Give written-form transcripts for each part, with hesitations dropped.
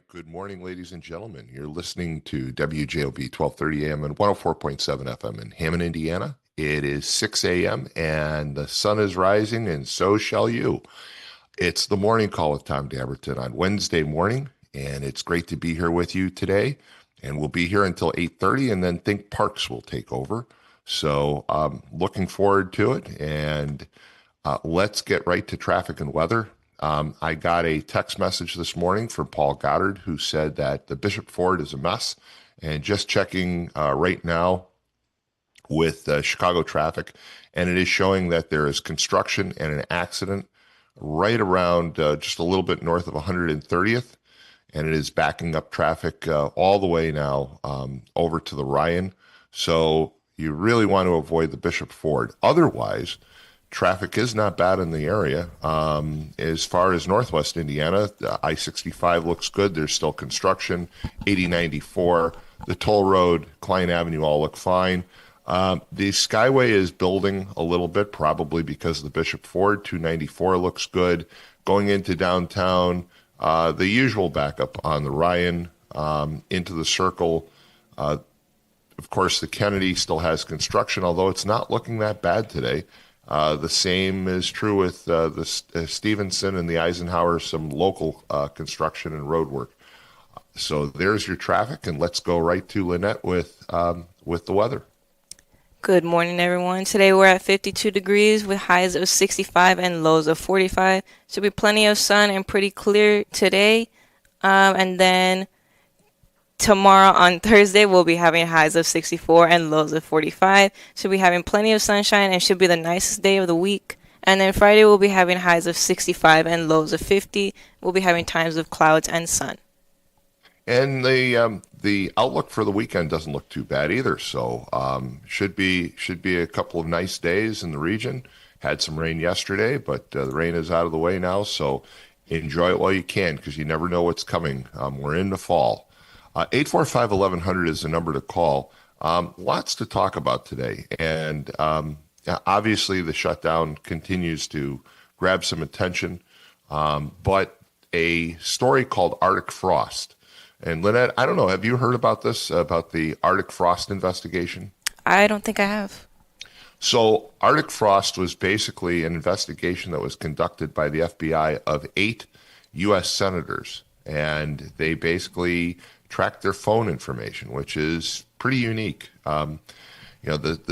Good morning, ladies and gentlemen. You're listening to WJOB 1230 AM and 104.7 FM in Hammond, Indiana. It is 6 a.m. and the sun is rising, and so shall you. It's the morning call with Tom Dabertin on Wednesday morning, and it's great to be here with you today. And we'll be here until 8:30, and then Think Parks will take over. So looking forward to it, and let's get right to traffic and weather. I got a text message this morning from Paul Goddard who said that the Bishop Ford is a mess. And just checking right now with Chicago traffic, and it is showing that there is construction and an accident right around just a little bit north of 130th. And it is backing up traffic all the way now over to the Ryan. So you really want to avoid the Bishop Ford. Otherwise, traffic is not bad in the area. As far as Northwest Indiana, I-65 looks good. There's still construction. 80-94, the toll road, Klein Avenue all look fine. The Skyway is building a little bit, probably because of the Bishop Ford. 294 looks good. Going into downtown, the usual backup on the Ryan into the Circle. Of course, the Kennedy still has construction, although it's not looking that bad today. The same is true with the Stevenson and the Eisenhower, some local construction and road work. So there's your traffic, and let's go right to Lynette with the weather. Good morning, everyone. Today we're at 52 degrees with highs of 65 and lows of 45. Should be plenty of sun and pretty clear today. And then tomorrow on Thursday, we'll be having highs of 64 and lows of 45. Should be having plenty of sunshine and should be the nicest day of the week. And then Friday, we'll be having highs of 65 and lows of 50. We'll be having times of clouds and sun. And the outlook for the weekend doesn't look too bad either. So should be a couple of nice days in the region. Had some rain yesterday, but the rain is out of the way now. So enjoy it while you can, because you never know what's coming. We're in the fall. 845-1100 is the number to call. Lots to talk about today. And obviously the shutdown continues to grab some attention. But a story called Arctic Frost. And Lynette, I don't know, have you heard about this, about the Arctic Frost investigation? I don't think I have. So Arctic Frost was basically an investigation that was conducted by the FBI of 8 U.S. senators. And they basically track their phone information, which is pretty unique. The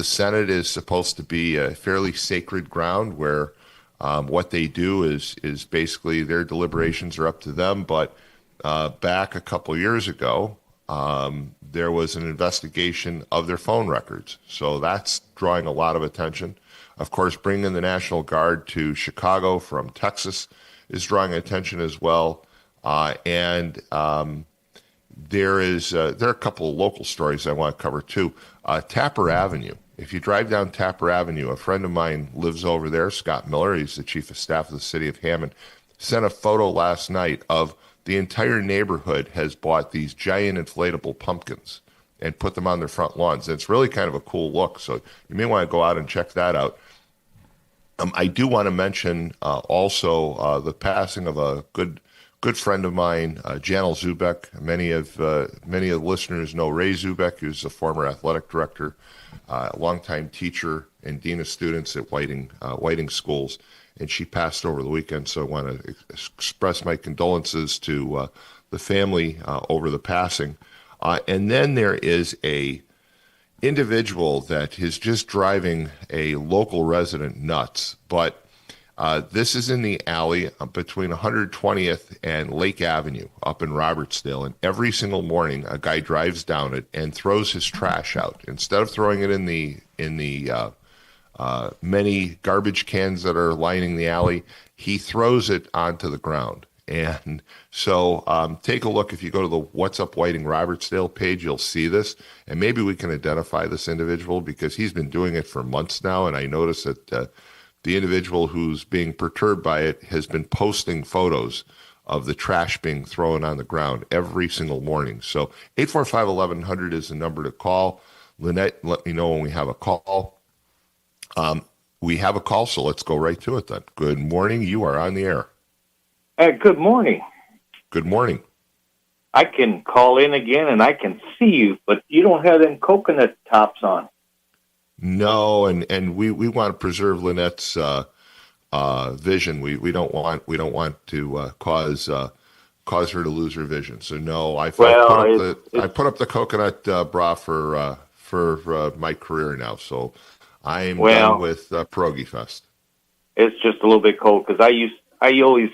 Senate is supposed to be a fairly sacred ground where what they do is basically their deliberations are up to them. But back a couple years ago, there was an investigation of their phone records. So that's drawing a lot of attention. Of course, bringing the National Guard to Chicago from Texas is drawing attention as well. There are a couple of local stories I want to cover too. Tapper Avenue. If you drive down Tapper Avenue, a friend of mine lives over there, Scott Miller. He's the chief of staff of the city of Hammond. Sent a photo last night of the entire neighborhood has bought these giant inflatable pumpkins and put them on their front lawns. And it's really kind of a cool look. So you may want to go out and check that out. I do want to mention also the passing of a good friend of mine, Janel Zubek. Many of the listeners know Ray Zubek, who's a former athletic director, longtime teacher and dean of students at Whiting Schools, and she passed over the weekend. So I want to express my condolences to the family over the passing. And then there is a individual that is just driving a local resident nuts, but this is in the alley between 120th and Lake Avenue up in Robertsdale. And every single morning, a guy drives down it and throws his trash out. Instead of throwing it in the many garbage cans that are lining the alley, he throws it onto the ground. And so take a look. If you go to the What's Up Whiting Robertsdale page, you'll see this. And maybe we can identify this individual because he's been doing it for months now. And I noticed that the individual who's being perturbed by it has been posting photos of the trash being thrown on the ground every single morning. So 845-1100 is the number to call. Lynette, let me know when we have a call. We have a call, so let's go right to it then. Good morning. You are on the air. Good morning. Good morning. I can call in again and I can see you, but you don't have them coconut tops on. No, and we want to preserve Lynette's vision. We don't want to cause her to lose her vision. So no, I put up the coconut bra for my career now. So I am done with Pierogi Fest. It's just a little bit cold because I always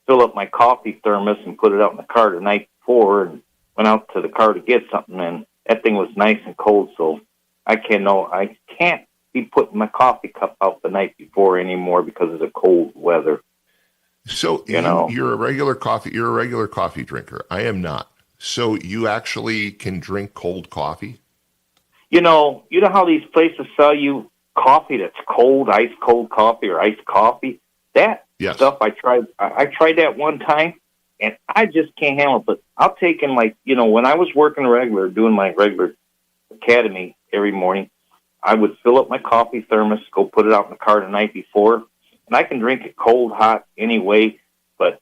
fill up my coffee thermos and put it out in the car the night before, and went out to the car to get something, and that thing was nice and cold. So I can't be putting my coffee cup out the night before anymore because of the cold weather. So you're a regular coffee drinker. I am not. So you actually can drink cold coffee? You know how these places sell you coffee that's cold, ice cold coffee or iced coffee? That stuff I tried that one time and I just can't handle it. But I'll take in when I was working doing my regular academy every morning, I would fill up my coffee thermos, go put it out in the car the night before, and I can drink it cold, hot, anyway, but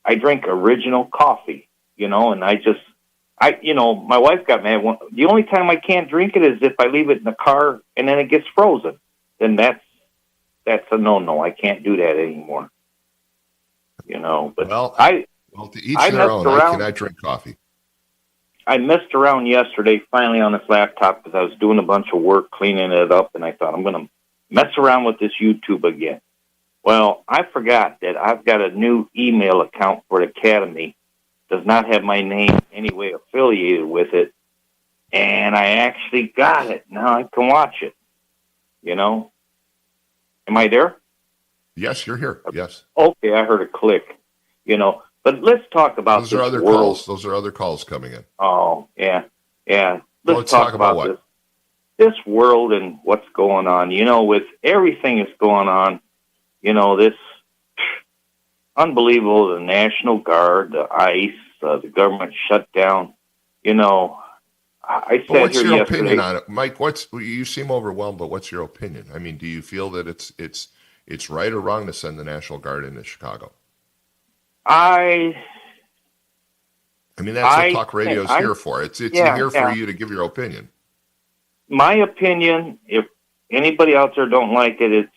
I drink original coffee, and my wife got mad. The only time I can't drink it is if I leave it in the car and then it gets frozen. Then that's a no. I can't do that anymore. But to each their own. I cannot drink coffee. I messed around yesterday finally on this laptop because I was doing a bunch of work cleaning it up, and I thought I'm going to mess around with this YouTube again. Well, I forgot that I've got a new email account for the Academy. Does not have my name anyway affiliated with it, and I actually got it. Now I can watch it. Am I there? Yes, you're here. Yes. Okay, I heard a click. But let's talk about those are other calls. Those are other calls coming in. Oh, yeah. Let's talk about what? This world and what's going on. With everything that's going on, this unbelievable, the National Guard, the ICE, the government shutdown. I said what's here your yesterday, opinion on it, Mike? You seem overwhelmed, but what's your opinion? I mean, do you feel that it's right or wrong to send the National Guard into Chicago? I mean, that's what talk radio is here for. It's here for you to give your opinion. My opinion, if anybody out there don't like it,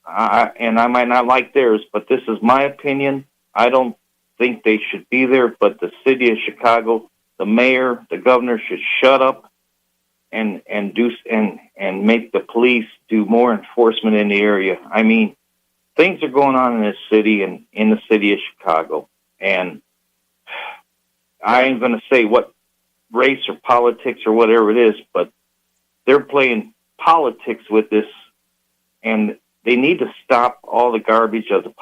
and I might not like theirs, but this is my opinion. I don't think they should be there, but the city of Chicago, the mayor, the governor should shut up and make the police do more enforcement in the area. I mean, things are going on in this city and in the city of Chicago, and I ain't going to say what race or politics or whatever it is, but they're playing politics with this, and they need to stop all the garbage of the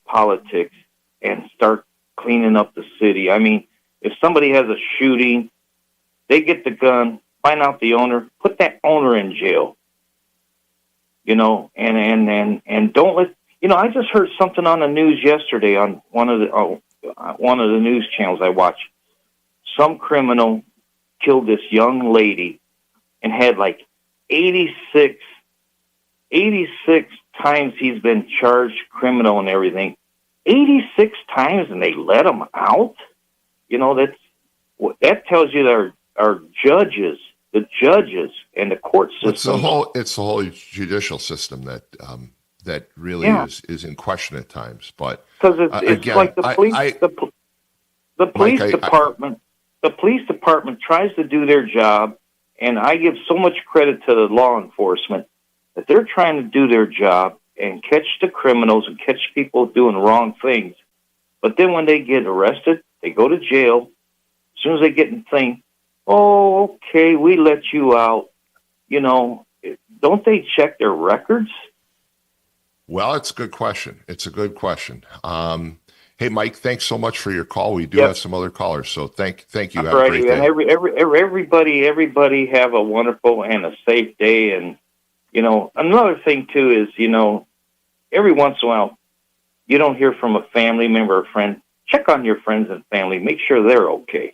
politics and start cleaning up the city. I mean, if somebody has a shooting, they get the gun, find out the owner, put that owner in jail, and don't let. I just heard something on the news yesterday on one of the news channels I watch. Some criminal killed this young lady and had like 86 times he's been charged criminal and everything. 86 times, and they let him out? That tells you that our judges, the judges and the court system. It's the whole judicial system that really is in question at times. But because it's again, like the police department. The police department tries to do their job, and I give so much credit to the law enforcement that they're trying to do their job and catch the criminals and catch people doing wrong things. But then when they get arrested, they go to jail. As soon as they get in thing, okay, we let you out. Don't they check their records? Well, it's a good question. Hey, Mike, thanks so much for your call. We do have some other callers, so thank you. Have a great day. And everybody have a wonderful and a safe day. And another thing too is every once in a while you don't hear from a family member or friend. Check on your friends and family. Make sure they're okay.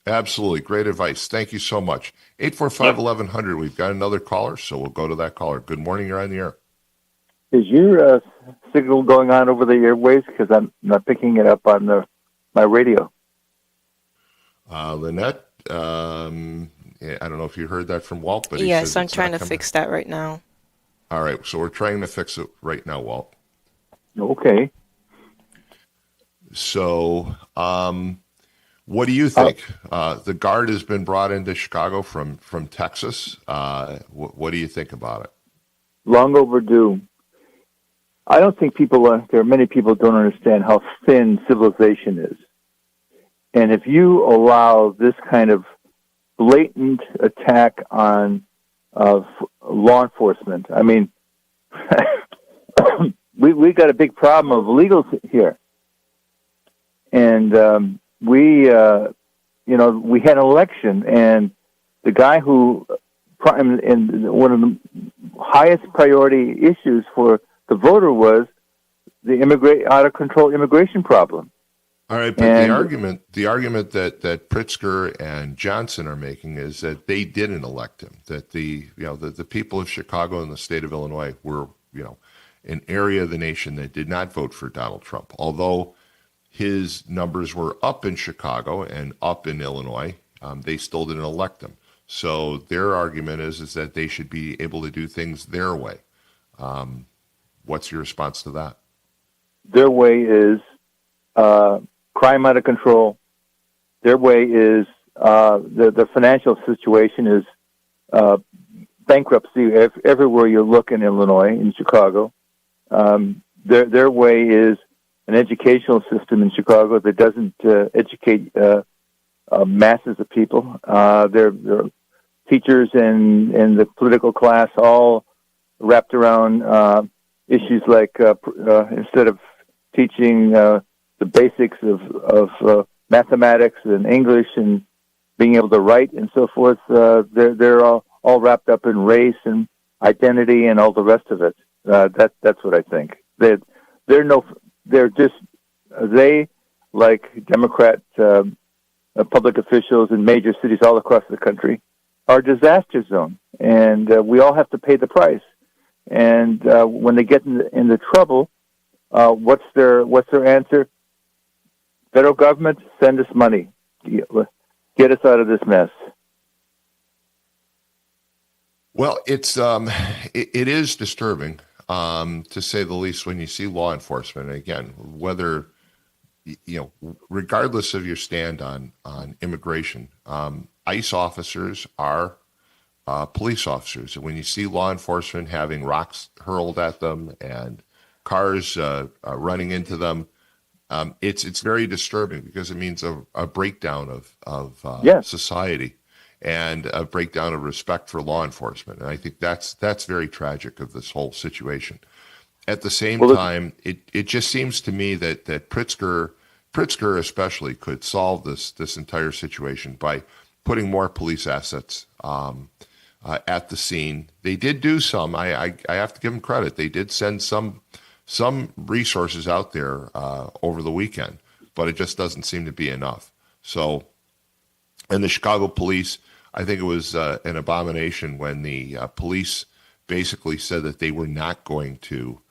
Absolutely, great advice. Thank you so much. 845-1100. We've got another caller, so we'll go to that caller. Good morning. You're on the air. Is your signal going on over the airwaves? Because I'm not picking it up on my radio. Lynette, I don't know if you heard that from Walt, but he Yes, says I'm it's trying not to coming. fix that right now. All right, so we're trying to fix it right now, Walt. Okay. So, what do you think? The guard has been brought into Chicago from Texas. What do you think about it? Long overdue. I don't think there are many people who don't understand how thin civilization is. And if you allow this kind of blatant attack on law enforcement, I mean, we got a big problem of illegals here. And we had an election, and the guy who, and one of the highest priority issues for the voter was the out of control immigration problem. All right, but the argument that Pritzker and Johnson are making is that they didn't elect him. That the people of Chicago and the state of Illinois were an area of the nation that did not vote for Donald Trump. Although his numbers were up in Chicago and up in Illinois, they still didn't elect him. So their argument is that they should be able to do things their way. What's your response to that? Their way is crime out of control. Their way is the financial situation is bankruptcy everywhere you look in Illinois, in Chicago. Their way is an educational system in Chicago that doesn't educate masses of people. Their teachers and the political class all wrapped around issues like instead of teaching the basics of mathematics and English and being able to write and so forth, they're all wrapped up in race and identity and all the rest of it. That's what I think. They like Democrat public officials in major cities all across the country are a disaster zone, and we all have to pay the price. And when they get into trouble, what's their answer? Federal government, send us money, get us out of this mess. Well, it is disturbing, to say the least, when you see law enforcement. And again, whether regardless of your stand on immigration, ICE officers are police officers. And when you see law enforcement having rocks hurled at them and cars running into them, it's very disturbing because it means a breakdown of society and a breakdown of respect for law enforcement. And I think that's very tragic of this whole situation. At the same time, it just seems to me that Pritzker especially could solve this entire situation by putting more police assets at the scene. They did do some. I have to give them credit. They did send some resources out there over the weekend, but it just doesn't seem to be enough. So, and the Chicago police, I think it was an abomination when the police basically said that they were not going to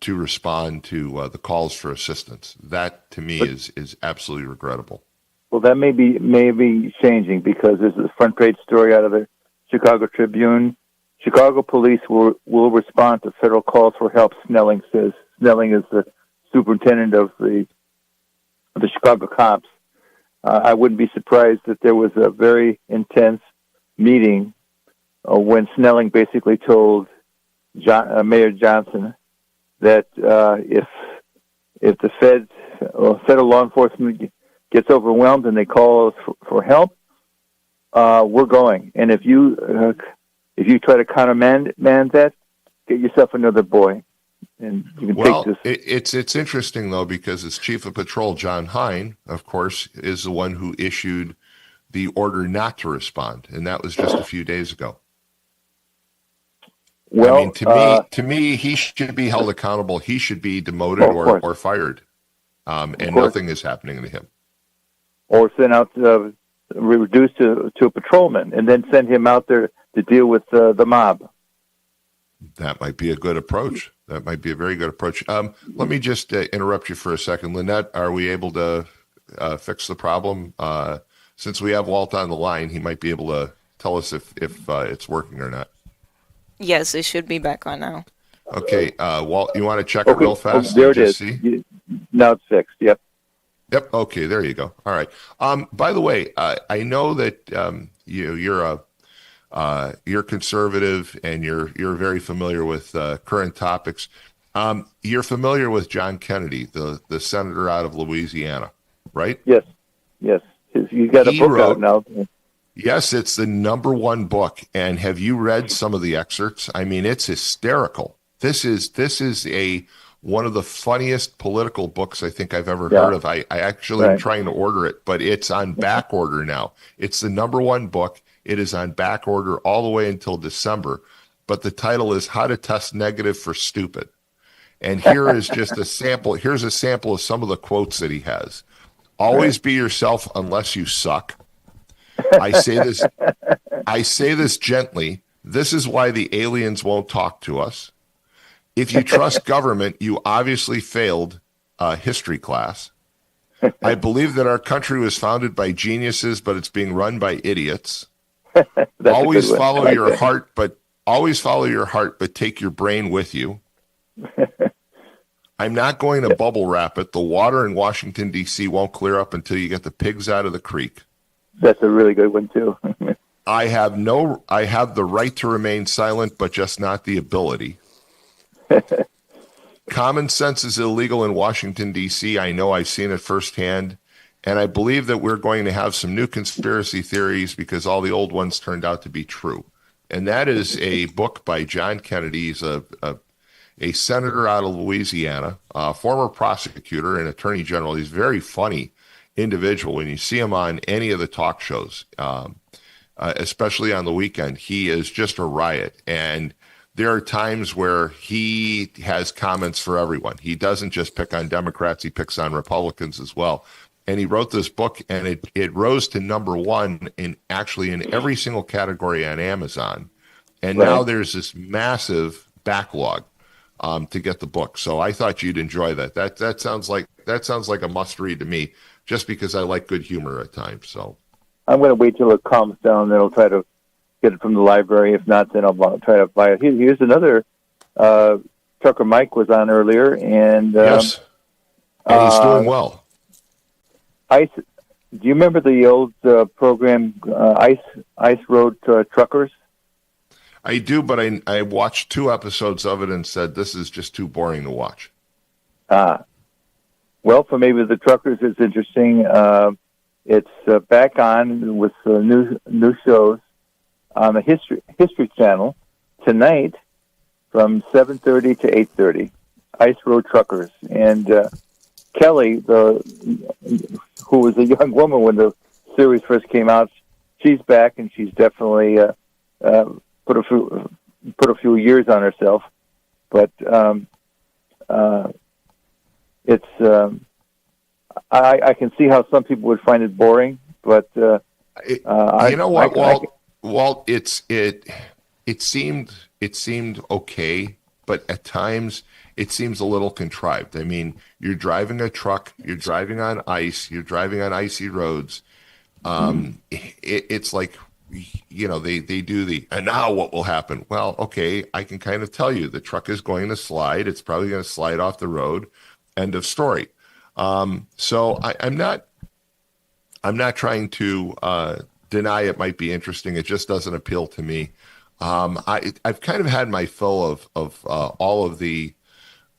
respond to the calls for assistance. That to me is absolutely regrettable. Well, that may be changing because there's a front page story out of the Chicago Tribune. Chicago police will respond to federal calls for help, Snelling says. Snelling is the superintendent of the Chicago cops. I wouldn't be surprised that there was a very intense meeting when Snelling basically told Mayor Johnson that if the federal law enforcement gets overwhelmed and they call us for help, we're going. And if you try to countermand that, get yourself another boy, and you can take this. It's interesting though, because as Chief of Patrol, John Hine, of course, is the one who issued the order not to respond, and that was just a few days ago. Well, I mean, to me, he should be held accountable. He should be demoted or fired, and nothing is happening to him. Or sent out, reduced to a patrolman, and then send him out there to deal with the mob. That might be a good approach. That might be a very good approach. Let me just interrupt you for a second. Lynette, are we able to fix the problem? Since we have Walt on the line, he might be able to tell us if it's working or not. Yes, it should be back on now. Okay, Walt, you want to check it real fast? There and it is. just see? Now it's fixed. Yep. Yep. Okay, there you go. All right. By the way, I know that you're conservative and you're very familiar with current topics. You're familiar with John Kennedy, the senator out of Louisiana, right? Yes. You got a book out now. Yes, it's the #1 book. And have you read some of the excerpts? I mean, it's hysterical. This is one of the funniest political books I think I've ever heard of. I actually am trying to order it, but it's on back order now. It's the #1 book. It is on back order all the way until December. But the title is How to Test Negative for Stupid. And here is just a sample. Here's a sample of some of the quotes that he has. Always be yourself unless you suck. I say this gently. This is why the aliens won't talk to us. If you trust government, you obviously failed history class. I believe that our country was founded by geniuses, but it's being run by idiots. Always follow your heart, but take your brain with you. I'm not going to bubble wrap it. The water in Washington, D.C. won't clear up until you get the pigs out of the creek. That's a really good one, too. I have the right to remain silent, but just not the ability. Common sense is illegal in Washington, D.C. I know, I've seen it firsthand. And I believe that we're going to have some new conspiracy theories because all the old ones turned out to be true. And that is a book by John Kennedy. He's a senator out of Louisiana, a former prosecutor and attorney general. He's a very funny individual. When you see him on any of the talk shows, especially on the weekend, he is just a riot. And there are times where he has comments for everyone. He doesn't just pick on Democrats, he picks on Republicans as well. And he wrote this book, and it rose to #1 in every single category on Amazon. And now there's this massive backlog to get the book. So I thought you'd enjoy that. That sounds like a must read to me, just because I like good humor at times. So I'm going to wait till it calms down, then I'll try to get it from the library. If not, then I'll try to buy it. Here's another. Trucker Mike was on earlier, and yes, and he's doing well. Do you remember the old program, Ice Road Truckers? I do, but I watched 2 episodes of it and said this is just too boring to watch. Well, for maybe the truckers, it's interesting. It's back on with new shows on the History Channel tonight from 7:30 to 8:30. Ice Road Truckers, and Kelly, who was a young woman when the series first came out, she's back, and she's definitely put a few years on herself. But it's I can see how some people would find it boring, but you know what, Walt, it seemed okay, but at times it seems a little contrived. I mean, you're driving a truck, you're driving on ice, you're driving on icy roads. It's like, they do and now what will happen? Well, okay, I can kind of tell you the truck is going to slide. It's probably going to slide off the road. End of story. So I'm not trying to deny it might be interesting. It just doesn't appeal to me. I've kind of had my fill of all of the,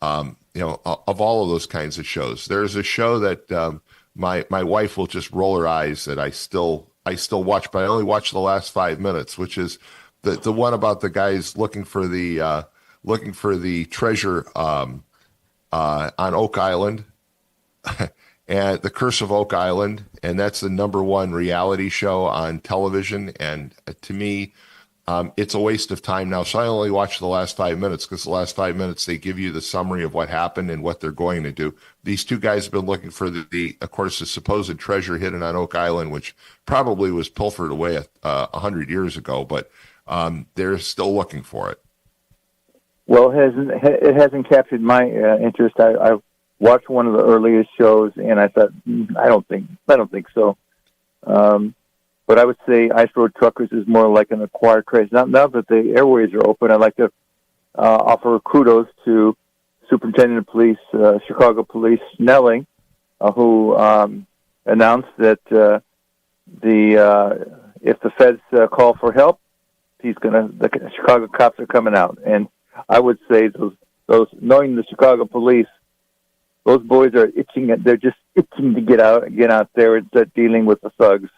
of all of those kinds of shows. There's a show that my wife will just roll her eyes that I still watch, but I only watch the last 5 minutes, which is the one about the guys looking for the treasure on Oak Island. And The Curse of Oak Island, and that's the #1 reality show on television. And to me, it's a waste of time now. So I only watch the last 5 minutes because the last 5 minutes they give you the summary of what happened and what they're going to do. These 2 guys have been looking for the supposed treasure hidden on Oak Island, which probably was pilfered away 100 years ago, but they're still looking for it. Well, it hasn't captured my interest. watched one of the earliest shows, and I thought, I don't think so. But I would say Ice Road Truckers is more like an acquired taste. Now that the airways are open, I'd like to offer kudos to Superintendent of Police, Chicago Police Snelling, who announced that if the feds call for help, the Chicago cops are coming out. And I would say those knowing the Chicago police, those boys are itching. They're just itching to get out there and start dealing with the thugs.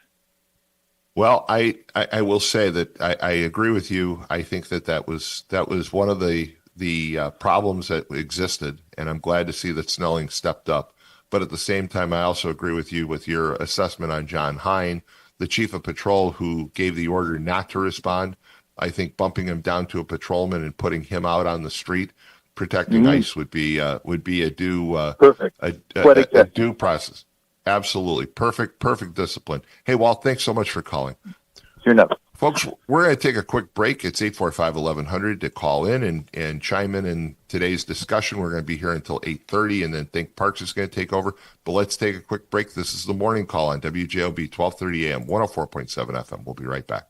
Well, I will say that I agree with you. I think that was one of the problems that existed, and I'm glad to see that Snelling stepped up. But at the same time, I also agree with you with your assessment on John Hine, the chief of patrol who gave the order not to respond. I think bumping him down to a patrolman and putting him out on the street protecting ICE would be a due perfect a due process. Absolutely. Perfect discipline. Hey, Walt, thanks so much for calling. Sure enough. Folks, we're going to take a quick break. It's 845-1100 to call in and chime in today's discussion. We're going to be here until 8:30, and then Think Parks is going to take over. But let's take a quick break. This is the Morning Call on WJOB 1230 AM, 104.7 FM. We'll be right back.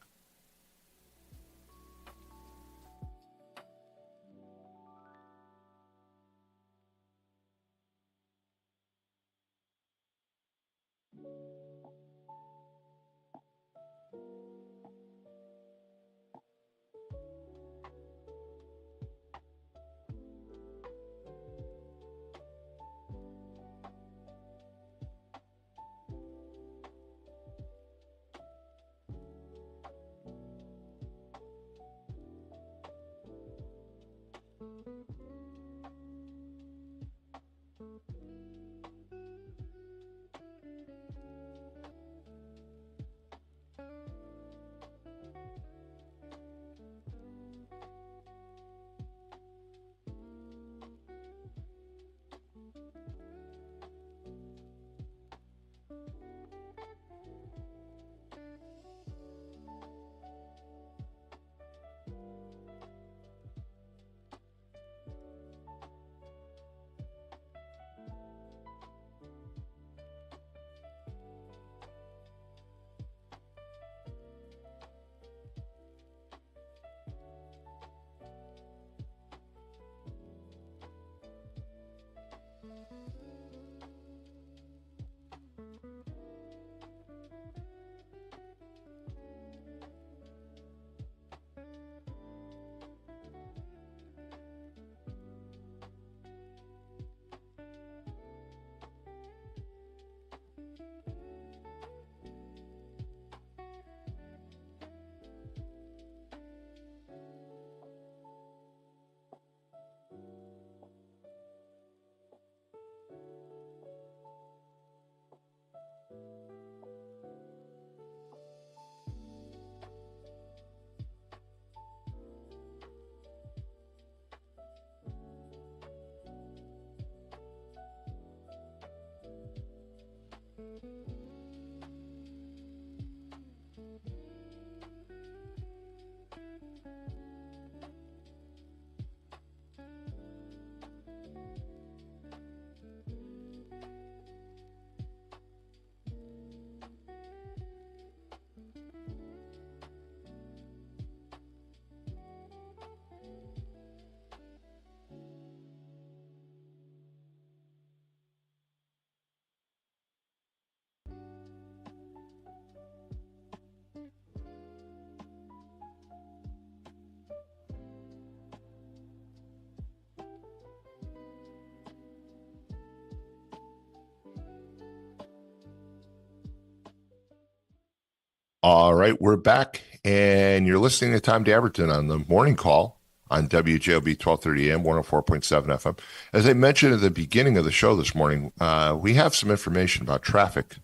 All right, we're back, and you're listening to Tom Dabertin on the Morning Call on WJOB 1230 AM, 104.7 FM. As I mentioned at the beginning of the show this morning, we have some information about traffic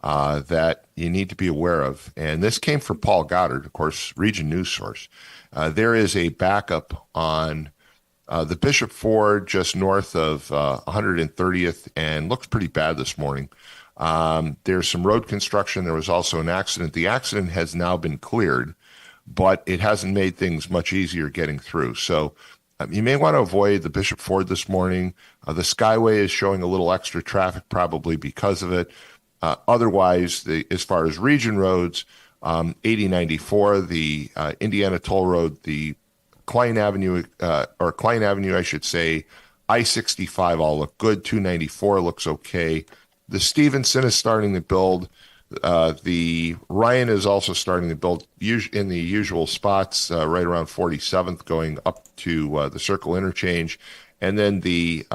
that you need to be aware of, and this came from Paul Goddard, of course, Region News Source. There is a backup on the Bishop Ford just north of 130th, and looks pretty bad this morning. There's some road construction. There was also an accident. The accident has now been cleared, but it hasn't made things much easier getting through. So You may want to avoid the Bishop Ford this morning. The Skyway is showing a little extra traffic, probably because of it. Otherwise, as far as region roads, 8094, the Indiana Toll Road, the Klein Avenue, I should say, I-65 all look good. 294 looks okay. The Stevenson is starting to build. The Ryan is also starting to build in the usual spots, right around 47th, going up to the Circle Interchange. And then the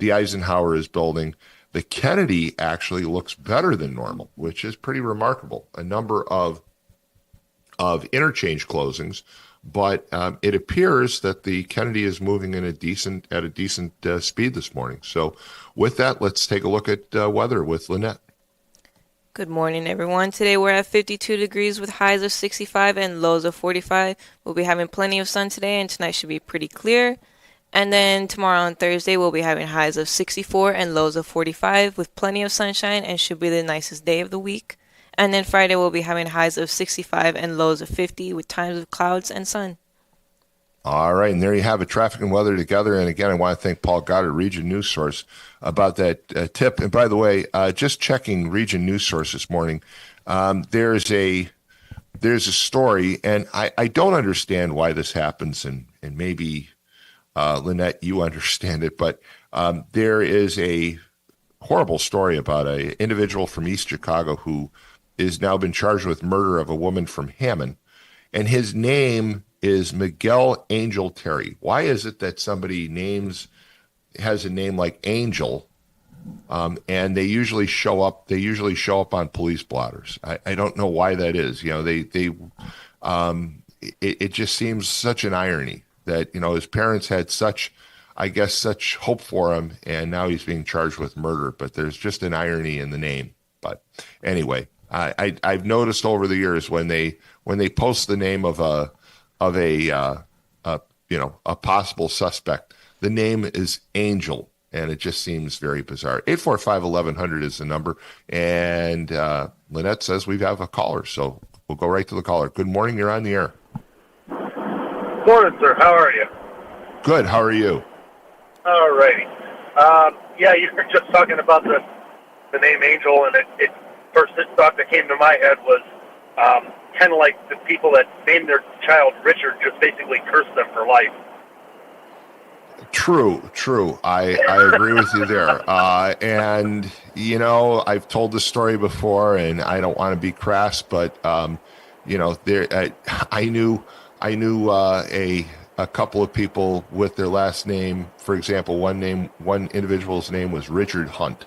Eisenhower is building. The Kennedy actually looks better than normal, which is pretty remarkable. A number of interchange closings, but it appears that the Kennedy is moving at a decent speed this morning. So with that, let's take a look at weather with Lynette. Good morning, everyone. Today we're at 52 degrees with highs of 65 and lows of 45. We'll be having plenty of sun today, and tonight should be pretty clear. And then tomorrow and Thursday, we'll be having highs of 64 and lows of 45 with plenty of sunshine, and should be the nicest day of the week. And then Friday, we'll be having highs of 65 and lows of 50 with times of clouds and sun. All right, and there you have it, traffic and weather together. And again, I want to thank Paul Goddard, Region News Source, about that tip. And by the way, just checking Region News Source this morning, there's a story, and I don't understand why this happens, and maybe Lynette, you understand it, but there is a horrible story about an individual from East Chicago who is now been charged with murder of a woman from Hammond, and his name is Miguel Angel Terry. Why is it that somebody has a name like Angel, and they usually show up on police blotters? I don't know why that is. It just seems such an irony that his parents had such hope for him, and now he's being charged with murder. But there's just an irony in the name. But anyway, I've noticed over the years when they post the name of a possible suspect, the name is Angel, and it just seems very bizarre. 845-1100 is the number, and Lynette says we have a caller, so we'll go right to the caller. Good morning, you're on the air. Morning, sir. How are you? Good. How are you? All righty. Yeah, you were just talking about the name Angel, and it first thought that came to my head was kind of like the people that named their child Richard just basically cursed them for life. True. I agree with you there. And I've told this story before, and I don't want to be crass, but I knew a couple of people with their last name. For example, one individual's name was Richard Hunt,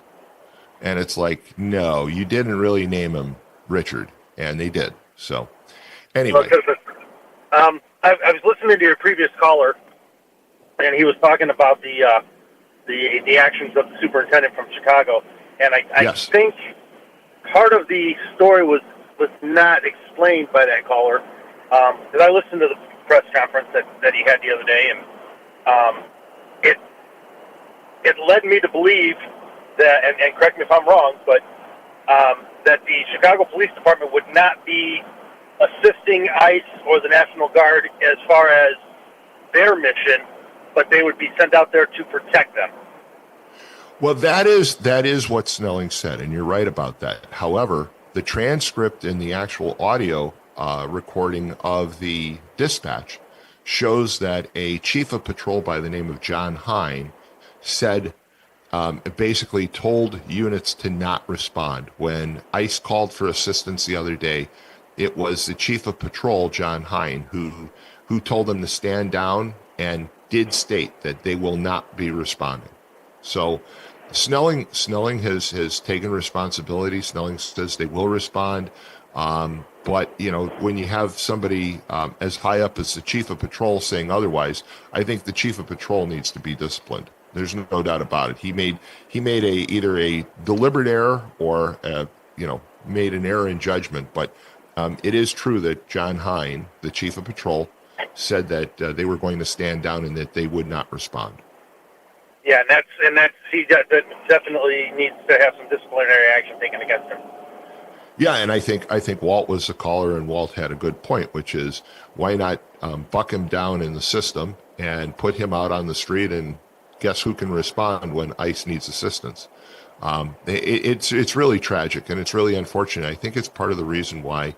and it's like, no, you didn't really name him Richard, and they did. So, anyway, I was listening to your previous caller, and he was talking about the actions of the superintendent from Chicago, and I yes. think part of the story was not explained by that caller. Because I listened to the press conference that he had the other day, and it led me to believe that, and correct me if I'm wrong, but that the Chicago Police Department would not be assisting ICE or the National Guard as far as their mission, but they would be sent out there to protect them. Well, that is what Snelling said, and you're right about that. However, the transcript and the actual audio recording of the dispatch shows that a chief of patrol by the name of John Hine said, basically told units to not respond. When ICE called for assistance the other day, it was the chief of patrol, John Hine, who told them to stand down and did state that they will not be responding. So Snelling has taken responsibility. Snelling says they will respond. But, when you have somebody as high up as the chief of patrol saying otherwise, I think the chief of patrol needs to be disciplined. There's no doubt about it. He made either a deliberate error or made an error in judgment. But it is true that John Hine, the chief of patrol, said that they were going to stand down and that they would not respond. Yeah, and that's he definitely needs to have some disciplinary action taken against him. Yeah, and I think Walt was the caller, and Walt had a good point, which is why not buck him down in the system and put him out on the street, and guess who can respond when ICE needs assistance? It's really tragic, and it's really unfortunate. I think it's part of the reason why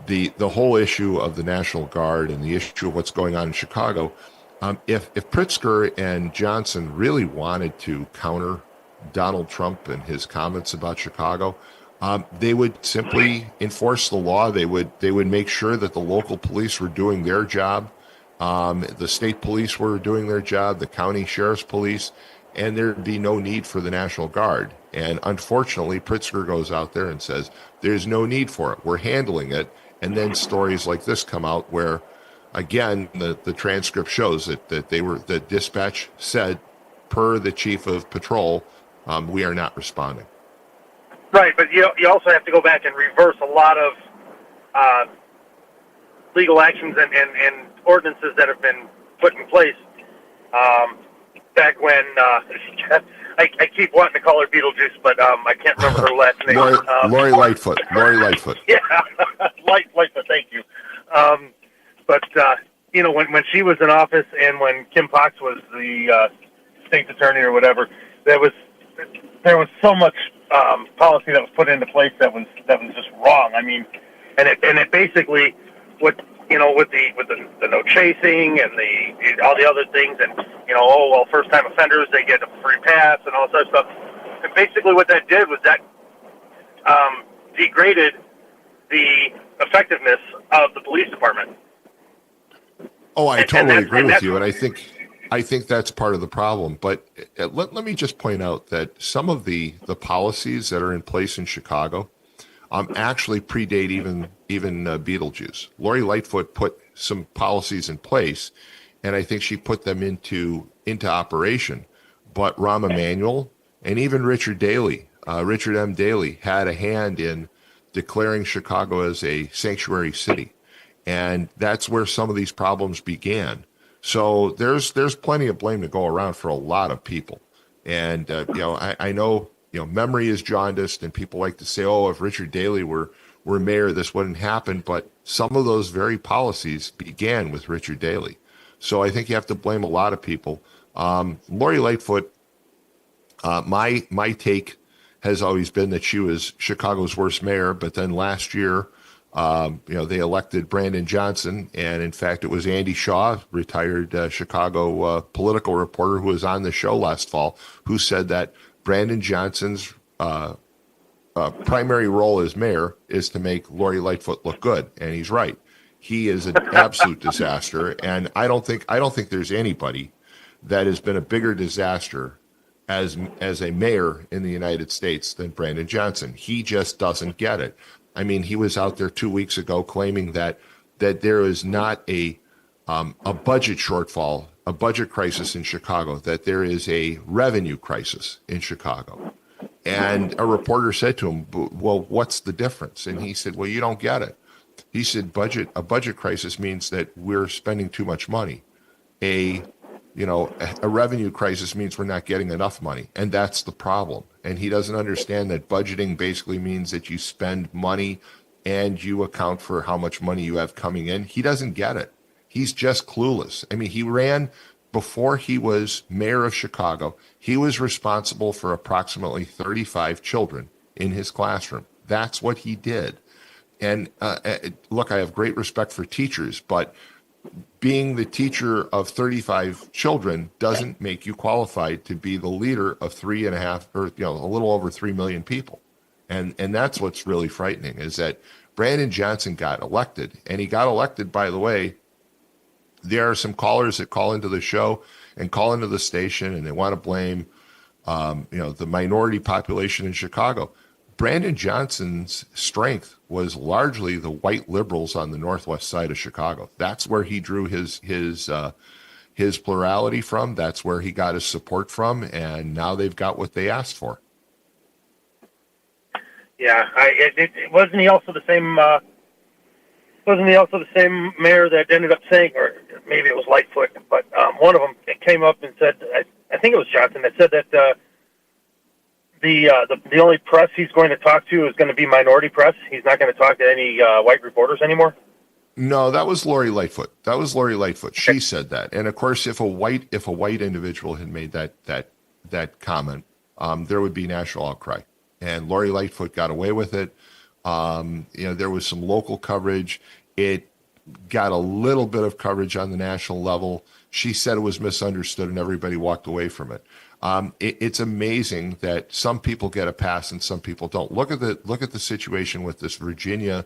the whole issue of the National Guard and the issue of what's going on in Chicago, if Pritzker and Johnson really wanted to counter Donald Trump and his comments about Chicago, they would simply enforce the law. They would make sure that the local police were doing their job, the state police were doing their job, the county sheriff's police, and there'd be no need for the National Guard. And unfortunately, Pritzker goes out there and says, there's no need for it. We're handling it. And then stories like this come out where, again, the transcript shows that dispatch said, per the chief of patrol, we are not responding. Right, but you also have to go back and reverse a lot of legal actions and ordinances that have been put in place. Back when I keep wanting to call her Beetlejuice, but I can't remember her last name. Lori Lightfoot. Lori Lightfoot. Yeah, Lightfoot. Thank you. But when she was in office and when Kim Foxx was the state's attorney or whatever, there was so much policy that was put into place that was just wrong. I mean, and it basically with the no chasing and all the other things, and first time offenders, they get a free pass and all that stuff. And basically what that did was that degraded the effectiveness of the police department. Oh, I totally agree with you, and I think that's part of the problem. But let me just point out that some of the policies that are in place in Chicago actually predate even Beetlejuice. Lori Lightfoot put some policies in place, and I think she put them into operation. But Rahm Emanuel and even Richard M. Daley, had a hand in declaring Chicago as a sanctuary city, and that's where some of these problems began. So there's plenty of blame to go around for a lot of people, and I know memory is jaundiced, and people like to say, oh, if Richard Daley were mayor, this wouldn't happen. But some of those very policies began with Richard Daley. So I think you have to blame a lot of people. Lori Lightfoot, my take has always been that she was Chicago's worst mayor. But then last year, they elected Brandon Johnson, and in fact, it was Andy Shaw, retired Chicago political reporter, who was on the show last fall, who said that Brandon Johnson's primary role as mayor is to make Lori Lightfoot look good, and he's right. He is an absolute disaster, and I don't think there's anybody that has been a bigger disaster as a mayor in the United States than Brandon Johnson. He just doesn't get it. I mean, he was out there 2 weeks ago claiming that there is not a budget shortfall, a budget crisis in Chicago, that there is a revenue crisis in Chicago. And a reporter said to him, well, what's the difference? And he said, well, you don't get it. He said, a budget crisis means that we're spending too much money. A revenue crisis means we're not getting enough money. And that's the problem. And he doesn't understand that budgeting basically means that you spend money and you account for how much money you have coming in. He doesn't get it. He's just clueless. I mean, he ran, before he was mayor of Chicago, he was responsible for approximately 35 children in his classroom. That's what he did. And look, I have great respect for teachers, but being the teacher of 35 children doesn't make you qualified to be the leader of 3.5 or a little over 3 million people. And that's what's really frightening, is that Brandon Johnson got elected, and he got elected, by the way. There are some callers that call into the show and call into the station, and they want to blame the minority population in Chicago. Brandon Johnson's strength was largely the white liberals on the northwest side of Chicago. That's where he drew his plurality from. That's where he got his support from, and now they've got what they asked for. Yeah, wasn't he also the same? Wasn't he also the same mayor that ended up saying, or maybe it was Lightfoot, but one of them came up and said, I think it was Johnson, that said that the only press he's going to talk to is going to be minority press. He's not going to talk to any white reporters anymore. No, that was Lori Lightfoot. That was Lori Lightfoot. She said that. And of course, if a white individual had made that comment, there would be national outcry. And Lori Lightfoot got away with it. There was some local coverage. It got a little bit of coverage on the national level. She said it was misunderstood, and everybody walked away from it. It's amazing that some people get a pass and some people don't. Look at the situation with this Virginia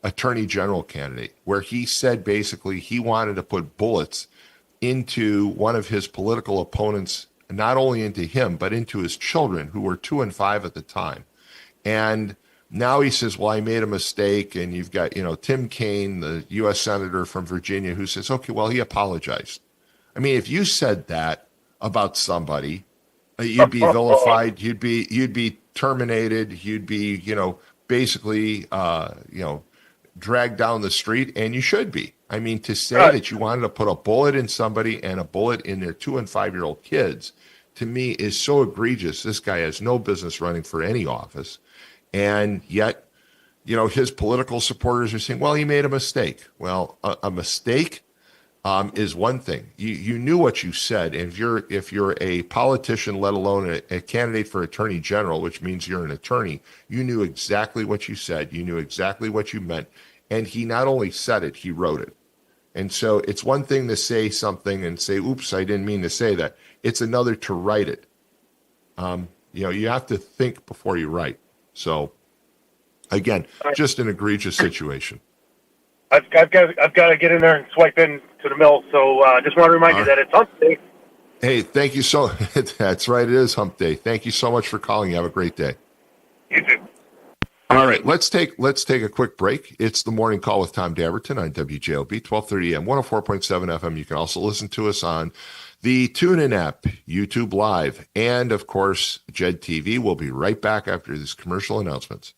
attorney general candidate, where he said basically he wanted to put bullets into one of his political opponents, not only into him, but into his children, who were 2 and 5 at the time. And now he says, well, I made a mistake. And you've got, Tim Kaine, the U.S. Senator from Virginia, who says, okay, well, he apologized. I mean, if you said that about somebody, you'd be vilified, you'd be terminated, you'd be, basically, dragged down the street, and you should be. I mean, to say that you wanted to put a bullet in somebody and a bullet in their 2 and 5-year-old kids, to me, is so egregious. This guy has no business running for any office. And yet, his political supporters are saying, well, he made a mistake. Well, a mistake is one thing. You knew what you said. And if you're a politician, let alone a candidate for attorney general, which means you're an attorney, you knew exactly what you said. You knew exactly what you meant. And he not only said it, he wrote it. And so it's one thing to say something and say, oops, I didn't mean to say that. It's another to write it. You have to think before you write. So, again, just an egregious situation. I've got to get in there and swipe in to the mill. So just want to remind you that it's hump day. Hey, thank you so. That's right. It is hump day. Thank you so much for calling. You have a great day. You too. All right, let's take a quick break. It's the morning call with Tom Dabertin on WJOB 1230 AM 104.7 FM. You can also listen to us on the TuneIn app, YouTube Live, and of course, Jed TV. We'll be right back after these commercial announcements.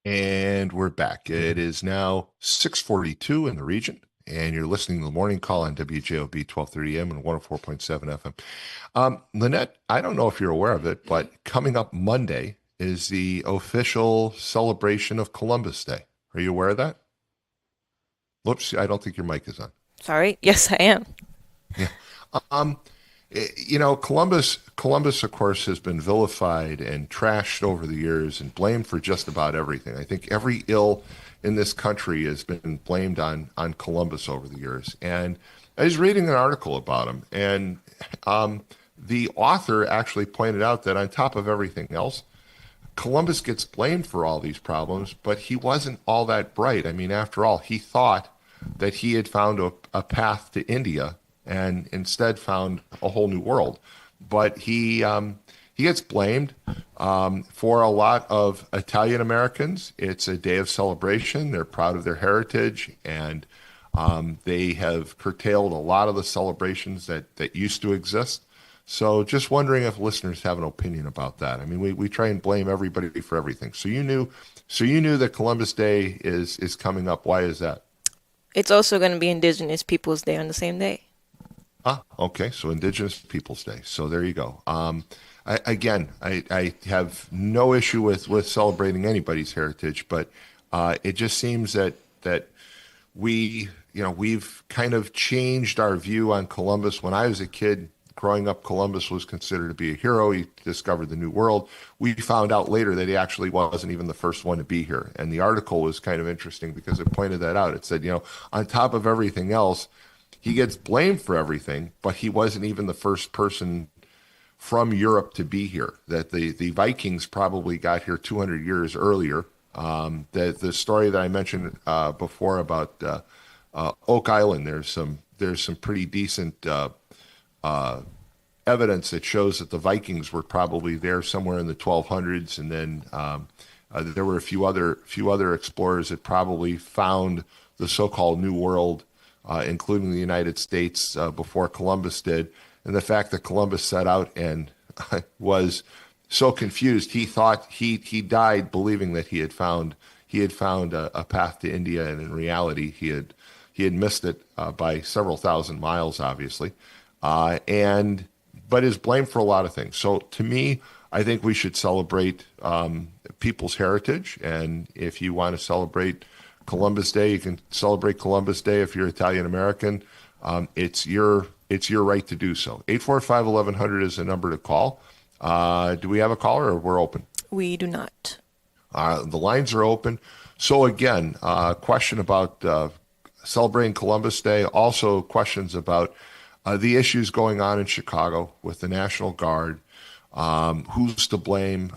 And we're back. It is now 6:42 in the region, and you're listening to the morning call on WJOB 1230 AM and 104.7 FM. Lynette, I don't know if you're aware of it, but coming up Monday is the official celebration of Columbus Day. Are you aware of that? Whoops, I don't think your mic is on. Sorry. Yes, I am. Yeah. Um, Columbus, of course, has been vilified and trashed over the years and blamed for just about everything. I think every ill in this country has been blamed on Columbus over the years. And I was reading an article about him, and the author actually pointed out that on top of everything else, Columbus gets blamed for all these problems, but he wasn't all that bright. I mean, after all, he thought that he had found a path to India and instead found a whole new world. But he gets blamed for a lot of Italian Americans. It's a day of celebration. They're proud of their heritage, and they have curtailed a lot of the celebrations that used to exist. So just wondering if listeners have an opinion about that. I mean, we try and blame everybody for everything. So you knew that Columbus Day is coming up. Why is that? It's also going to be Indigenous Peoples Day on the same day. Okay. So Indigenous Peoples Day. So there you go. I have no issue with celebrating anybody's heritage, but it just seems that we've kind of changed our view on Columbus. When I was a kid, growing up, Columbus was considered to be a hero. He discovered the New World. We found out later that he actually wasn't even the first one to be here. And the article was kind of interesting because it pointed that out. It said, on top of everything else, he gets blamed for everything, but he wasn't even the first person from Europe to be here. That the Vikings probably got here 200 years earlier. The story that I mentioned before about Oak Island, there's some pretty decent evidence that shows that the Vikings were probably there somewhere in the 1200s, and then there were a few other explorers that probably found the so-called New World, including the United States, before Columbus did. And the fact that Columbus set out and was so confused, he thought he died believing that he had found a path to India, and in reality he had missed it by several thousand miles, obviously. But is blamed for a lot of things. So to me, I think we should celebrate people's heritage. And if you want to celebrate Columbus Day, you can celebrate Columbus Day. If you're Italian American, it's your right to do so. 845-1100 is the number to call. Do we have a caller, or we're open? We do not. The lines are open. So again, question about celebrating Columbus Day. Also questions about the issues going on in Chicago with the National Guard, who's to blame,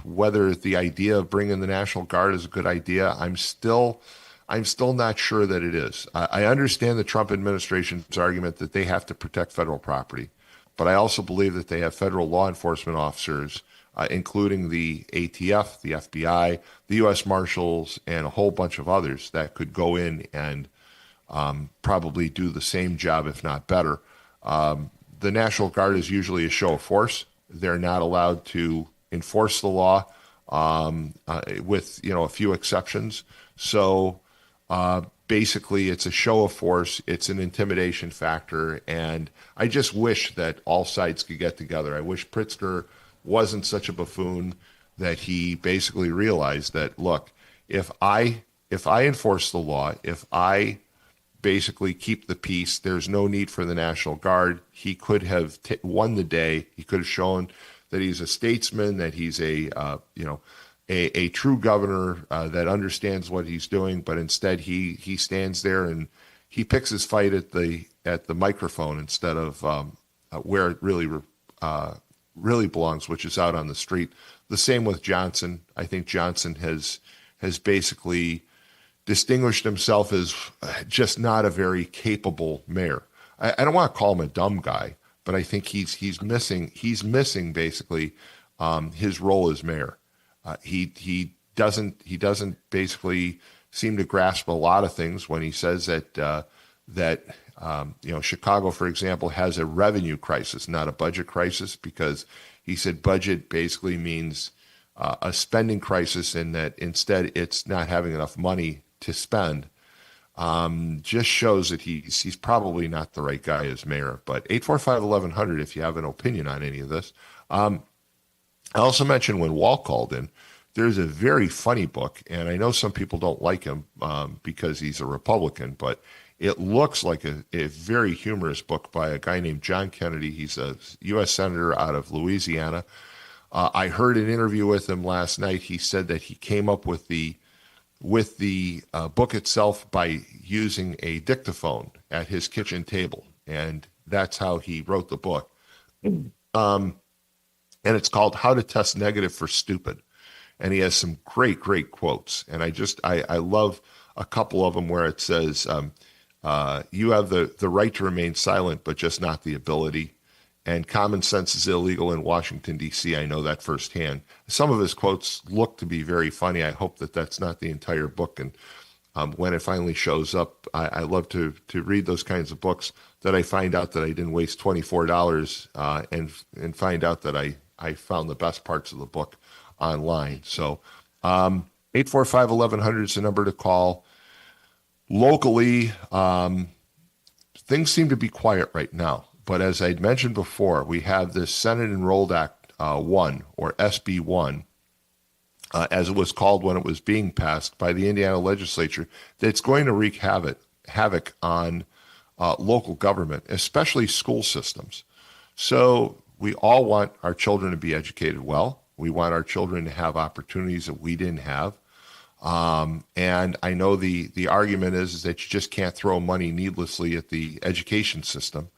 whether the idea of bringing the National Guard is a good idea. I'm still not sure that it is. I understand the Trump administration's argument that they have to protect federal property, but I also believe that they have federal law enforcement officers, including the ATF, the FBI, the U.S. Marshals, and a whole bunch of others that could go in and probably do the same job, if not better. The National Guard is usually a show of force. They're not allowed to enforce the law, with a few exceptions. So basically, it's a show of force. It's an intimidation factor, and I just wish that all sides could get together. I wish Pritzker wasn't such a buffoon that he basically realized that, look, if I enforce the law, if I basically keep the peace, there's no need for the National Guard. He could have won the day. He could have shown that he's a statesman, that he's a true governor that understands what he's doing. But instead, he stands there and he picks his fight at the microphone instead of where it really belongs, which is out on the street. The same with Johnson. I think Johnson has basically distinguished himself as just not a very capable mayor. I don't want to call him a dumb guy, but I think he's missing basically his role as mayor. He doesn't basically seem to grasp a lot of things when he says that Chicago, for example, has a revenue crisis, not a budget crisis, because he said budget basically means a spending crisis, and that instead it's not having enough money to spend, just shows that he's probably not the right guy as mayor. But 845-1100 if you have an opinion on any of this. I also mentioned when Walt called in, there's a very funny book, and I know some people don't like him because he's a Republican, but it looks like a very humorous book by a guy named John Kennedy. He's a U.S. Senator out of Louisiana. I heard an interview with him last night. He said that he came up with the book itself by using a dictaphone at his kitchen table, and that's how he wrote the book. And it's called How to Test Negative for Stupid. And he has some great quotes. And I love a couple of them where it says, you have the right to remain silent, but just not the ability. And common sense is illegal in Washington, D.C. I know that firsthand. Some of his quotes look to be very funny. I hope that that's not the entire book. And when it finally shows up, I love to read those kinds of books that I find out that I didn't waste $24 and find out that I found the best parts of the book online. So 845-1100 is the number to call. Locally, things seem to be quiet right now. But as I'd mentioned before, we have this Senate Enrolled Act 1, or SB 1, as it was called when it was being passed by the Indiana legislature, that's going to wreak havoc on local government, especially school systems. So we all want our children to be educated well. We want our children to have opportunities that we didn't have. And I know the argument is that you just can't throw money needlessly at the education system.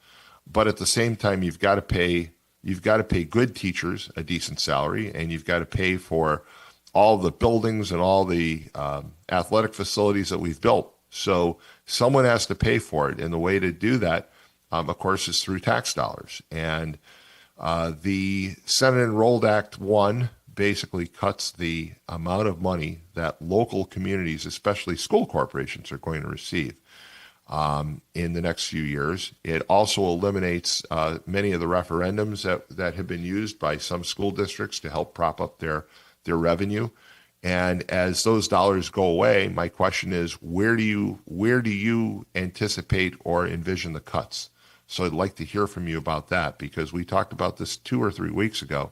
But at the same time, you've got to pay good teachers a decent salary, and you've got to pay for all the buildings and all the athletic facilities that we've built. So someone has to pay for it, and the way to do that, of course, is through tax dollars. And the Senate Enrolled Act 1 basically cuts the amount of money that local communities, especially school corporations, are going to receive in the next few years. It also eliminates many of the referendums that have been used by some school districts to help prop up their revenue. And as those dollars go away, my question is, where do you anticipate or envision the cuts? So I'd like to hear from you about that, because we talked about this 2 or 3 weeks ago,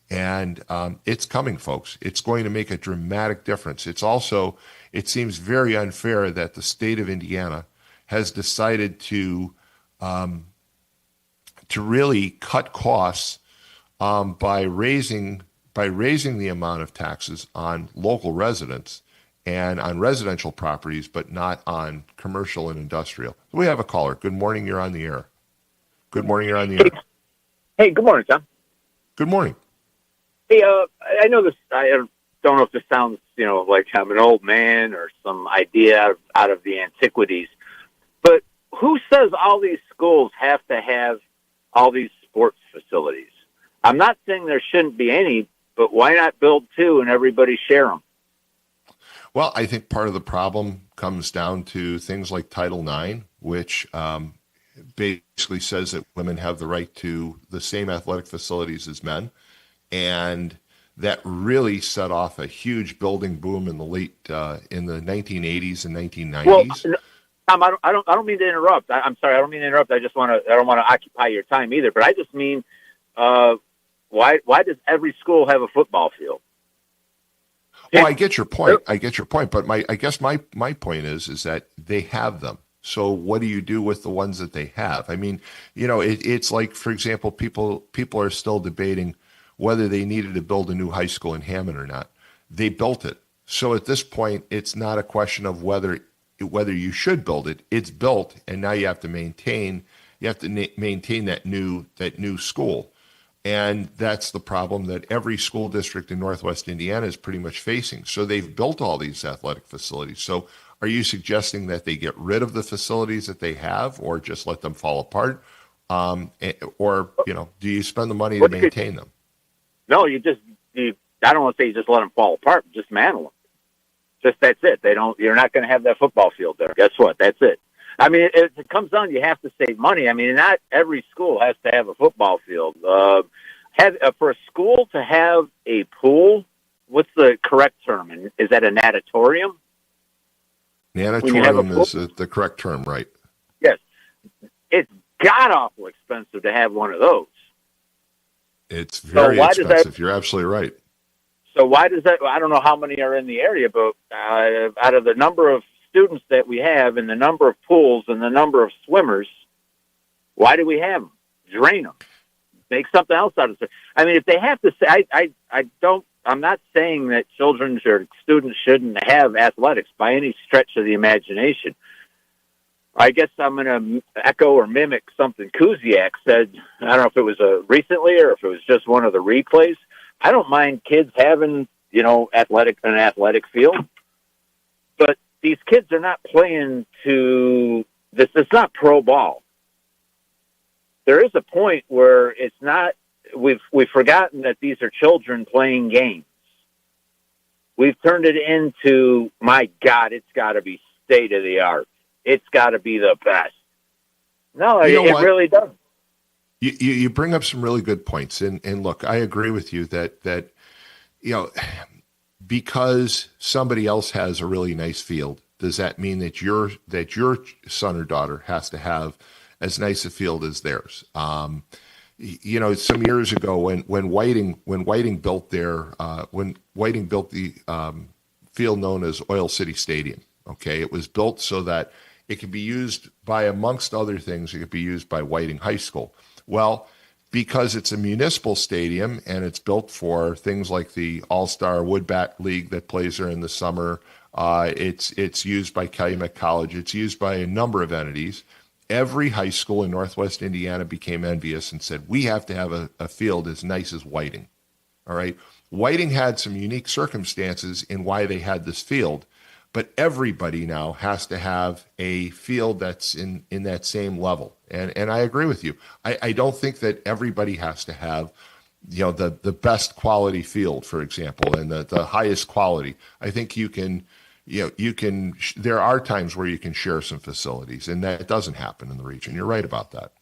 and it's coming, folks. It's going to make a dramatic difference. It seems very unfair that the state of Indiana has decided to really cut costs by raising the amount of taxes on local residents and on residential properties, but not on commercial and industrial. We have a caller. Good morning. You're on the air. Good morning. You're on the air. Hey, good morning, Tom. Good morning. Hey, I know this. I don't know if this sounds, like I'm an old man or some idea out of the antiquities. But who says all these schools have to have all these sports facilities? I'm not saying there shouldn't be any, but why not build 2 and everybody share them? Well, I think part of the problem comes down to things like Title IX, which basically says that women have the right to the same athletic facilities as men. And that really set off a huge building boom in the 1980s and 1990s. Well, Tom, I don't mean to interrupt. I'm sorry. I don't mean to interrupt. I don't want to occupy your time either. But I just mean, why does every school have a football field? Well, I get your point. But I guess my point is that they have them. So what do you do with the ones that they have? I mean, it's like, for example, people are still debating whether they needed to build a new high school in Hammond or not. They built it. So at this point, it's not a question of whether you should build it. It's built, and now you have to maintain that new school. And that's the problem that every school district in Northwest Indiana is pretty much facing. So they've built all these athletic facilities. So are you suggesting that they get rid of the facilities that they have, or just let them fall apart? Or do you spend the money to maintain them? No, I don't want to say you just let them fall apart, just mantle them. Just that's it. You're not going to have that football field there. Guess what? That's it. I mean, it comes down, you have to save money. I mean, not every school has to have a football field. For a school to have a pool what's the correct term? And is that a natatorium? Natatorium is the correct term, right? Yes. It's god awful expensive to have one of those. It's very expensive. You're absolutely right. So why does that? I don't know how many are in the area, but out of the number of students that we have, and the number of pools, and the number of swimmers, why do we have them? Drain them. Make something else out of it. I mean, if they have to say, I'm not saying that children or students shouldn't have athletics by any stretch of the imagination. I guess I'm going to echo or mimic something Kuziak said. I don't know if it was recently or if it was just one of the replays. I don't mind kids having, an athletic field, but these kids are not playing to this. It's not pro ball. There is a point where it's not. We've forgotten that these are children playing games. We've turned it into, my God, it's got to be state of the art. It's got to be the best. No, it really doesn't. You bring up some really good points, and look, I agree with you that because somebody else has a really nice field, does that mean that your son or daughter has to have as nice a field as theirs? Some years ago when Whiting built the field known as Oil City Stadium, okay, it was built so that it could be used by, amongst other things, it could be used by Whiting High School. Well, because it's a municipal stadium and it's built for things like the All-Star Woodbat League that plays there in the summer, it's used by Calumet College, it's used by a number of entities. Every high school in Northwest Indiana became envious and said, we have to have a field as nice as Whiting. All right. Whiting had some unique circumstances in why they had this field, but everybody now has to have a field that's in that same level. And I agree with you. I don't think that everybody has to have, the best quality field, for example, and the highest quality. I think there are times where you can share some facilities, and that doesn't happen in the region. You're right about that.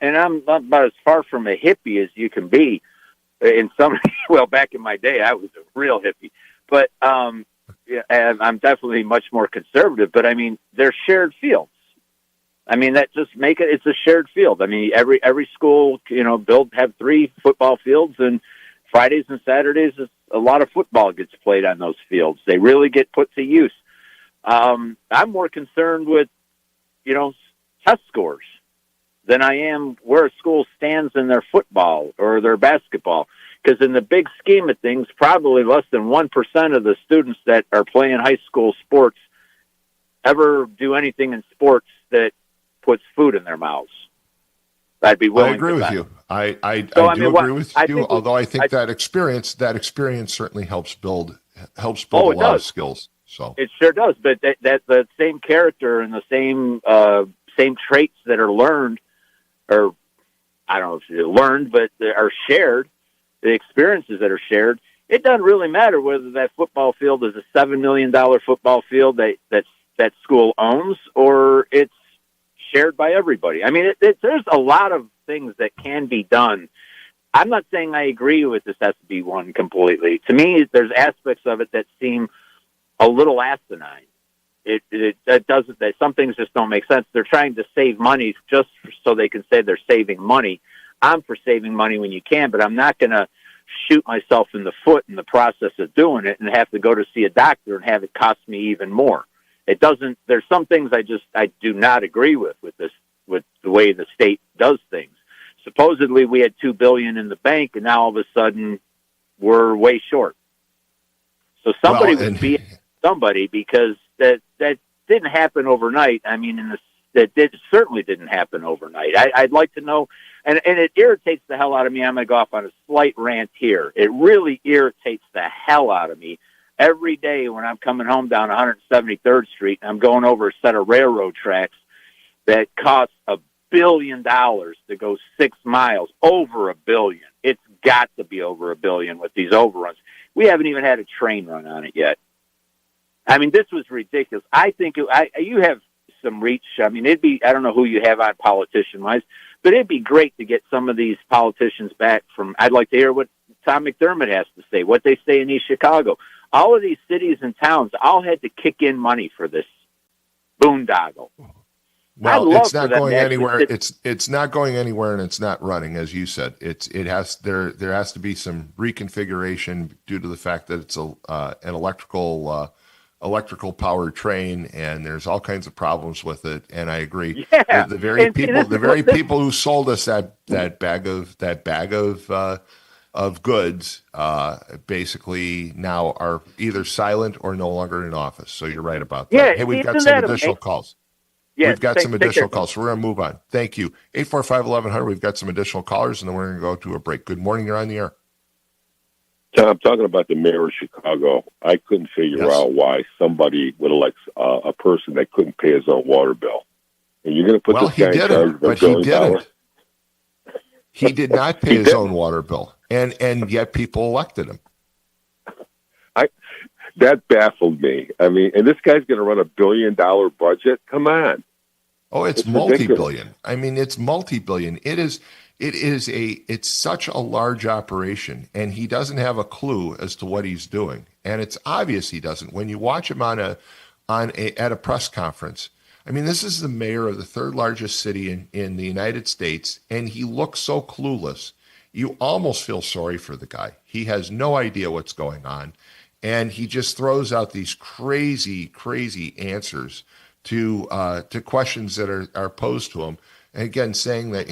And I'm about as far from a hippie as you can be. Back in my day, I was a real hippie, but and I'm definitely much more conservative. But I mean, they're shared fields. I mean, that just it's a shared field. I mean, every school, have 3 football fields, and Fridays and Saturdays, a lot of football gets played on those fields. They really get put to use. I'm more concerned with, test scores than I am where a school stands in their football or their basketball. Because in the big scheme of things, probably less than 1% of the students that are playing high school sports ever do anything in sports that puts food in their mouths. I'd be willing. I agree with you. I do agree with you. Although I think that experience certainly helps build a lot of skills. So it sure does. But that the same character and the same traits that are learned, or I don't know if they're learned, but they are shared. The experiences that are shared. It doesn't really matter whether that football field is a $7 million football field that school owns, or it's shared by everybody. I mean, there's a lot of things that can be done. I'm not saying I agree with this SB1 completely. To me, there's aspects of it that seem a little asinine. That some things just don't make sense. They're trying to save money just so they can say they're saving money. I'm for saving money when you can, but I'm not going to shoot myself in the foot in the process of doing it and have to go to see a doctor and have it cost me even more. It doesn't. There's some things I do not agree with the way the state does things. Supposedly we had $2 billion in the bank, and now all of a sudden we're way short. So somebody would be somebody, because that didn't happen overnight. I mean, that certainly didn't happen overnight. I'd like to know, and it irritates the hell out of me. I'm going to go off on a slight rant here. It really irritates the hell out of me every day when I'm coming home down 173rd Street and I'm going over a set of railroad tracks that cost $1 billion to go 6 miles, over $1 billion. It's got to be over $1 billion with these overruns. We haven't even had a train run on it yet. I mean, this was ridiculous. I think you have some reach. I mean, I don't know who you have on politician-wise, but it'd be great to get some of these politicians back from, I'd like to hear what Tom McDermott has to say, what they say in East Chicago. All of these cities and towns all had to kick in money for this boondoggle. Well, it's not going anywhere. It's not going anywhere, and it's not running, as you said. There has to be some reconfiguration due to the fact that it's an electrical powered train, and there's all kinds of problems with it. And I agree. Yeah. The very people who sold us that bag of goods basically now are either silent or no longer in office. So you're right about that. Yeah, hey, we've got some additional calls. Yeah, we've got some additional calls, so we're going to move on. Thank you. 845-1100, we've got some additional callers, and then we're going to go to a break. Good morning, you're on the air. Tom, talking about the mayor of Chicago, I couldn't figure out why somebody would elect a person that couldn't pay his own water bill. And you're going to put this guy in charge of $1 billion? He did not pay his own water bill, and yet people elected him. That baffled me. I mean, and this guy's going to run $1 billion budget? Come on. Oh, it's multi-billion. I mean, it's multi-billion. It's such a large operation, and he doesn't have a clue as to what he's doing. And it's obvious he doesn't. When you watch him at a press conference, I mean, this is the mayor of the third largest city in the United States, and he looks so clueless. You almost feel sorry for the guy. He has no idea what's going on. And he just throws out these crazy, crazy answers to questions that are posed to him. And again, saying that,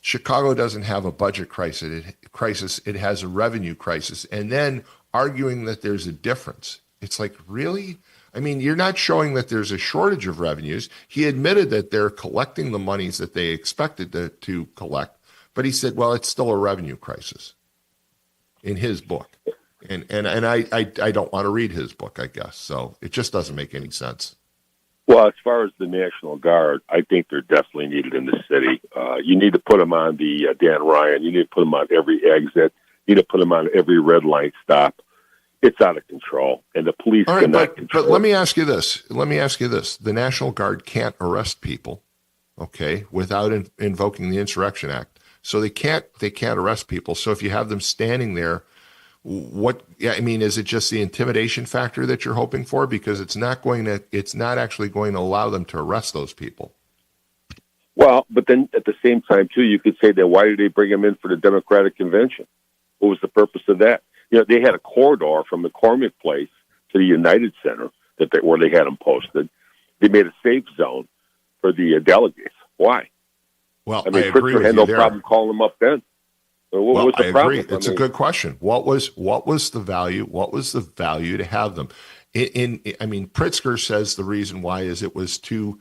Chicago doesn't have a budget crisis, it has a revenue crisis. And then arguing that there's a difference. It's like, really? I mean, you're not showing that there's a shortage of revenues. He admitted that they're collecting the monies that they expected to collect. But he said, well, it's still a revenue crisis in his book. And I don't want to read his book, I guess. So it just doesn't make any sense. Well, as far as the National Guard, I think they're definitely needed in the city. You need to put them on the Dan Ryan. You need to put them on every exit. You need to put them on every red light stop. It's out of control, and the police cannot control. But let me ask you this. The National Guard can't arrest people, okay, without invoking the Insurrection Act. So they can't arrest people. So if you have them standing there, is it just the intimidation factor that you're hoping for? Because it's not actually going to allow them to arrest those people. Well, but then at the same time, too, you could say that why did they bring them in for the Democratic Convention? What was the purpose of that? They had a corridor from the McCormick Place to the United Center where they had them posted. They made a safe zone for the delegates. Why? Well, I Pritzker had no problem calling them up then. So what was the problem? It's a good question. What was the value? What was the value to have them? Pritzker says the reason why is it was to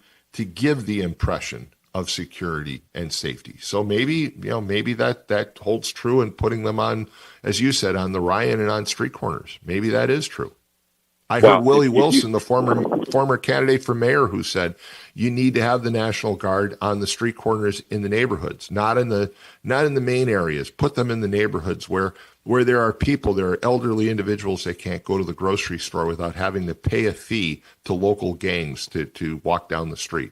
give the impression of security and safety. So maybe that holds true in putting them on, as you said, on the Ryan and on street corners. Maybe that is true. I heard Willie Wilson, the former candidate for mayor, who said you need to have the National Guard on the street corners in the neighborhoods, not in the main areas. Put them in the neighborhoods where there are people, there are elderly individuals that can't go to the grocery store without having to pay a fee to local gangs to walk down the street.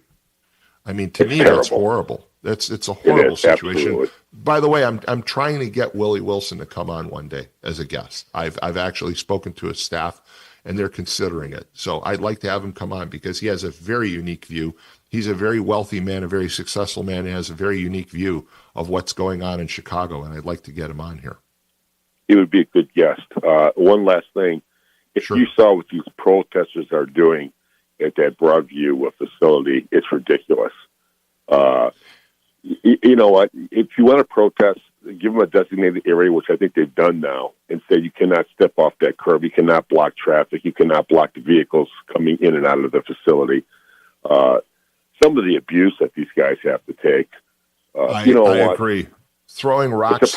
I mean, to me, that's horrible. It's a horrible situation. Absolutely. By the way, I'm trying to get Willie Wilson to come on one day as a guest. I've actually spoken to his staff, and they're considering it. So I'd like to have him come on because he has a very unique view. He's a very wealthy man, a very successful man, and has a very unique view of what's going on in Chicago, and I'd like to get him on here. He would be a good guest. One last thing. If you saw what these protesters are doing at that Broadview facility, it's ridiculous. You know what? If you want to protest, give them a designated area, which I think they've done now, and say you cannot step off that curb, you cannot block traffic, you cannot block the vehicles coming in and out of the facility. Some of the abuse that these guys have to take. I agree. Throwing rocks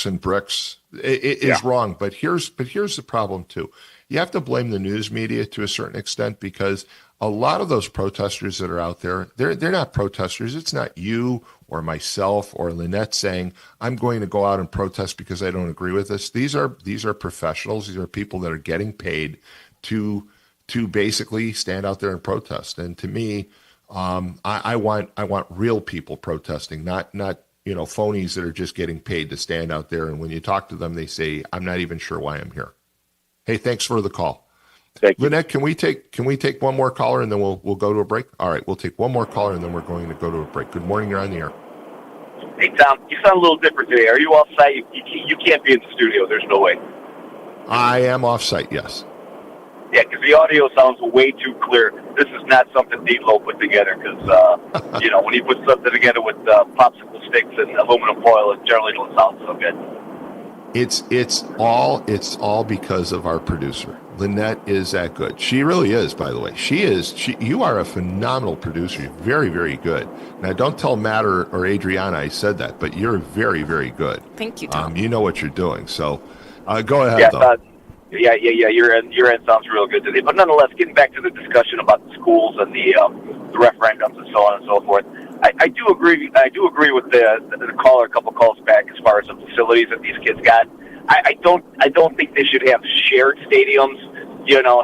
and bricks is wrong. But here's the problem too. You have to blame the news media to a certain extent because a lot of those protesters that are out there, they're not protesters. It's not you or myself or Lynette saying, I'm going to go out and protest because I don't agree with this. These are professionals. These are people that are getting paid to basically stand out there and protest. And to me, I want real people protesting, not phonies that are just getting paid to stand out there. And when you talk to them, they say, I'm not even sure why I'm here. Hey, thanks for the call. Thank you. Lynette, can we take one more caller and then we'll go to a break? All right, we'll take one more caller and then we're going to go to a break. Good morning, you're on the air. Hey, Tom, you sound a little different today. Are you off-site? You can't be in the studio. There's no way. I am off-site, yes. Yeah, because the audio sounds way too clear. This is not something D'Lo put together because, when he puts something together with popsicle sticks and aluminum foil, it generally don't sound so good. It's all because of our producer. Lynette is that good. She really is, by the way. You are a phenomenal producer. You're very, very good. Now, don't tell Matt or Adriana I said that, but you're very, very good. Thank you, Tom. You know what you're doing. So go ahead, though. Yeah. Your end sounds real good today. But nonetheless, getting back to the discussion about the schools and the referendums and so on and so forth, I do agree. I do agree with the caller a couple calls back as far as the facilities that these kids got. I don't think they should have shared stadiums.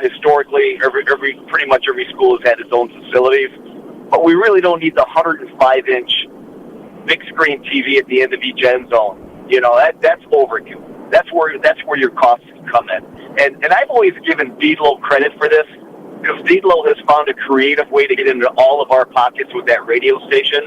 Historically, pretty much every school has had its own facilities, but we really don't need the 105-inch big screen TV at the end of each end zone. That's overkill. That's where your costs come in. And I've always given D'Lo credit for this because D'Lo has found a creative way to get into all of our pockets with that radio station.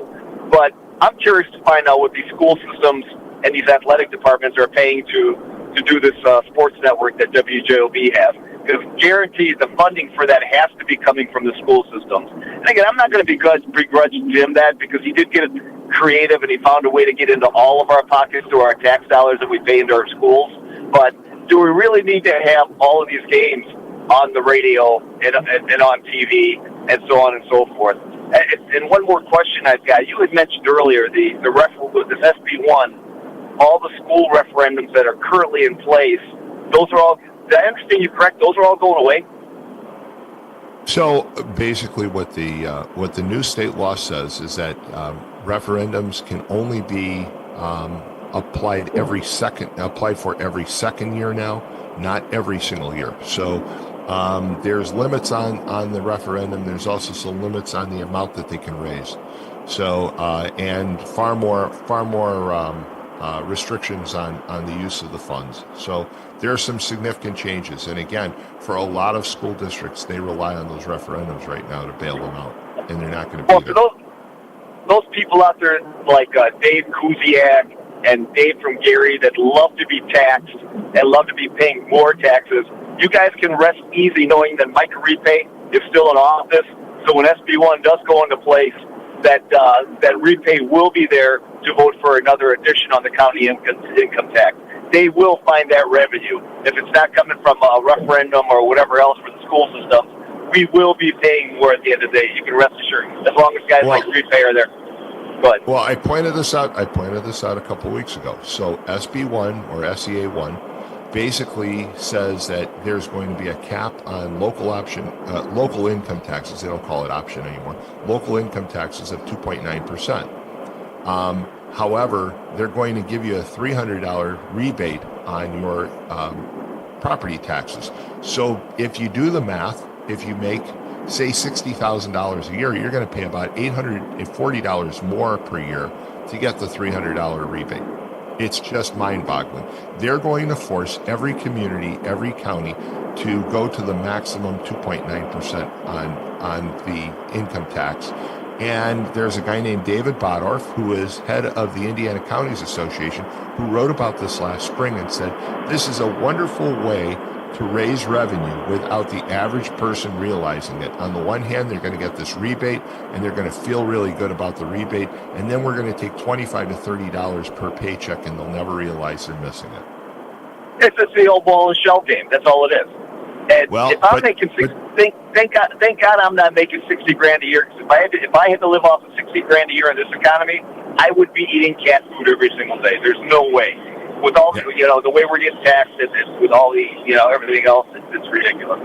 But I'm curious to find out what these school systems and these athletic departments are paying to do this sports network that WJOB has. Because guaranteed the funding for that has to be coming from the school systems. And again, I'm not going to begrudge Jim that because he did get creative and he found a way to get into all of our pockets through our tax dollars that we pay into our schools. But do we really need to have all of these games on the radio and on TV and so on and so forth? And one more question I've got. You had mentioned earlier this SB1, all the school referendums that are currently in place, those are all, did I understand you correct, those are all going away? So basically what the new state law says is that referendums can only be applied for every second year now, not every single year. So there's limits on the referendum. There's also some limits on the amount that they can raise. So and far more restrictions on the use of the funds. So there are some significant changes. And again, for a lot of school districts, they rely on those referendums right now to bail them out, and they're not going to be there. For those people out there like Dave Kuziak and Dave from Gary that love to be taxed and love to be paying more taxes, you guys can rest easy knowing that Mike Repay is still in office. So when SB1 does go into place, that Repay will be there to vote for another addition on the county income tax. They will find that revenue. If it's not coming from a referendum or whatever else for the school systems, we will be paying more at the end of the day. You can rest assured, as long as guys like Repay are there. But well, I pointed this out a couple of weeks ago. So SB1 or SEA1 basically says that there's going to be a cap on local income taxes. They don't call it option anymore. Local income taxes of 2.9%. However, they're going to give you a $300 rebate on your property taxes. So if you do the math, if you make, say, $60,000 a year, you're going to pay about $840 more per year to get the $300 rebate. It's just mind-boggling. They're going to force every community, every county to go to the maximum 2.9% on the income tax. And there's a guy named David Bodorf, who is head of the Indiana Counties Association, who wrote about this last spring and said, this is a wonderful way to raise revenue without the average person realizing it. On the one hand, they're going to get this rebate, and they're going to feel really good about the rebate, and then we're going to take $25 to $30 per paycheck, and they'll never realize they're missing it. It's just the old ball and shell game. That's all it is. And if I'm making thank God I'm not making $60,000 a year. Because if I had to live off of $60,000 a year in this economy, I would be eating cat food every single day. There's no way. With all the way we're getting taxed, with all the everything else, it's ridiculous.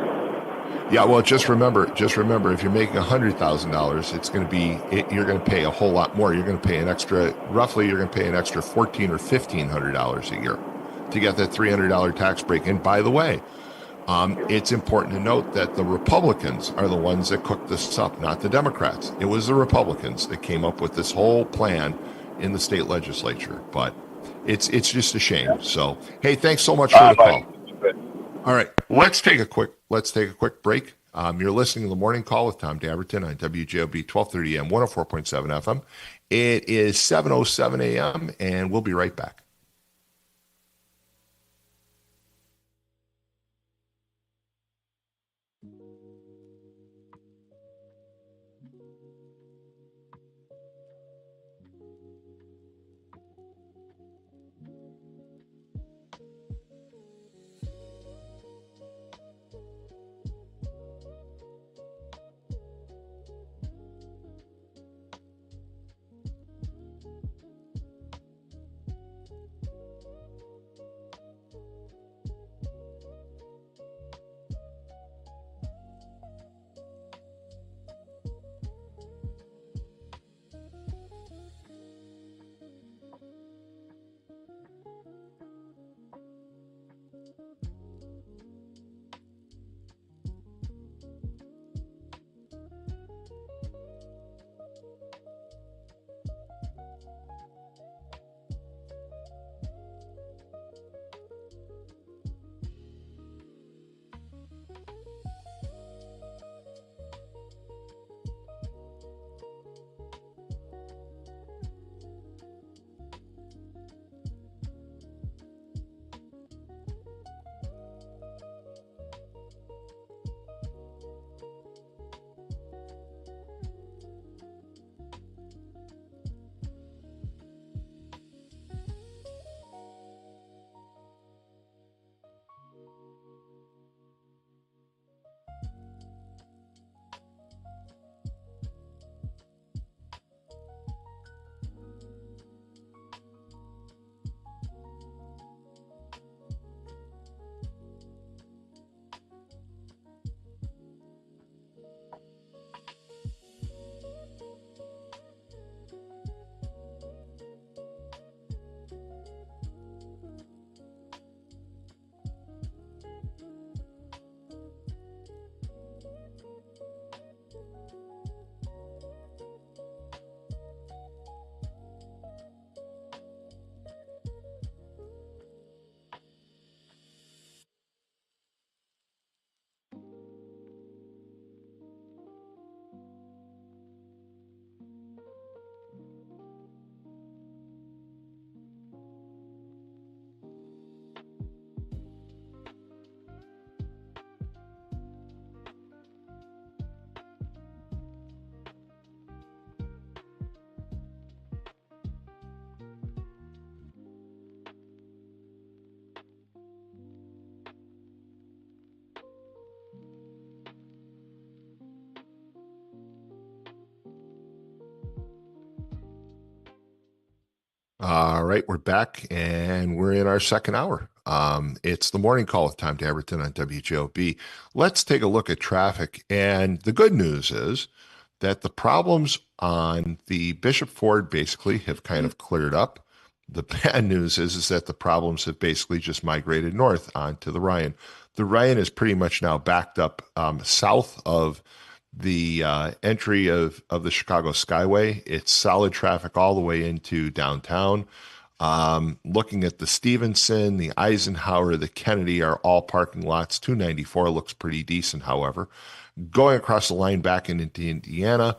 Yeah, well, just remember, if you're making $100,000, it's going to be you're going to pay a whole lot more. You're going to pay an extra $1,400 or $1,500 a year to get that $300 tax break. And by the way, it's important to note that the Republicans are the ones that cooked this up, not the Democrats. It was the Republicans that came up with this whole plan in the state legislature. But it's just a shame. So, hey, thanks so much for the call. All right, let's take a quick break. You're listening to the Morning Call with Tom Dabertin on WJOB 1230 AM, 104.7 FM. It is 7:07 a.m., and we'll be right back. All right, we're back, and we're in our second hour. It's the Morning Call with Tom Dabertin on WJOB. Let's take a look at traffic. And the good news is that the problems on the Bishop Ford basically have kind of cleared up. The bad news is that the problems have basically just migrated north onto the Ryan. The Ryan is pretty much now backed up south of the entry of the Chicago Skyway. It's solid traffic all the way into downtown. Looking at the Stevenson, the Eisenhower, the Kennedy are all parking lots. 294 looks pretty decent, however. Going across the line back into Indiana,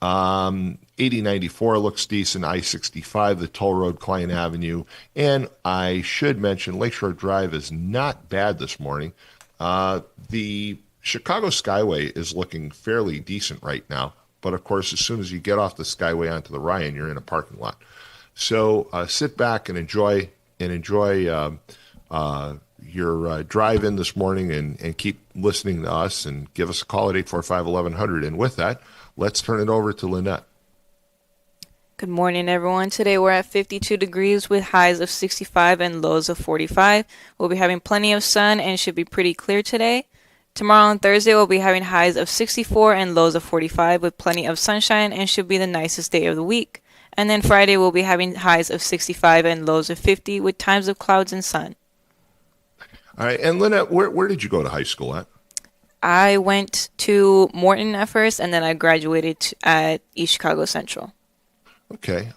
8094 looks decent. I-65, the toll road, Klein Avenue. And I should mention Lakeshore Drive is not bad this morning. The Chicago Skyway is looking fairly decent right now. But of course, as soon as you get off the Skyway onto the Ryan, you're in a parking lot. So sit back and enjoy your drive in this morning and keep listening to us and give us a call at 845-1100. And with that, let's turn it over to Lynette. Good morning, everyone. Today we're at 52 degrees with highs of 65 and lows of 45. We'll be having plenty of sun and should be pretty clear today. Tomorrow and Thursday we'll be having highs of 64 and lows of 45 with plenty of sunshine and should be the nicest day of the week. And then Friday we'll be having highs of 65 and lows of 50 with times of clouds and sun. All right, and Lynette, where did you go to high school at? I went to Morton at first, and then I graduated at East Chicago Central. Okay.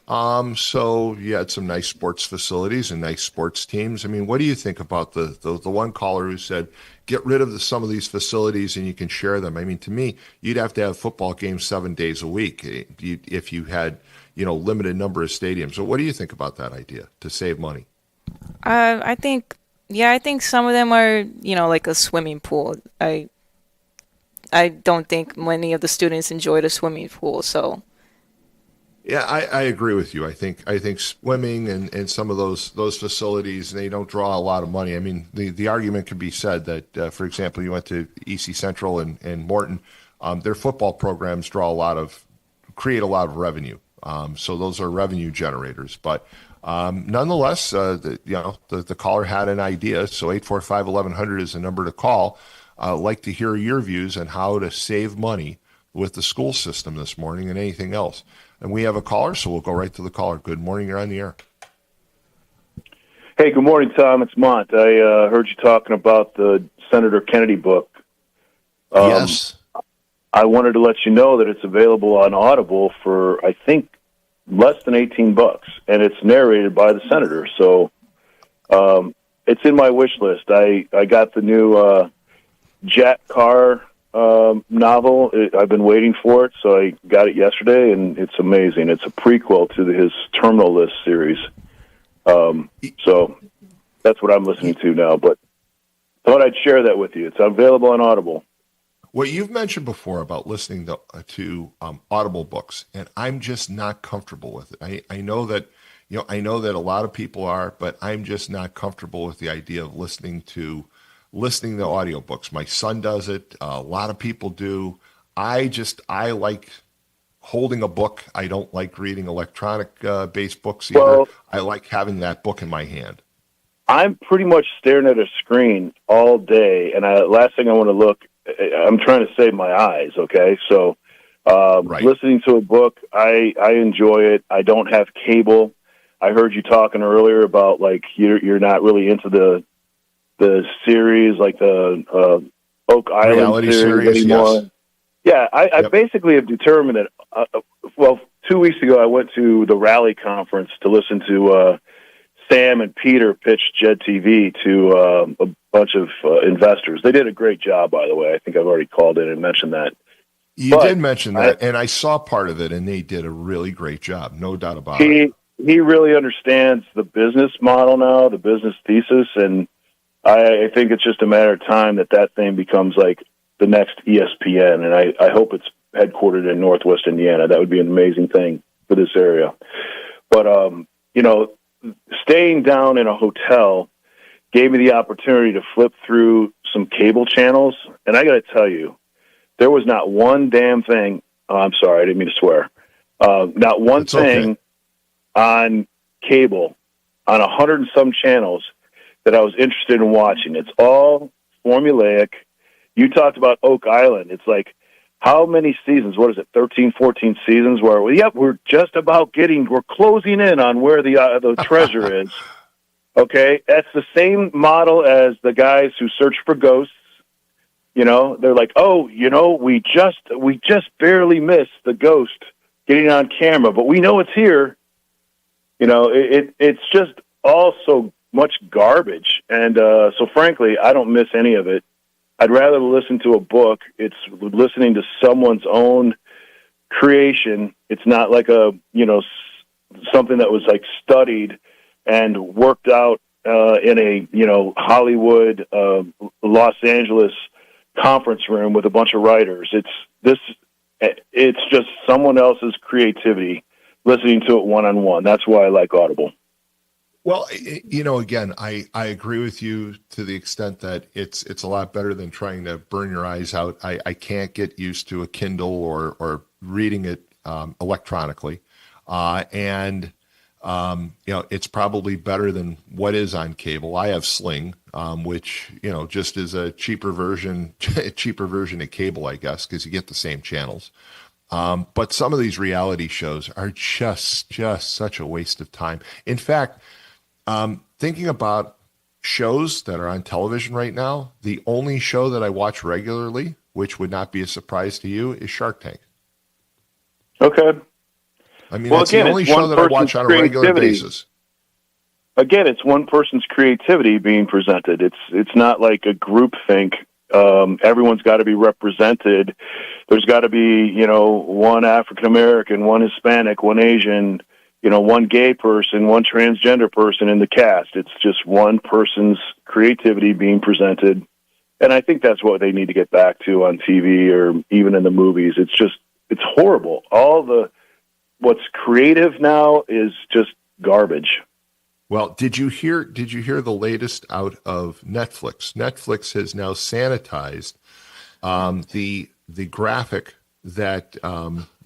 So you had some nice sports facilities and nice sports teams. I mean, what do you think about the one caller who said, get rid of some of these facilities and you can share them? I mean, to me, you'd have to have football games 7 days a week if you had, limited number of stadiums. So what do you think about that idea to save money? I think, yeah, I think some of them are, like a swimming pool. I don't think many of the students enjoy the swimming pool, so Yeah, I agree with you. I think swimming and some of those facilities, they don't draw a lot of money. I mean, the argument could be said that, for example, you went to EC Central and Morton, their football programs create a lot of revenue. So those are revenue generators. But nonetheless, the caller had an idea. So 845-1100 is the number to call. Like to hear your views on how to save money with the school system this morning and anything else. And we have a caller, so we'll go right to the caller. Good morning, you're on the air. Hey, good morning, Tom. It's Mont. I heard you talking about the Senator Kennedy book. Yes. I wanted to let you know that it's available on Audible for, I think, less than $18, and it's narrated by the senator. So it's in my wish list. I got the new Jack Carr novel. I've been waiting for it, so I got it yesterday, and it's amazing. It's a prequel to his Terminal List series. So that's what I'm listening to now, but thought I'd share that with you. It's available on Audible. What you've mentioned before about listening to Audible books, and I'm just not comfortable with it. I know that a lot of people are, but I'm just not comfortable with the idea of listening to audiobooks. My son does it. A lot of people do. I like holding a book. I don't like reading electronic based books either. Well, I like having that book in my hand. I'm pretty much staring at a screen all day, and last thing I want to look, I'm trying to save my eyes, okay? So Right. listening to a book, I enjoy it. I don't have cable. I heard you talking earlier about, like, you're not really into the series, like the Oak Island Reality series, anymore. yes. Yeah, I Yep. basically have determined that, 2 weeks ago I went to the Rally Conference to listen to Sam and Peter pitch Jed TV to a bunch of investors. They did a great job, by the way. I think I've already called in and mentioned that. You did mention that, and I saw part of it, and they did a really great job, no doubt about it. He really understands the business model now, the business thesis, and I think it's just a matter of time that thing becomes like the next ESPN, and I hope it's headquartered in Northwest Indiana. That would be an amazing thing for this area. But, staying down in a hotel gave me the opportunity to flip through some cable channels, and I got to tell you, there was not one damn thing. Oh, I'm sorry, I didn't mean to swear. Not one It's thing okay. on cable on 100 and some channels that I was interested in watching. It's all formulaic. You talked about Oak Island. It's like, how many seasons? What is it, 13, 14 seasons where, we're just about we're closing in on where the treasure is. Okay? That's the same model as the guys who search for ghosts. They're like, we just barely missed the ghost getting on camera, but we know it's here. It's just all so much garbage. And so frankly, I don't miss any of it. I'd rather listen to a book. It's listening to someone's own creation. It's not like something that was like studied and worked out in a, Hollywood, Los Angeles conference room with a bunch of writers. It's just someone else's creativity, listening to it one-on-one. That's why I like Audible. Well, again, I agree with you to the extent that it's a lot better than trying to burn your eyes out. I can't get used to a Kindle or reading it electronically. It's probably better than what is on cable. I have Sling, which, just is a cheaper version of cable, I guess, because you get the same channels. But some of these reality shows are just such a waste of time. In fact, thinking about shows that are on television right now, the only show that I watch regularly, which would not be a surprise to you, is Shark Tank. Okay. I mean, Well, that's the again, only it's show one that I watch person's on a regular creativity. basis. Again, it's one person's creativity being presented. It's not like a group think. Everyone's got to be represented. There's got to be, one African American, one Hispanic, one Asian, one gay person, one transgender person in the cast. It's just one person's creativity being presented. And I think that's what they need to get back to on TV or even in the movies. It's horrible. What's creative now is just garbage. Well, did you hear the latest out of Netflix? Netflix has now sanitized the graphic that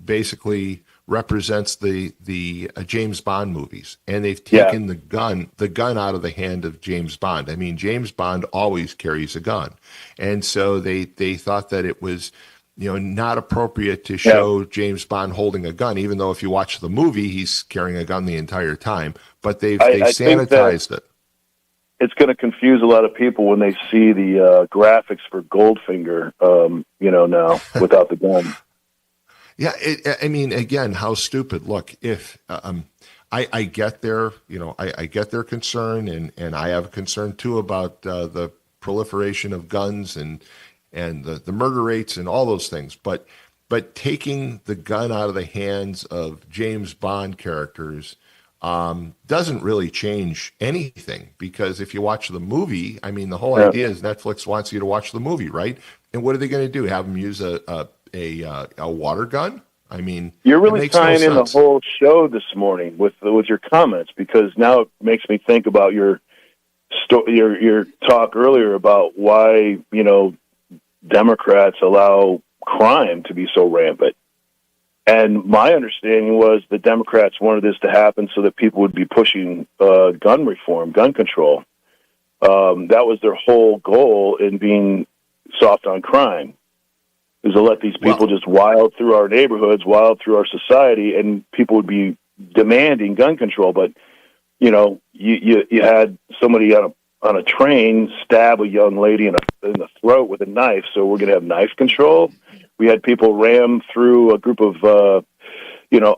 basically represents the James Bond movies, and they've taken the gun out of the hand of James Bond. I mean, James Bond always carries a gun, and so they thought that it was not appropriate to show James Bond holding a gun, even though if you watch the movie, he's carrying a gun the entire time. But they've sanitized it. It's going to confuse a lot of people when they see the graphics for Goldfinger, now without the gun. Yeah, I mean, again, how stupid. Look, if I get their, I get their concern, and I have a concern too about the proliferation of guns and the murder rates and all those things. But taking the gun out of the hands of James Bond characters doesn't really change anything, because if you watch the movie, I mean, the whole idea is Netflix wants you to watch the movie, right? And what are they going to do? Have them use a water gun? I mean, you're really tying in the whole show this morning with your comments, because now it makes me think about your talk earlier about why Democrats allow crime to be so rampant. And my understanding was the Democrats wanted this to happen so that people would be pushing gun reform, gun control. That was their whole goal in being soft on crime, is to let these people just wild through our neighborhoods, wild through our society, and people would be demanding gun control. But, you had somebody on a train stab a young lady in the throat with a knife, so we're going to have knife control. We had people ram through a group of,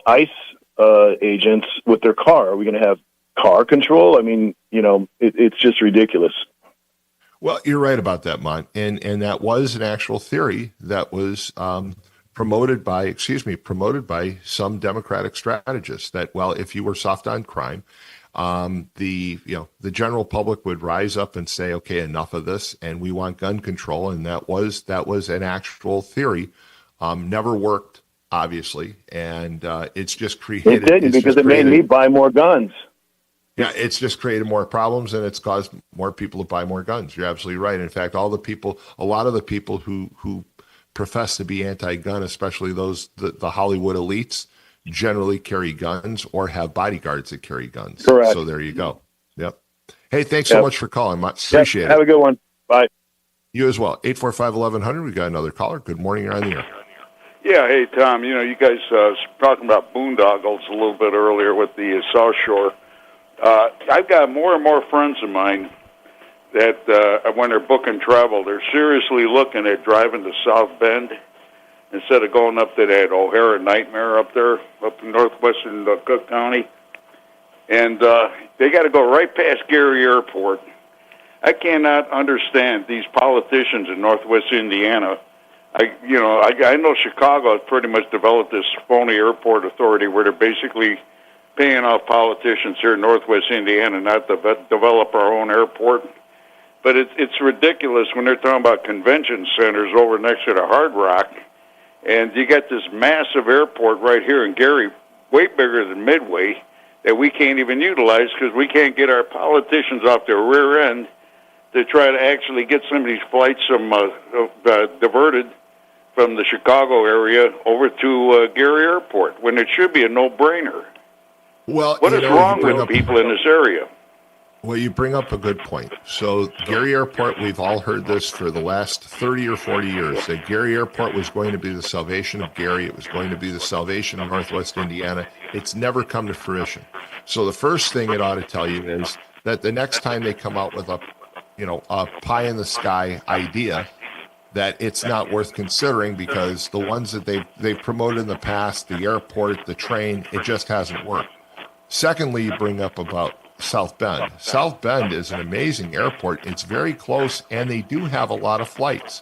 ICE agents with their car. Are we going to have car control? I mean, it's just ridiculous. Well, you're right about that, Mont, and that was an actual theory that was promoted by some Democratic strategists. That, well, if you were soft on crime, the general public would rise up and say, okay, enough of this, and we want gun control. And that was an actual theory. Never worked, obviously, and it's just created. It didn't, because it made me buy more guns. Yeah, it's just created more problems, and it's caused more people to buy more guns. You're absolutely right. In fact, a lot of the people who profess to be anti-gun, especially the Hollywood elites, generally carry guns or have bodyguards that carry guns. Correct. So there you go. Yep. Hey, thanks so much for calling. Appreciate it. Have a good one. Bye. You as well. 845-1100. We got another caller. Good morning. You're on the air. Yeah. Hey, Tom. You guys talking about boondoggles a little bit earlier with the South Shore. I've got more and more friends of mine that when they're booking travel, they're seriously looking at driving to South Bend instead of going up to that O'Hara nightmare up there, up in northwestern Cook County. And they got to go right past Gary Airport. I cannot understand these politicians in northwest Indiana. I know Chicago has pretty much developed this phony airport authority where they're basically paying off politicians here in northwest Indiana not to develop our own airport. But it's ridiculous when they're talking about convention centers over next to the Hard Rock, and you got this massive airport right here in Gary, way bigger than Midway, that we can't even utilize because we can't get our politicians off their rear end to try to actually get some of these flights diverted from the Chicago area over to Gary Airport, when it should be a no-brainer. Well, what is wrong with people in this area? Well, you bring up a good point. So Gary Airport, we've all heard this for the last 30 or 40 years, that Gary Airport was going to be the salvation of Gary. It was going to be the salvation of Northwest Indiana. It's never come to fruition. So the first thing it ought to tell you is that the next time they come out with a pie in the sky idea, that it's not worth considering because the ones that they've promoted in the past, the airport, the train, it just hasn't worked. Secondly, you bring up about South Bend. South Bend is an amazing airport. It's very close, and they do have a lot of flights.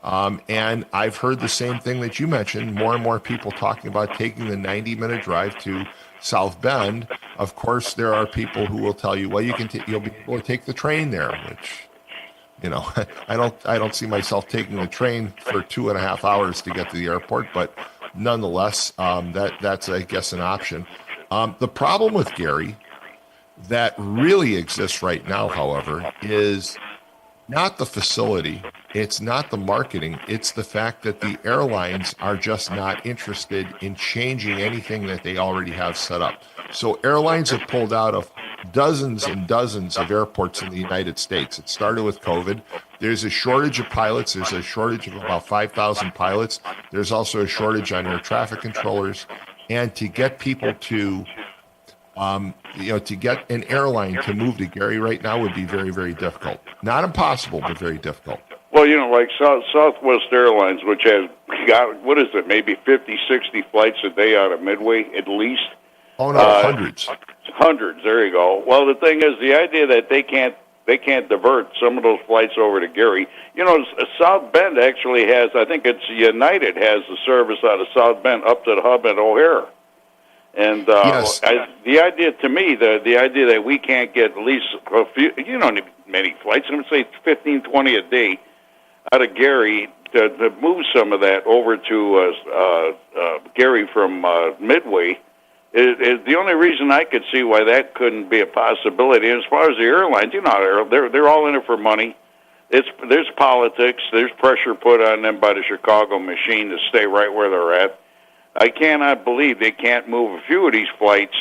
And I've heard the same thing that you mentioned, more and more people talking about taking the 90-minute drive to South Bend. Of course, there are people who will tell you, well, you'll be able to take the train there, which, I don't see myself taking the train for 2.5 hours to get to the airport, but nonetheless, that's, I guess, an option. The problem with Gary that really exists right now, however, is not the facility, it's not the marketing, it's the fact that the airlines are just not interested in changing anything that they already have set up. So airlines have pulled out of dozens and dozens of airports in the United States. It started with COVID. There's a shortage of pilots. There's a shortage of about 5,000 pilots. There's also a shortage on air traffic controllers. And to get people to get an airline to move to Gary right now would be very, very difficult. Not impossible, but very difficult. Well, like Southwest Airlines, which has got, what is it, maybe 50, 60 flights a day out of Midway at least? Oh, no, hundreds. Hundreds, there you go. Well, the thing is, the idea that they can't divert some of those flights over to Gary. South Bend actually has, I think it's United has the service out of South Bend up to the hub at O'Hare. And yes. The idea to me, the idea that we can't get at least a few, many flights, I'm going to say 15, 20 a day out of Gary to move some of that over to Gary from Midway. Is the only reason I could see why that couldn't be a possibility. And as far as the airlines, they're all in it for money. There's politics. There's pressure put on them by the Chicago machine to stay right where they're at. I cannot believe they can't move a few of these flights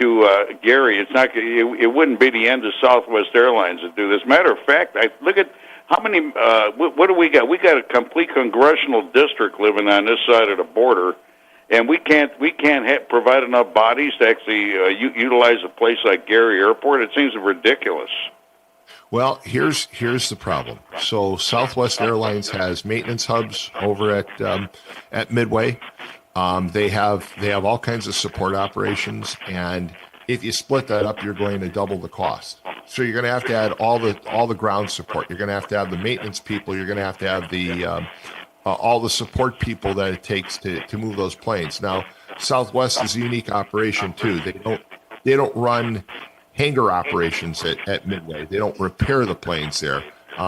to Gary. It wouldn't be the end of Southwest Airlines to do this. Matter of fact, look at how many. What do we got? We got a complete congressional district living on this side of the border. And we can't provide enough bodies to actually utilize a place like Gary Airport. It seems ridiculous. Well, here's the problem. So Southwest Airlines has maintenance hubs over at Midway. They have all kinds of support operations, and if you split that up, you're going to double the cost. So you're going to have to add all the ground support. You're going to have the maintenance people. You're going to have the all the support people that it takes to move those planes. Now, Southwest is a unique operation too. They don't run hangar operations at Midway. They don't repair the planes there.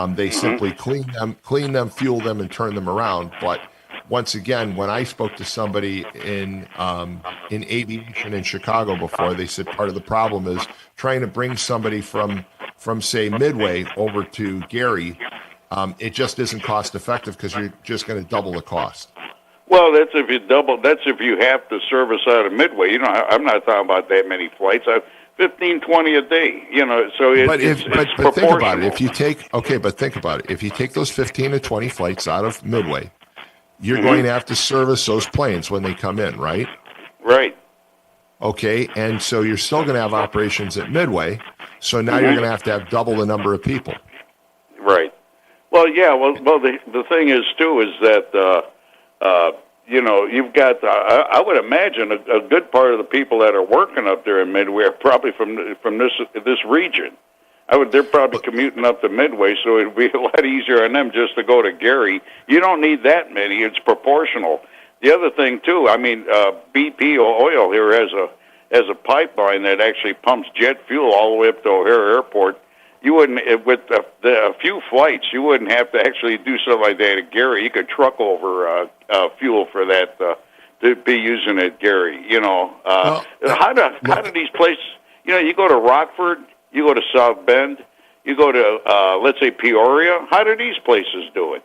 They simply clean them, fuel them, and turn them around. But once again, when I spoke to somebody in aviation in Chicago before, they said part of the problem is trying to bring somebody from say Midway over to Gary. It just isn't cost effective because you're just going to double the cost. Well, that's if you double. That's if you have to service out of Midway. I'm not talking about that many flights. 15, 20 a day. So it's but think about it. Think about it. If you take those 15 to 20 flights out of Midway, you're going to have to service those planes when they come in, right? Right. Okay, and so you're still going to have operations at Midway. So now you're going to have double the number of people. Right. Well, yeah. Well, the thing is too is that you've got. I would imagine a good part of the people that are working up there in Midway are probably from this region. They're probably commuting up to Midway, so it'd be a lot easier on them just to go to Gary. You don't need that many; it's proportional. The other thing too, BP Oil here has a pipeline that actually pumps jet fuel all the way up to O'Hare Airport. You wouldn't, with a few flights, you wouldn't have to actually do something like that at Gary. You could truck over fuel for that to be using at Gary. How do these places? You go to Rockford, you go to South Bend, you go to let's say Peoria. How do these places do it?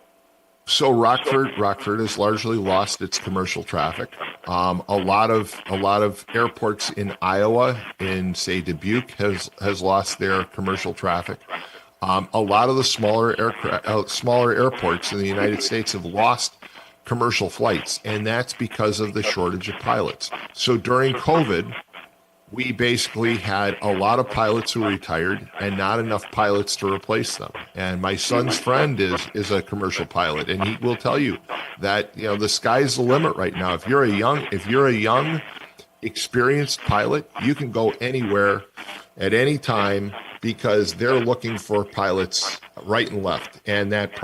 So Rockford has largely lost its commercial traffic. A lot of airports in Iowa, in say Dubuque, has lost their commercial traffic. A lot of the smaller airports in the United States have lost commercial flights, and that's because of the shortage of pilots. So during COVID, we basically had a lot of pilots who retired and not enough pilots to replace them. And my son's friend is a commercial pilot, and he will tell you that the sky's the limit right now. If you're a young experienced pilot, you can go anywhere at any time because they're looking for pilots right and left. And that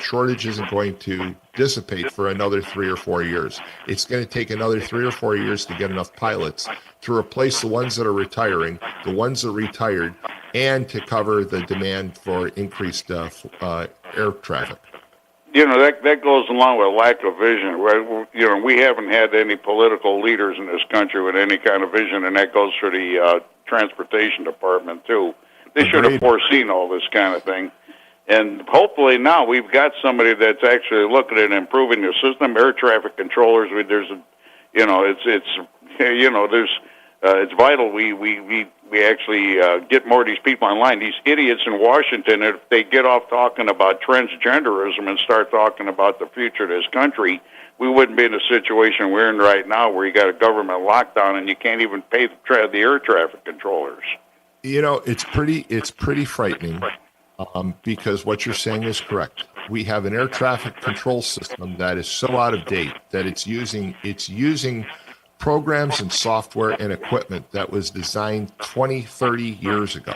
shortage isn't going to dissipate for another 3 or 4 years. It's going to take another 3 or 4 years to get enough pilots to replace the ones that are retiring, the ones that retired, and to cover the demand for increased air traffic. That goes along with lack of vision. We haven't had any political leaders in this country with any kind of vision, and that goes for the transportation department too. They should have foreseen all this kind of thing. And hopefully now we've got somebody that's actually looking at improving the system. Air traffic controllers, it's vital we actually get more of these people online. These idiots in Washington, if they get off talking about transgenderism and start talking about the future of this country, we wouldn't be in the situation we're in right now, where you got a government lockdown and you can't even pay the air traffic controllers. It's pretty frightening. Because what you're saying is correct. We have an air traffic control system that is so out of date that it's using programs and software and equipment that was designed 20, 30 years ago.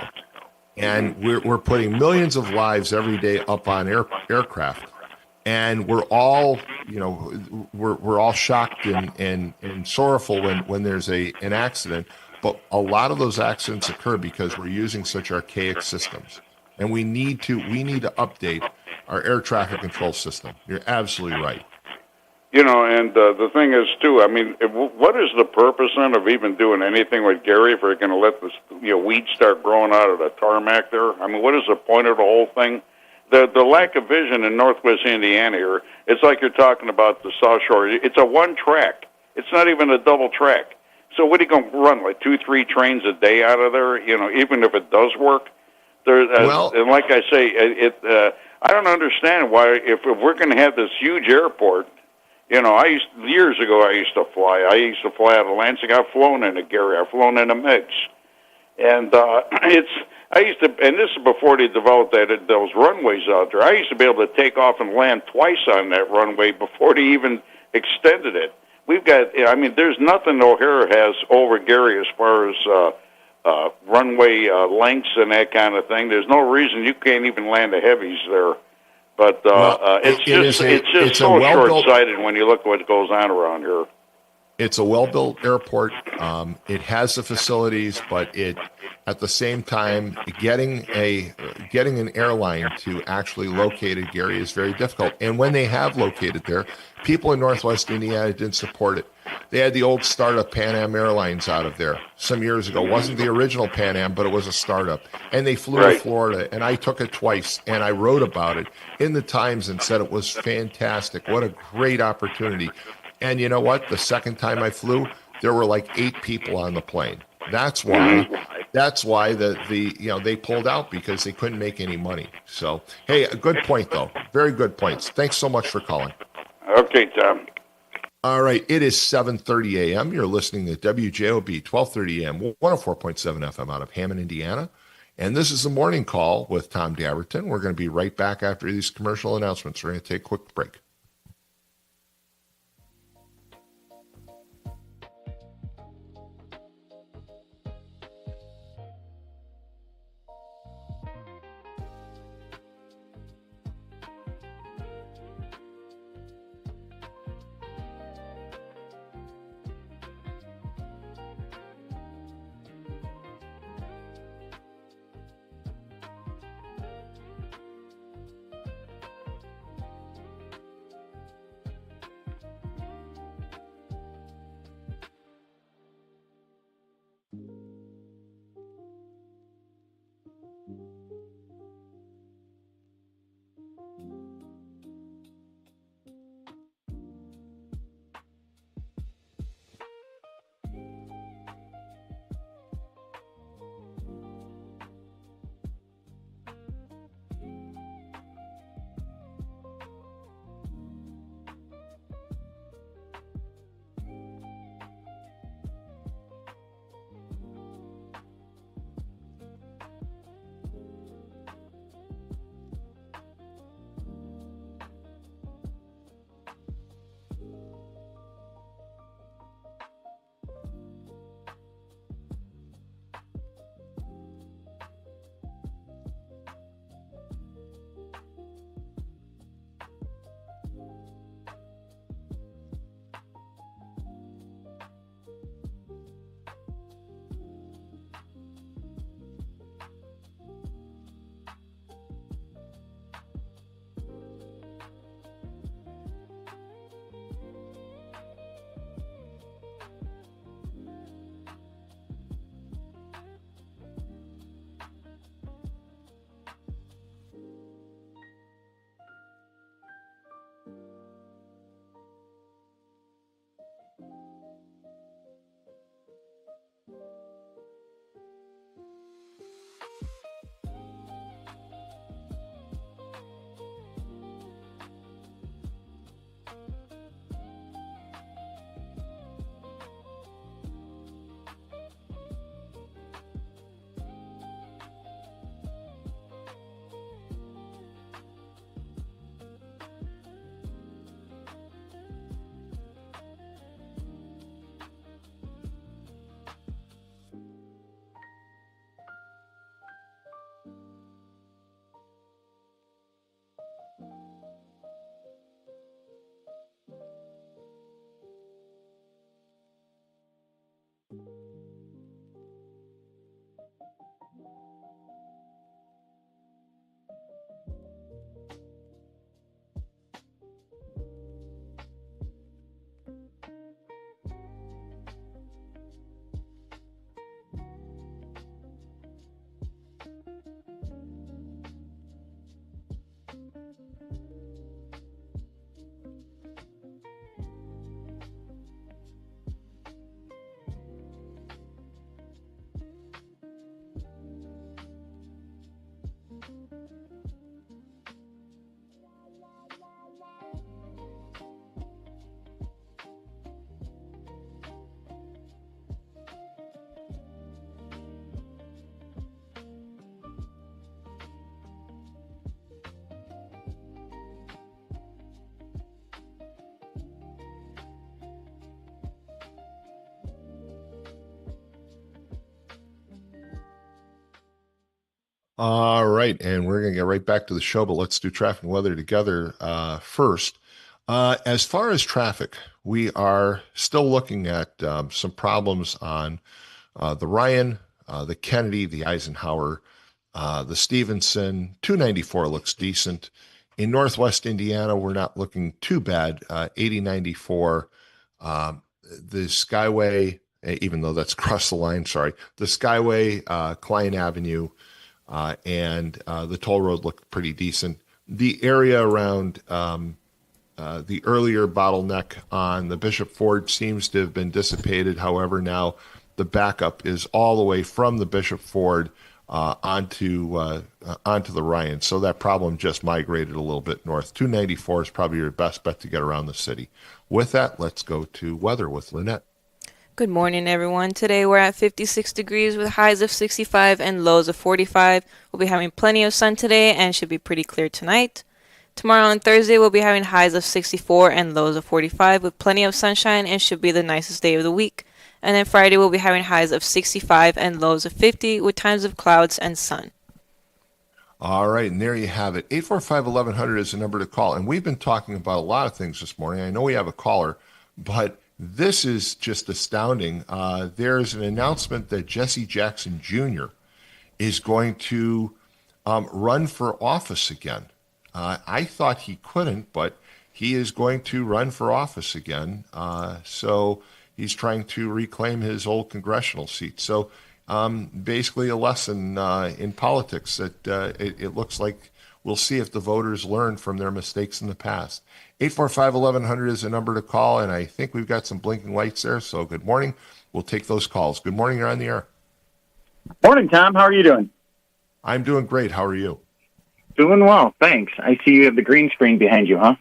And we're putting millions of lives every day up on aircraft. And we're all, we're all shocked and sorrowful when there's an accident. But a lot of those accidents occur because we're using such archaic systems. And we need to update our air traffic control system. You're absolutely right. And the thing is, too, what is the purpose then of even doing anything with Gary if we're going to let this weeds start growing out of the tarmac there? What is the point of the whole thing? The lack of vision in Northwest Indiana here, it's like you're talking about the South Shore. It's a one track. It's not even a double track. So what are you going to run, like 2-3 trains a day out of there, even if it does work? And like I say, I don't understand why, if we're going to have this huge airport, years ago I used to fly. I used to fly out of Lansing. I've flown into Gary. I've flown into Meigs. And and this is before they developed those runways out there. I used to be able to take off and land twice on that runway before they even extended it. We've got, there's nothing O'Hare has over Gary as far as runway lengths and that kind of thing. There's no reason you can't even land the heavies there. But it's just so short-sighted when you look at what goes on around here. It's a well-built airport. It has the facilities, but at the same time, getting an airline to actually locate at Gary is very difficult. And when they have located there, people in Northwest Indiana didn't support it. They had the old startup Pan Am Airlines out of there some years ago. It wasn't the original Pan Am, but it was a startup. And they flew to Florida, and I took it twice, and I wrote about it in the Times and said it was fantastic. What a great opportunity. And you know what? The second time I flew, there were like 8 people on the plane. That's why they pulled out, because they couldn't make any money. So, hey, a good point, though. Very good points. Thanks so much for calling. Okay, Tom. All right, it is 7:30 a.m. You're listening to WJOB 1230 a.m. 104.7 FM out of Hammond, Indiana. And this is the Morning Call with Tom Dabertin. We're going to be right back after these commercial announcements. We're going to take a quick break. All right, and we're going to get right back to the show, but let's do traffic and weather together first. As far as traffic, we are still looking at some problems on the Ryan, the Kennedy, the Eisenhower, the Stevenson. 294 looks decent. In Northwest Indiana, we're not looking too bad. 8094, the Skyway, even though that's across the line, sorry, the Skyway, Klein Avenue, and the toll road looked pretty decent. The area around the earlier bottleneck on the Bishop Ford seems to have been dissipated. However, now the backup is all the way from the Bishop Ford onto the Ryan. So that problem just migrated a little bit north. 294 is probably your best bet to get around the city. With that, let's go to weather with Lynette. Good morning, everyone. Today we're at 56 degrees with highs of 65 and lows of 45. We'll be having plenty of sun today and should be pretty clear tonight. Tomorrow and Thursday we'll be having highs of 64 and lows of 45 with plenty of sunshine and should be the nicest day of the week. And then Friday we'll be having highs of 65 and lows of 50 with times of clouds and sun. All right, and there you have it. 845-1100 is the number to call. And we've been talking about a lot of things this morning. I know we have a caller, but this is just astounding. There's an announcement that Jesse Jackson Jr. is going to run for office again. I thought he couldn't, but he is going to run for office again. So he's trying to reclaim his old congressional seat. So basically a lesson in politics that it looks like we'll see if the voters learn from their mistakes in the past. 845-1100 is the number to call, and I think we've got some blinking lights there. So good morning. We'll take those calls. Good morning. You're on the air. Morning, Tom. How are you doing? I'm doing great. How are you? Doing well, thanks. I see you have the green screen behind you, huh?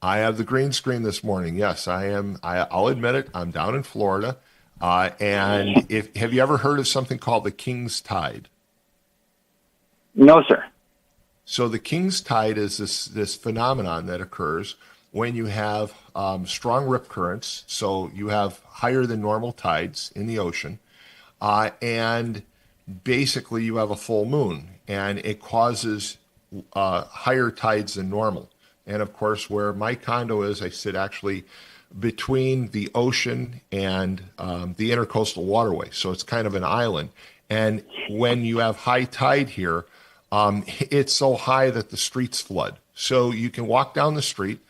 I have the green screen this morning. Yes, I am. I'll admit it. I'm down in Florida. And have you ever heard of something called the King's Tide? No, sir. So the King's Tide is this phenomenon that occurs when you have strong rip currents. So you have higher than normal tides in the ocean, and basically you have a full moon, and it causes higher tides than normal. And of course, where my condo is, I sit actually between the ocean and the intercoastal waterway. So it's kind of an island. And when you have high tide here, it's so high that the streets flood. So you can walk down the street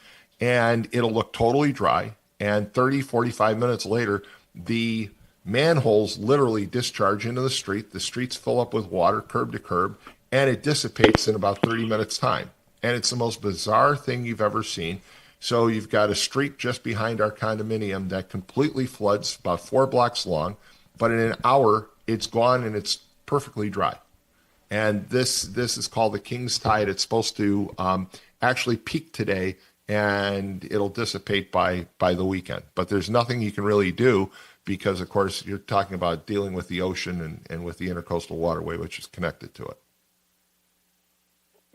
and it'll look totally dry. And 30, 45 minutes later, the manholes literally discharge into the street. The streets fill up with water, curb to curb, and it dissipates in about 30 minutes time. And it's the most bizarre thing you've ever seen. So you've got a street just behind our condominium that completely floods, about 4 blocks long, but in an hour, it's gone and it's perfectly dry. And this is called the King's Tide. It's supposed to actually peak today, and it'll dissipate by the weekend. But there's nothing you can really do because, of course, you're talking about dealing with the ocean and with the intercoastal waterway, which is connected to it.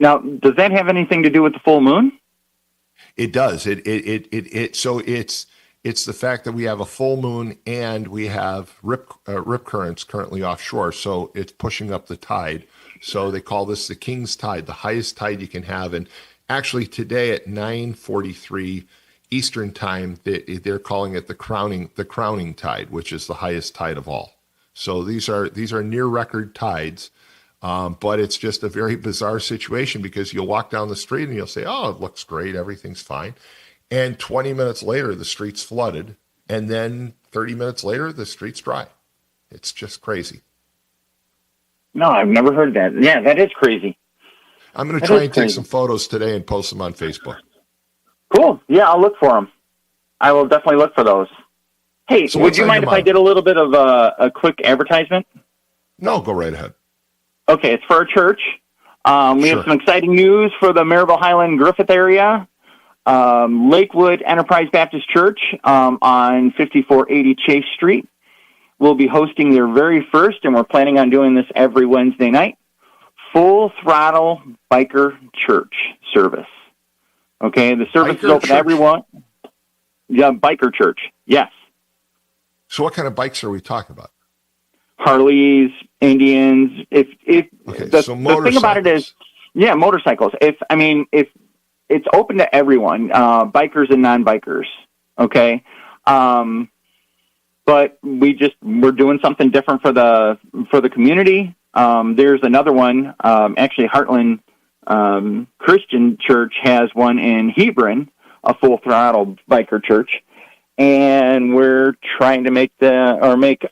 Now, does that have anything to do with the full moon? It does. So it's the fact that we have a full moon and we have rip currents currently offshore, so it's pushing up the tide. So they call this the King's Tide, the highest tide you can have. And actually today at 9:43 Eastern time, they're calling it the crowning tide, which is the highest tide of all. So these are near record tides. But it's just a very bizarre situation because you'll walk down the street and you'll say, oh, it looks great, everything's fine. And 20 minutes later, the street's flooded. And then 30 minutes later, the street's dry. It's just crazy. No, I've never heard that. Yeah, that is crazy. I'm going to try and take some photos today and post them on Facebook. Cool. Yeah, I'll look for them. I will definitely look for those. Hey, So would you mind if I did a little bit of a quick advertisement? No, go right ahead. Okay, it's for our church. We Sure. have some exciting news for the Maryville Highland Griffith area. Lakewood Enterprise Baptist Church on 5480 Chase Street will be hosting their very first, and we're planning on doing this every Wednesday night, Full Throttle Biker Church service. Okay, the service Biker is open to church? everyone. Yeah, Biker Church, yes. So what kind of bikes are we talking about? Harleys, Indians. If Okay, so the thing about it is, yeah, motorcycles. If it's open to everyone, bikers and non-bikers. Okay. But we're doing something different for the community. There's another one, actually Heartland Christian Church has one in Hebron, a full throttle biker church, and we're trying to make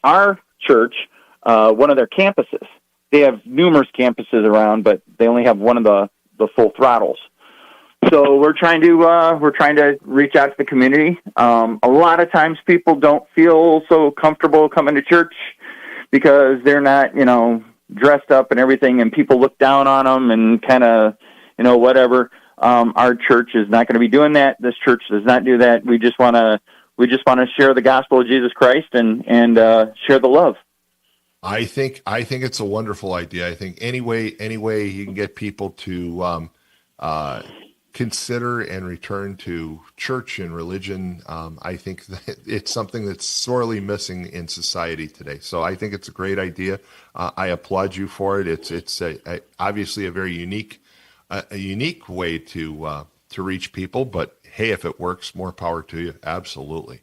our church one of their campuses. They have numerous campuses around, but they only have one of the full throttles. So we're trying to reach out to the community. A lot of times people don't feel so comfortable coming to church because they're not, dressed up and everything, and people look down on them and kind of, whatever. Our church is not going to be doing that. This church does not do that. We just want to share the gospel of Jesus Christ and share the love. I think it's a wonderful idea. I think any way you can get people to consider and return to church and religion, I think that it's something that's sorely missing in society today. So I think it's a great idea. I applaud you for it. It's obviously a very unique way to reach people. But hey, if it works, more power to you. Absolutely.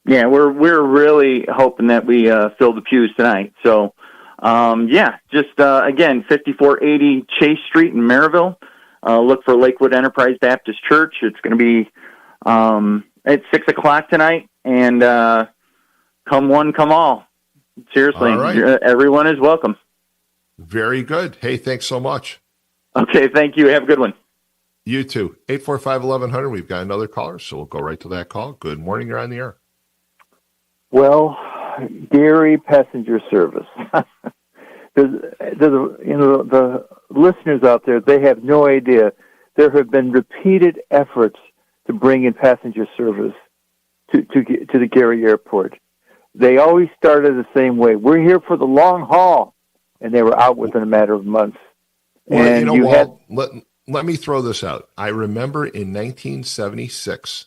Yeah, we're really hoping that we fill the pews tonight. So again, 5480 Chase Street in Maryville. Look for Lakewood Enterprise Baptist Church. It's going to be at 6:00 tonight, and come one, come all. Seriously, all right. Everyone is welcome. Very good. Hey, thanks so much. Okay, thank you. Have a good one. You too. 845-1100. We've got another caller, so we'll go right to that call. Good morning. You're on the air. Well, Gary Passenger Service. The listeners out there, they have no idea. There have been repeated efforts to bring in passenger service to the Gary Airport. They always started the same way. We're here for the long haul, and they were out within a matter of months. Well, let me throw this out. I remember in 1976,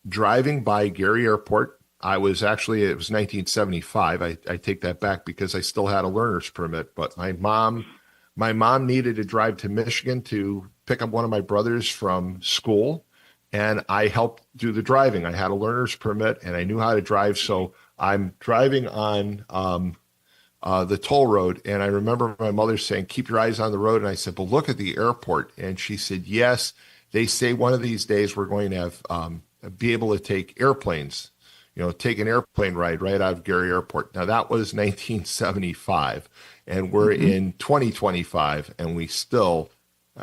driving by Gary Airport. It was 1975. I take that back because I still had a learner's permit, but my mom needed to drive to Michigan to pick up one of my brothers from school, and I helped do the driving. I had a learner's permit and I knew how to drive. So I'm driving on the toll road, and I remember my mother saying, "Keep your eyes on the road." And I said, "But look at the airport." And she said, "Yes, they say one of these days we're going to have be able to take airplanes. Take an airplane ride right out of Gary Airport." Now, that was 1975, and we're in 2025, and we still,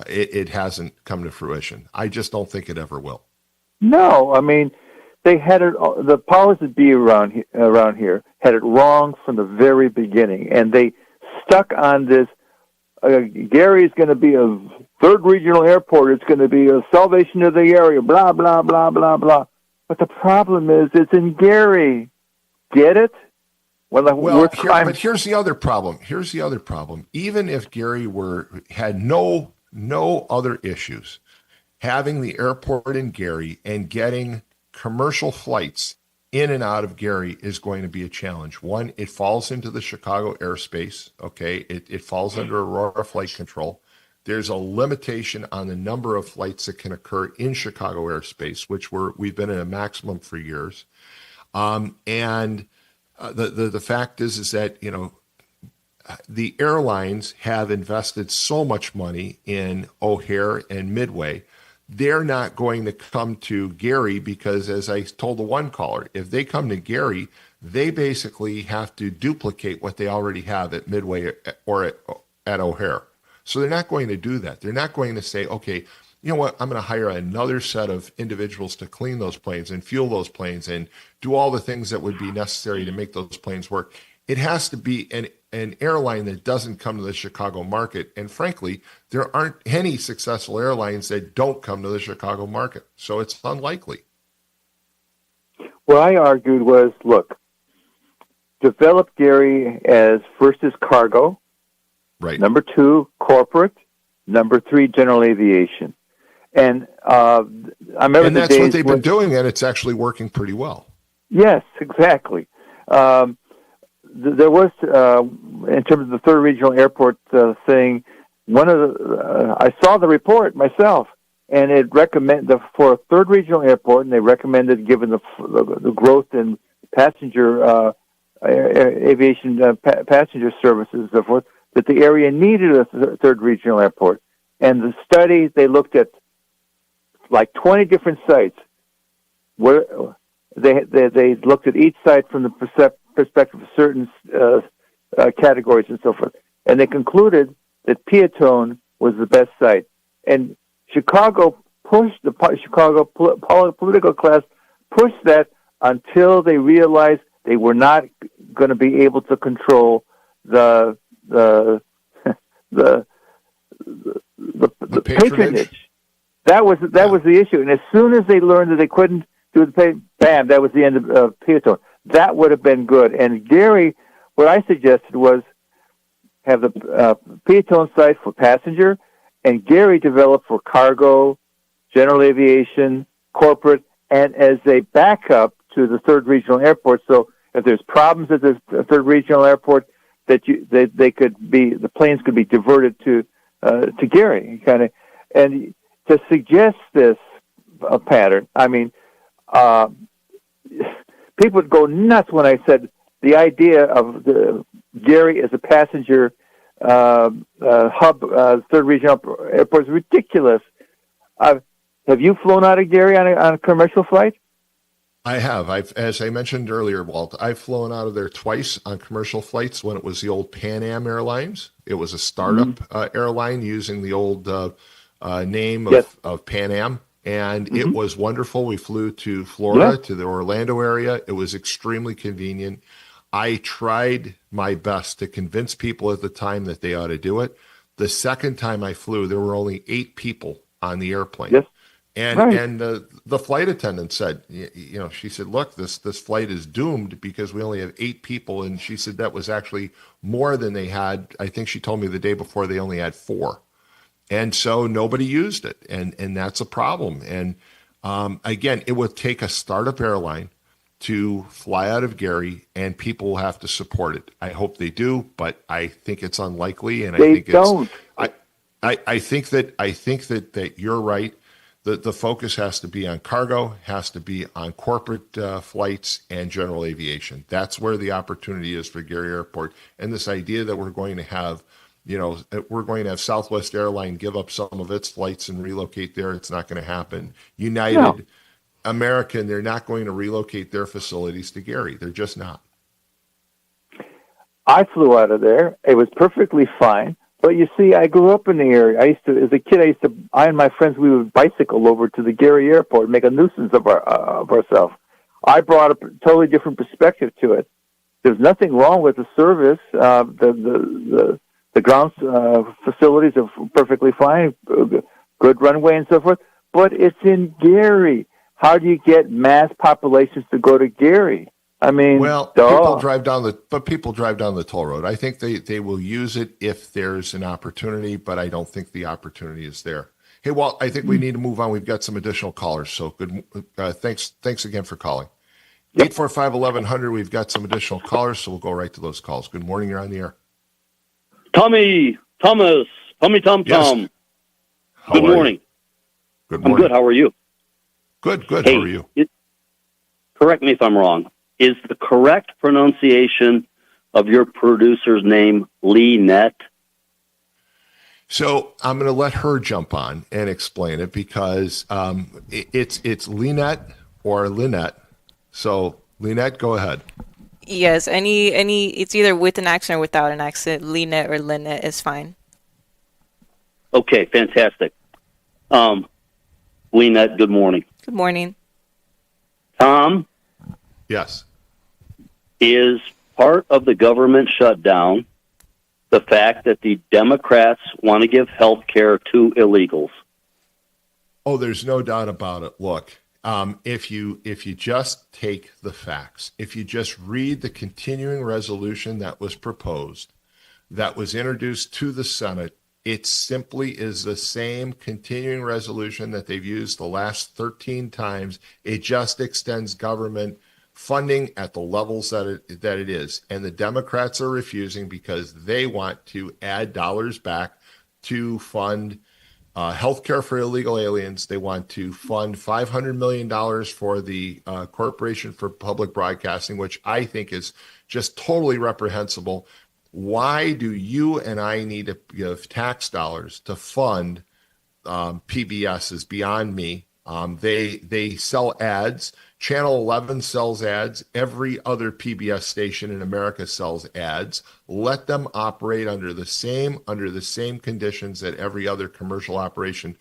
it hasn't come to fruition. I just don't think it ever will. No, I mean, they had it, the powers that be around here had it wrong from the very beginning, and they stuck on this, Gary is going to be a third regional airport, it's going to be a salvation of the area, blah, blah, blah, blah, blah. But the problem is, it's in Gary. Get it? But here's the other problem. Even if Gary had no other issues, having the airport in Gary and getting commercial flights in and out of Gary is going to be a challenge. One, it falls into the Chicago airspace. Okay, it falls under Aurora Flight Control. There's a limitation on the number of flights that can occur in Chicago airspace, which we've been at a maximum for years. And the fact is that, the airlines have invested so much money in O'Hare and Midway. They're not going to come to Gary because, as I told the one caller, if they come to Gary, they basically have to duplicate what they already have at Midway or at O'Hare. So they're not going to do that. They're not going to say, okay, you know what, I'm going to hire another set of individuals to clean those planes and fuel those planes and do all the things that would be necessary to make those planes work. It has to be an airline that doesn't come to the Chicago market. And frankly, there aren't any successful airlines that don't come to the Chicago market. So it's unlikely. What I argued was, look, develop Gary as first as cargo. Right. Number 2, corporate. Number 3, general aviation. And I remember and that's what they've been doing, and it's actually working pretty well. Yes, exactly. there was in terms of the third regional airport thing. One of the I saw the report myself, and it recommended for a third regional airport, and they recommended, given the growth in passenger aviation passenger services and so forth, that the area needed a third regional airport. And the study, they looked at like 20 different sites where they looked at each site from the perspective of certain categories and so forth, and they concluded that Peatone was the best site. And Chicago pushed the Chicago political class pushed that until they realized they were not going to be able to control the patronage. That was the issue. And as soon as they learned that they couldn't do the pay, bam, that was the end of Peatone. That would have been good. And Gary, what I suggested was have the Peatone site for passenger, and Gary developed for cargo, general aviation, corporate, and as a backup to the third regional airport. So if there's problems at the third regional airport, the planes could be diverted to Gary, kind of. And to suggest this pattern, I mean, people would go nuts when I said the idea of Gary as a passenger hub, third regional airport is ridiculous. Have you flown out of Gary on a commercial flight? I have. As I mentioned earlier, Walt, I've flown out of there twice on commercial flights when it was the old Pan Am Airlines. It was a startup airline using the old name of Pan Am, and it was wonderful. We flew to Florida, to the Orlando area. It was extremely convenient. I tried my best to convince people at the time that they ought to do it. The second time I flew, there were only 8 people on the airplane. Yes. And the flight attendant said, she said, look, this flight is doomed because we only have 8 people. And she said that was actually more than they had. I think she told me the day before they only had 4. And so nobody used it. And that's a problem. And again, it would take a startup airline to fly out of Gary, and people will have to support it. I hope they do, but I think it's unlikely. And I think that you're right. The focus has to be on cargo, has to be on corporate flights and general aviation. That's where the opportunity is for Gary Airport. And this idea that we're going to have, Southwest Airline give up some of its flights and relocate there, it's not going to happen. United, American, they're not going to relocate their facilities to Gary. They're just not. I flew out of there. It was perfectly fine. But you see, I grew up in the area. As a kid, I and my friends, we would bicycle over to the Gary Airport and make a nuisance of ourselves. I brought a totally different perspective to it. There's nothing wrong with the service. The ground facilities are perfectly fine, good runway and so forth. But it's in Gary. How do you get mass populations to go to Gary? I mean, people drive down the toll road. I think they will use it if there's an opportunity, but I don't think the opportunity is there. Hey, Walt, I think we need to move on. We've got some additional callers, so good. Thanks again for calling. 845-1100. We've got some additional callers, so we'll go right to those calls. Good morning. You're on the air. Tom. Yes. Good morning. Good morning. I'm good. How are you? Good. Hey, How are you? Correct me if I'm wrong. Is the correct pronunciation of your producer's name Lee Nett? So I'm going to let her jump on and explain it because it's Lynette or Lynette. So Lynette, go ahead. Yes, it's either with an accent or without an accent. Lynette or Lynette is fine. Okay, fantastic. Lynette, good morning. Good morning. Tom? Yes. Is part of the government shutdown the fact that the Democrats want to give health care to illegals? Oh, there's no doubt about it. Look, if you just take the facts, if you just read the continuing resolution that was proposed, that was introduced to the Senate, it simply is the same continuing resolution that they've used the last 13 times. It just extends government funding at the levels that it is. And the Democrats are refusing because they want to add dollars back to fund health care for illegal aliens. They want to fund $500 million for the Corporation for Public Broadcasting, which I think is just totally reprehensible. Why do you and I need to give tax dollars to fund PBS is beyond me. They sell ads. Channel 11 sells ads. Every other PBS station in America sells ads. Let them operate under the same conditions that every other commercial operation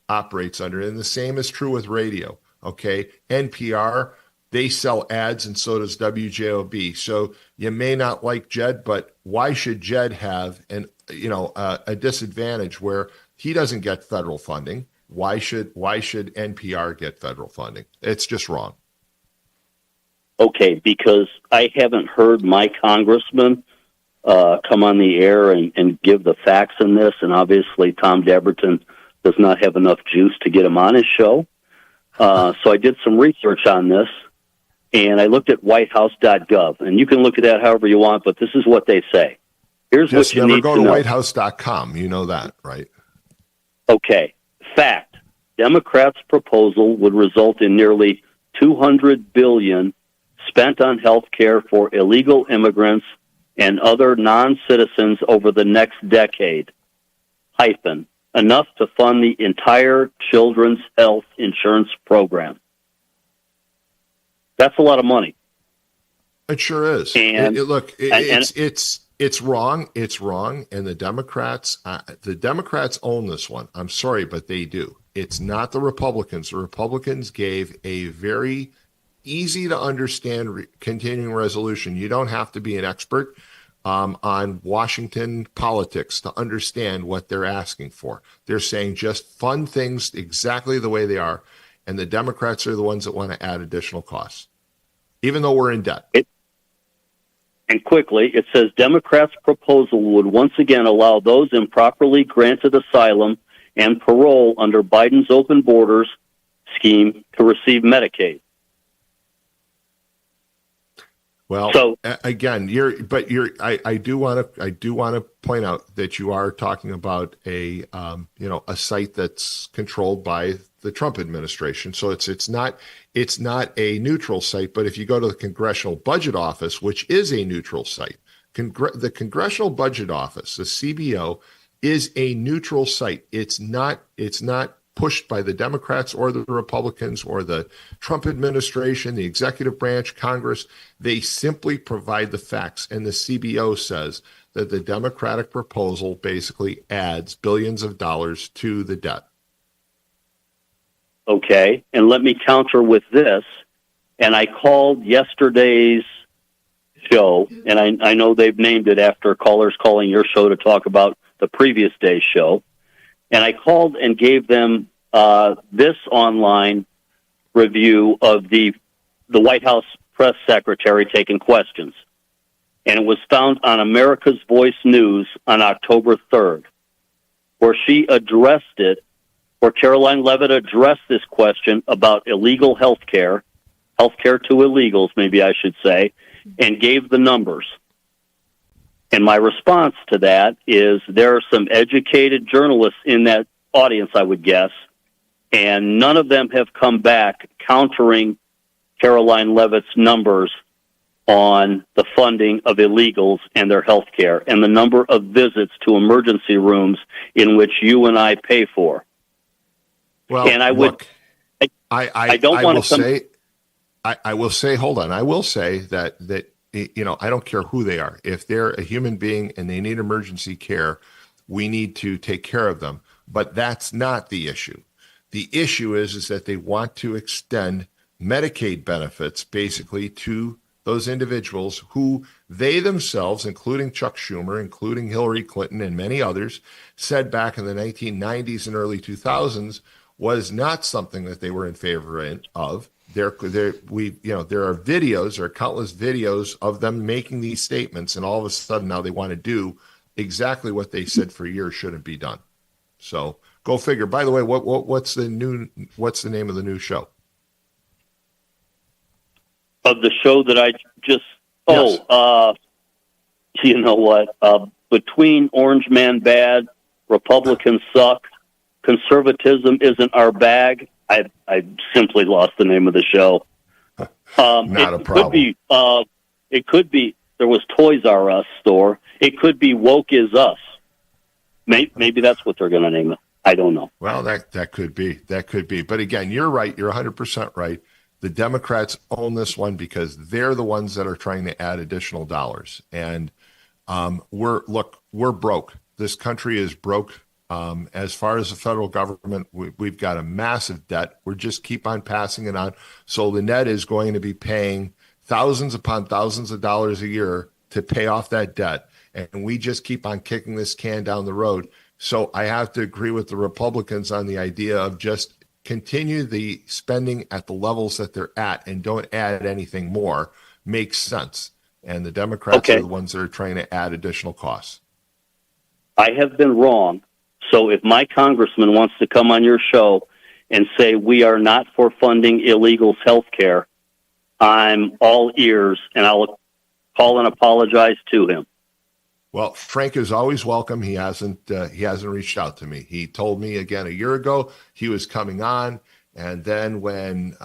operates under. And the same is true with radio. Okay, NPR, they sell ads, and so does WJOB. So you may not like Jed, but why should Jed have a disadvantage where he doesn't get federal funding? Why should NPR get federal funding? It's just wrong. Okay, because I haven't heard my congressman come on the air and give the facts in this, and obviously Tom Dabertin does not have enough juice to get him on his show. So I did some research on this, and I looked at whitehouse.gov, and you can look at that however you want, but this is what they say. Here's just what you need to know. Never go to whitehouse.com. You know that, right? Okay. Fact. Democrats' proposal would result in nearly $200 billion spent on health care for illegal immigrants and other non-citizens over the next decade. Enough to fund the entire children's health insurance program. That's a lot of money. It sure is. And it's wrong. It's wrong. And the Democrats own this one. I'm sorry, but they do. It's not the Republicans. The Republicans gave a very easy to understand continuing resolution. You don't have to be an expert on Washington politics to understand what they're asking for. They're saying just fund things exactly the way they are. And the Democrats are the ones that want to add additional costs, even though we're in debt. And quickly, it says Democrats' proposal would once again allow those improperly granted asylum and parole under Biden's open borders scheme to receive Medicaid. Well, so again, I do want to point out that you are talking about a site that's controlled by the Trump administration. So it's not a neutral site. But if you go to the Congressional Budget Office, which is a neutral site, the Congressional Budget Office, the CBO, is a neutral site. It's not pushed by the Democrats or the Republicans or the Trump administration, the executive branch, Congress. They simply provide the facts. And the CBO says that the Democratic proposal basically adds billions of dollars to the debt. Okay. And let me counter with this. And I called yesterday's show, and I know they've named it after callers calling your show to talk about the previous day's show. And I called and gave them this online review of the White House press secretary taking questions. And it was found on America's Voice News on October 3rd, where she addressed it, where Caroline Leavitt addressed this question about illegal health care to illegals, maybe I should say, and gave the numbers. And my response to that is there are some educated journalists in that audience, I would guess, and none of them have come back countering Caroline Leavitt's numbers on the funding of illegals and their health care and the number of visits to emergency rooms in which you and I pay for. Well, and I would, look, I will say, hold on. I will say that I don't care who they are. If they're a human being and they need emergency care, we need to take care of them. But that's not the issue. The issue is that they want to extend Medicaid benefits basically to those individuals who they themselves, including Chuck Schumer, including Hillary Clinton and many others, said back in the 1990s and early 2000s was not something that they were in favor of. There are videos, there are countless videos of them making these statements, and all of a sudden now they want to do exactly what they said for years shouldn't be done. So go figure. By the way, what's the name of the new show? Of the show that I just... Yes. You know what? Between Orange Man Bad, Republicans Suck, Conservatism Isn't Our Bag, I simply lost the name of the show. Not a problem. It could be, there was Toys R Us store. It could be Woke Is Us. Maybe that's what they're going to name it. I don't know. Well, that could be. That could be. But again, you're right. You're 100% right. The Democrats own this one because they're the ones that are trying to add additional dollars. And we're broke. This country is broke. As far as the federal government, we've got a massive debt. We just keep on passing it on. So the net is going to be paying thousands upon thousands of dollars a year to pay off that debt. And we just keep on kicking this can down the road. So I have to agree with the Republicans on the idea of just continue the spending at the levels that they're at and don't add anything more. Makes sense. And the Democrats are the ones that are trying to add additional costs. I have been wrong. So if my congressman wants to come on your show and say we are not for funding illegals' health care, I'm all ears, and I'll call and apologize to him. Well, Frank is always welcome. He hasn't reached out to me. He told me again a year ago he was coming on, and then when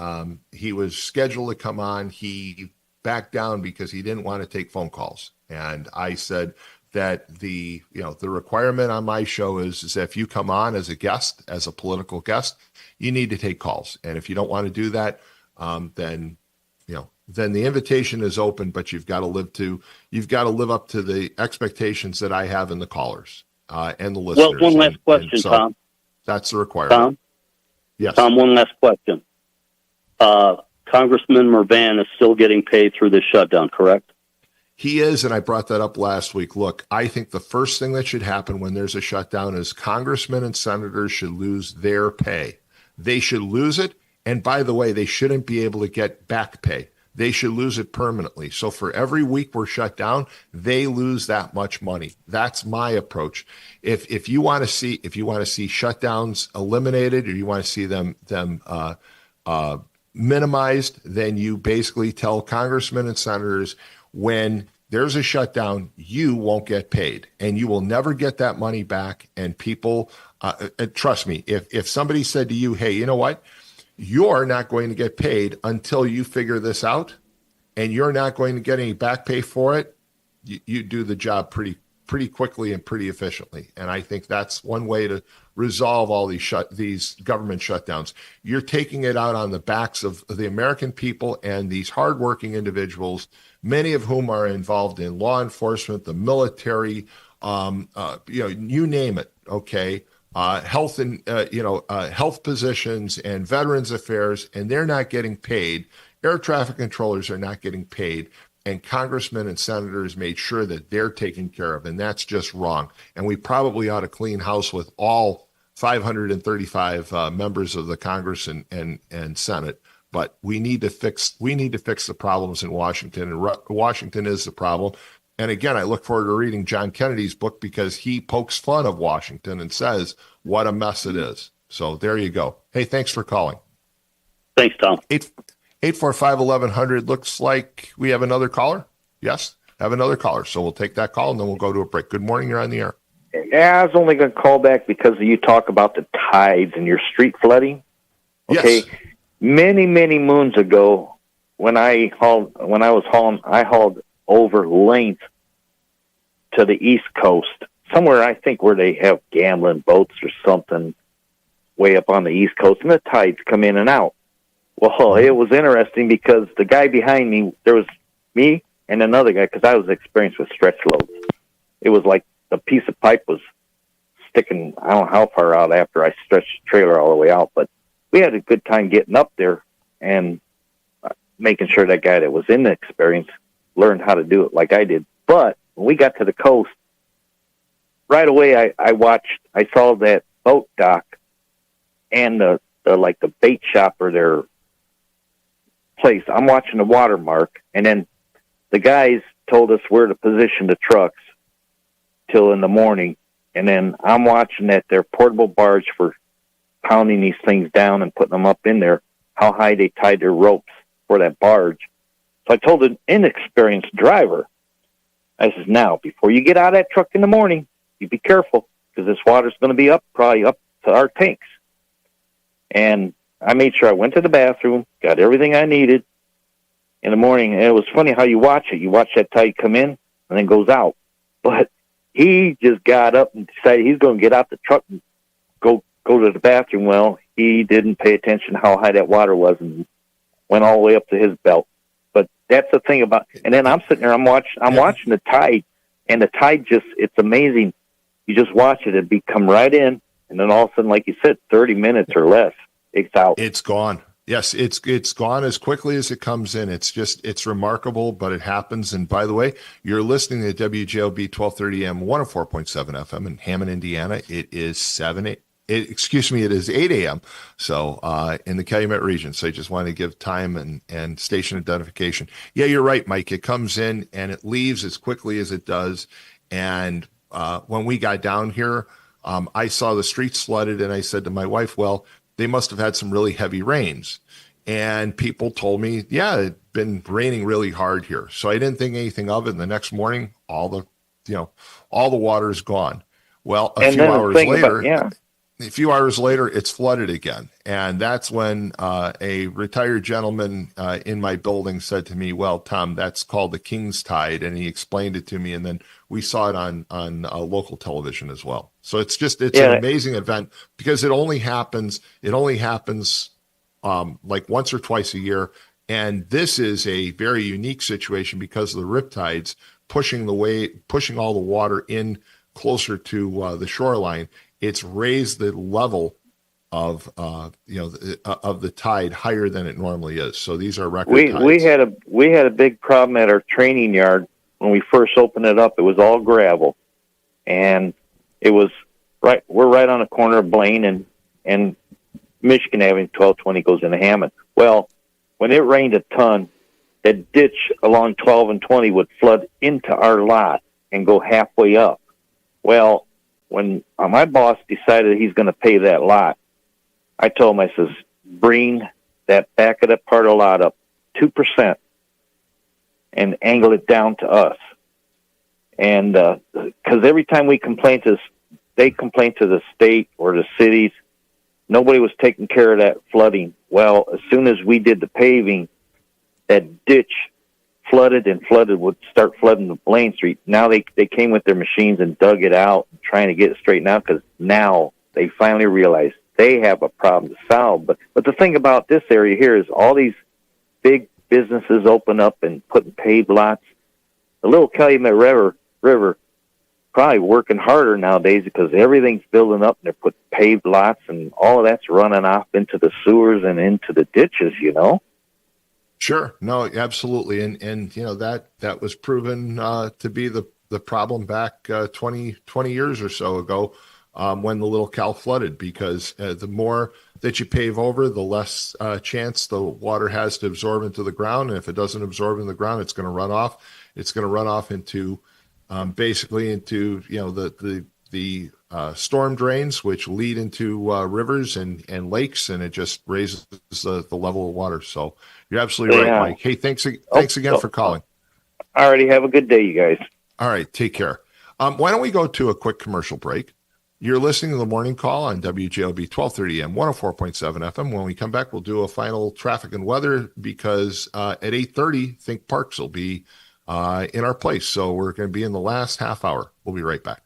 he was scheduled to come on, he backed down because he didn't want to take phone calls. And I said that the requirement on my show is if you come on as a guest, as a political guest, you need to take calls. And if you don't want to do that, then the invitation is open, but you've got to live up to the expectations that I have in the callers and the listeners. Well, one last question, so Tom. That's the requirement. Tom? Yes. Tom, one last question. Congressman Mervan is still getting paid through this shutdown, correct? He is, and I brought that up last week. Look, I think the first thing that should happen when there's a shutdown is congressmen and senators should lose their pay. They should lose it, and by the way, they shouldn't be able to get back pay. They should lose it permanently. So for every week we're shut down, they lose that much money. That's my approach. If you want to see shutdowns eliminated, or you want to see them minimized, then you basically tell congressmen and senators, when there's a shutdown, you won't get paid, and you will never get that money back. And people, trust me, if somebody said to you, hey, you know what? You're not going to get paid until you figure this out, and you're not going to get any back pay for it, you do the job pretty quickly and pretty efficiently. And I think that's one way to resolve all these government shutdowns. You're taking it out on the backs of the American people and these hardworking individuals, many of whom are involved in law enforcement, the military, you name it, okay? Health and health positions and Veterans Affairs, and they're not getting paid. Air traffic controllers are not getting paid, and congressmen and senators made sure that they're taken care of, and that's just wrong. And we probably ought to clean house with all 535 members of the Congress and Senate. But we need to fix the problems in Washington, and Washington is the problem. And again, I look forward to reading John Kennedy's book because he pokes fun of Washington and says what a mess it is. So there you go. Hey, thanks for calling. Thanks, Tom. 845-1100. Looks like we have another caller. Yes, have another caller. So we'll take that call and then we'll go to a break. Good morning. You're on the air. Yeah, I was only going to call back because you talk about the tides and your street flooding. Okay, yes. Many moons ago, I hauled over length to the East Coast, somewhere I think where they have gambling boats or something way up on the East Coast, and the tides come in and out. Well, it was interesting because the guy behind me, there was me and another guy, because I was experienced with stretch loads. It was like the piece of pipe was sticking, I don't know how far out after I stretched the trailer all the way out, but we had a good time getting up there and making sure that guy that was in the experience learned how to do it like I did. But when we got to the coast, right away I saw that boat dock and the bait shop or their place. I'm watching the watermark, and then the guys told us where to position the trucks till in the morning, and then I'm watching that their portable barge for pounding these things down and putting them up in there, how high they tied their ropes for that barge. So I told an inexperienced driver, I says, now, before you get out of that truck in the morning, you be careful, because this water's going to be probably up to our tanks. And I made sure I went to the bathroom, got everything I needed in the morning. And it was funny how you watch it. You watch that tide come in and then goes out. But he just got up and decided he's going to get out the truck and go to the bathroom. Well, he didn't pay attention how high that water was and went all the way up to his belt. But that's the thing about. And then I'm sitting there, I'm watching the tide, and the tide it's amazing. You just watch it come right in, and then all of a sudden, like you said, 30 minutes or less, it's out. It's gone. Yes, it's gone as quickly as it comes in. It's remarkable, but it happens. And by the way, you're listening to WJLB 1230 AM 104.7 FM in Hammond, Indiana. It is it is 8 a.m. So in the Calumet region. So I just want to give time and station identification. Yeah, you're right, Mike. It comes in and it leaves as quickly as it does. And when we got down here, I saw the streets flooded, and I said to my wife, well, they must have had some really heavy rains. And people told me, yeah, it'd been raining really hard here. So I didn't think anything of it. And the next morning, all the water is gone. Well, a few hours later, it's flooded again. And that's when a retired gentleman in my building said to me, well, Tom, that's called the King's Tide. And he explained it to me. And then we saw it on local television as well. So it's an amazing event, because it only happens like once or twice a year. And this is a very unique situation because of the riptides pushing all the water in closer to the shoreline. It's raised the level of the tide higher than it normally is. So these are record tides. We had a big problem at our training yard when we first opened it up. It was all gravel, and it was right. We're right on the corner of Blaine and Michigan Avenue. 1220 goes into Hammond. Well, when it rained a ton, that ditch along 12 and 20 would flood into our lot and go halfway up. Well, when my boss decided he's going to pay that lot, I told him, I says, bring that back of that part of the lot up 2% and angle it down to us. And because every time they complain to the state or the cities, nobody was taking care of that flooding. Well, as soon as we did the paving, that ditch flooded would start flooding the Blaine Street. Now they came with their machines and dug it out, trying to get it straightened out, because now they finally realized they have a problem to solve. But the thing about this area here is all these big businesses open up and putting paved lots. The little Calumet River probably working harder nowadays because everything's building up and they're putting paved lots, and all of that's running off into the sewers and into the ditches, Sure. No, absolutely. And that was proven to be the problem back 20 years or so ago when the Little Cal flooded, because the more that you pave over, the less chance the water has to absorb into the ground. And if it doesn't absorb in the ground, it's going to run off. It's going to run off into basically into the storm drains, which lead into rivers and lakes, and it just raises the level of water. So you're absolutely right, Mike. Hey, thanks again for calling. All righty, have a good day, you guys. All right, take care. Why don't we go to a quick commercial break? You're listening to the Morning Call on WJLB 1230 AM 104.7 FM. When we come back, we'll do a final traffic and weather, because at 8:30, Think Parks will be in our place. So we're going to be in the last half hour. We'll be right back.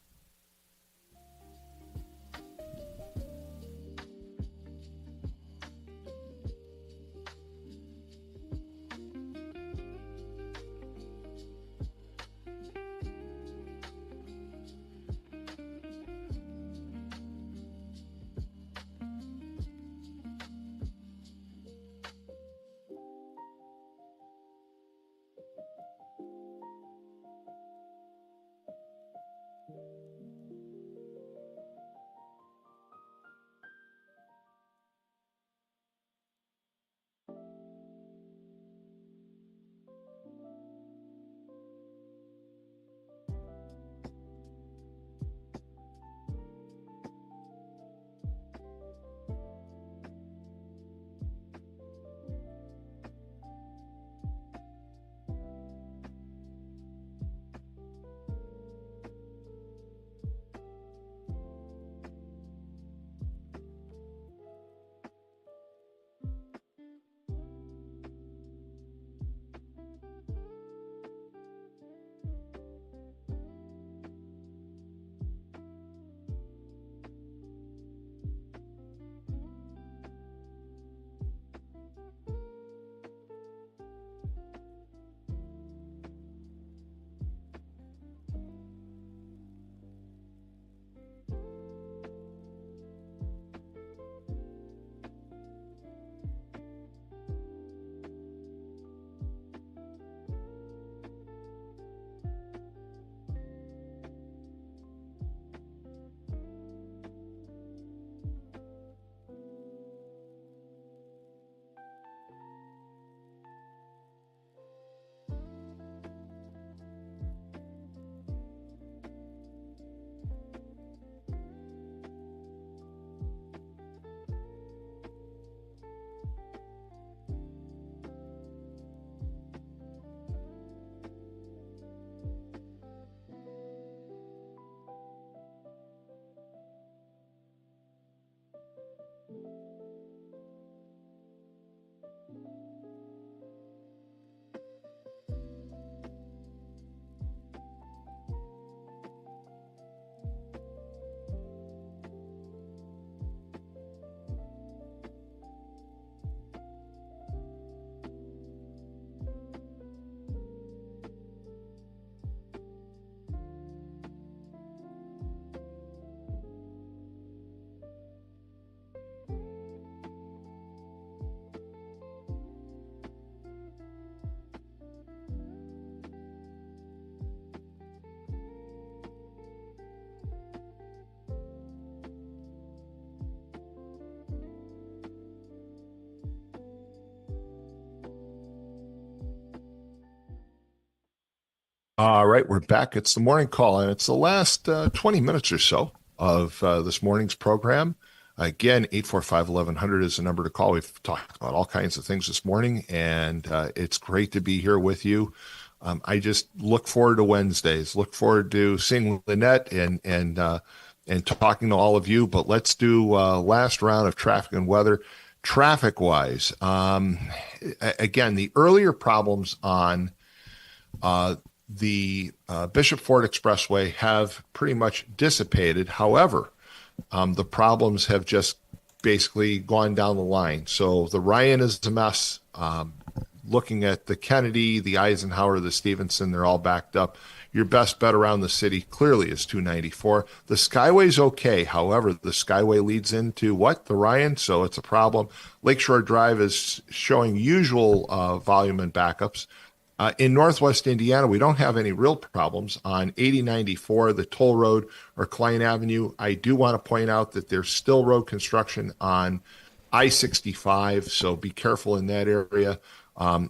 All right, we're back. It's the morning call, and it's the last 20 minutes or so of this morning's program. Again, 845-1100 is the number to call. We've talked about all kinds of things this morning, and it's great to be here with you. I just look forward to Wednesdays, look forward to seeing Lynette and talking to all of you. But let's do last round of traffic and weather. Traffic-wise, again, the earlier problems on the Bishop Ford Expressway have pretty much dissipated. However, the problems have just basically gone down the line. So the Ryan is a mess. Looking at the Kennedy, the Eisenhower, the Stevenson, they're all backed up. Your best bet around the city clearly is 294. The Skyway's okay. However, the Skyway leads into what? The Ryan, so it's a problem. Lakeshore Drive is showing usual volume and backups. In Northwest Indiana, we don't have any real problems on 8094, the toll road, or Klein Avenue. I do want to point out that there's still road construction on I-65, so be careful in that area.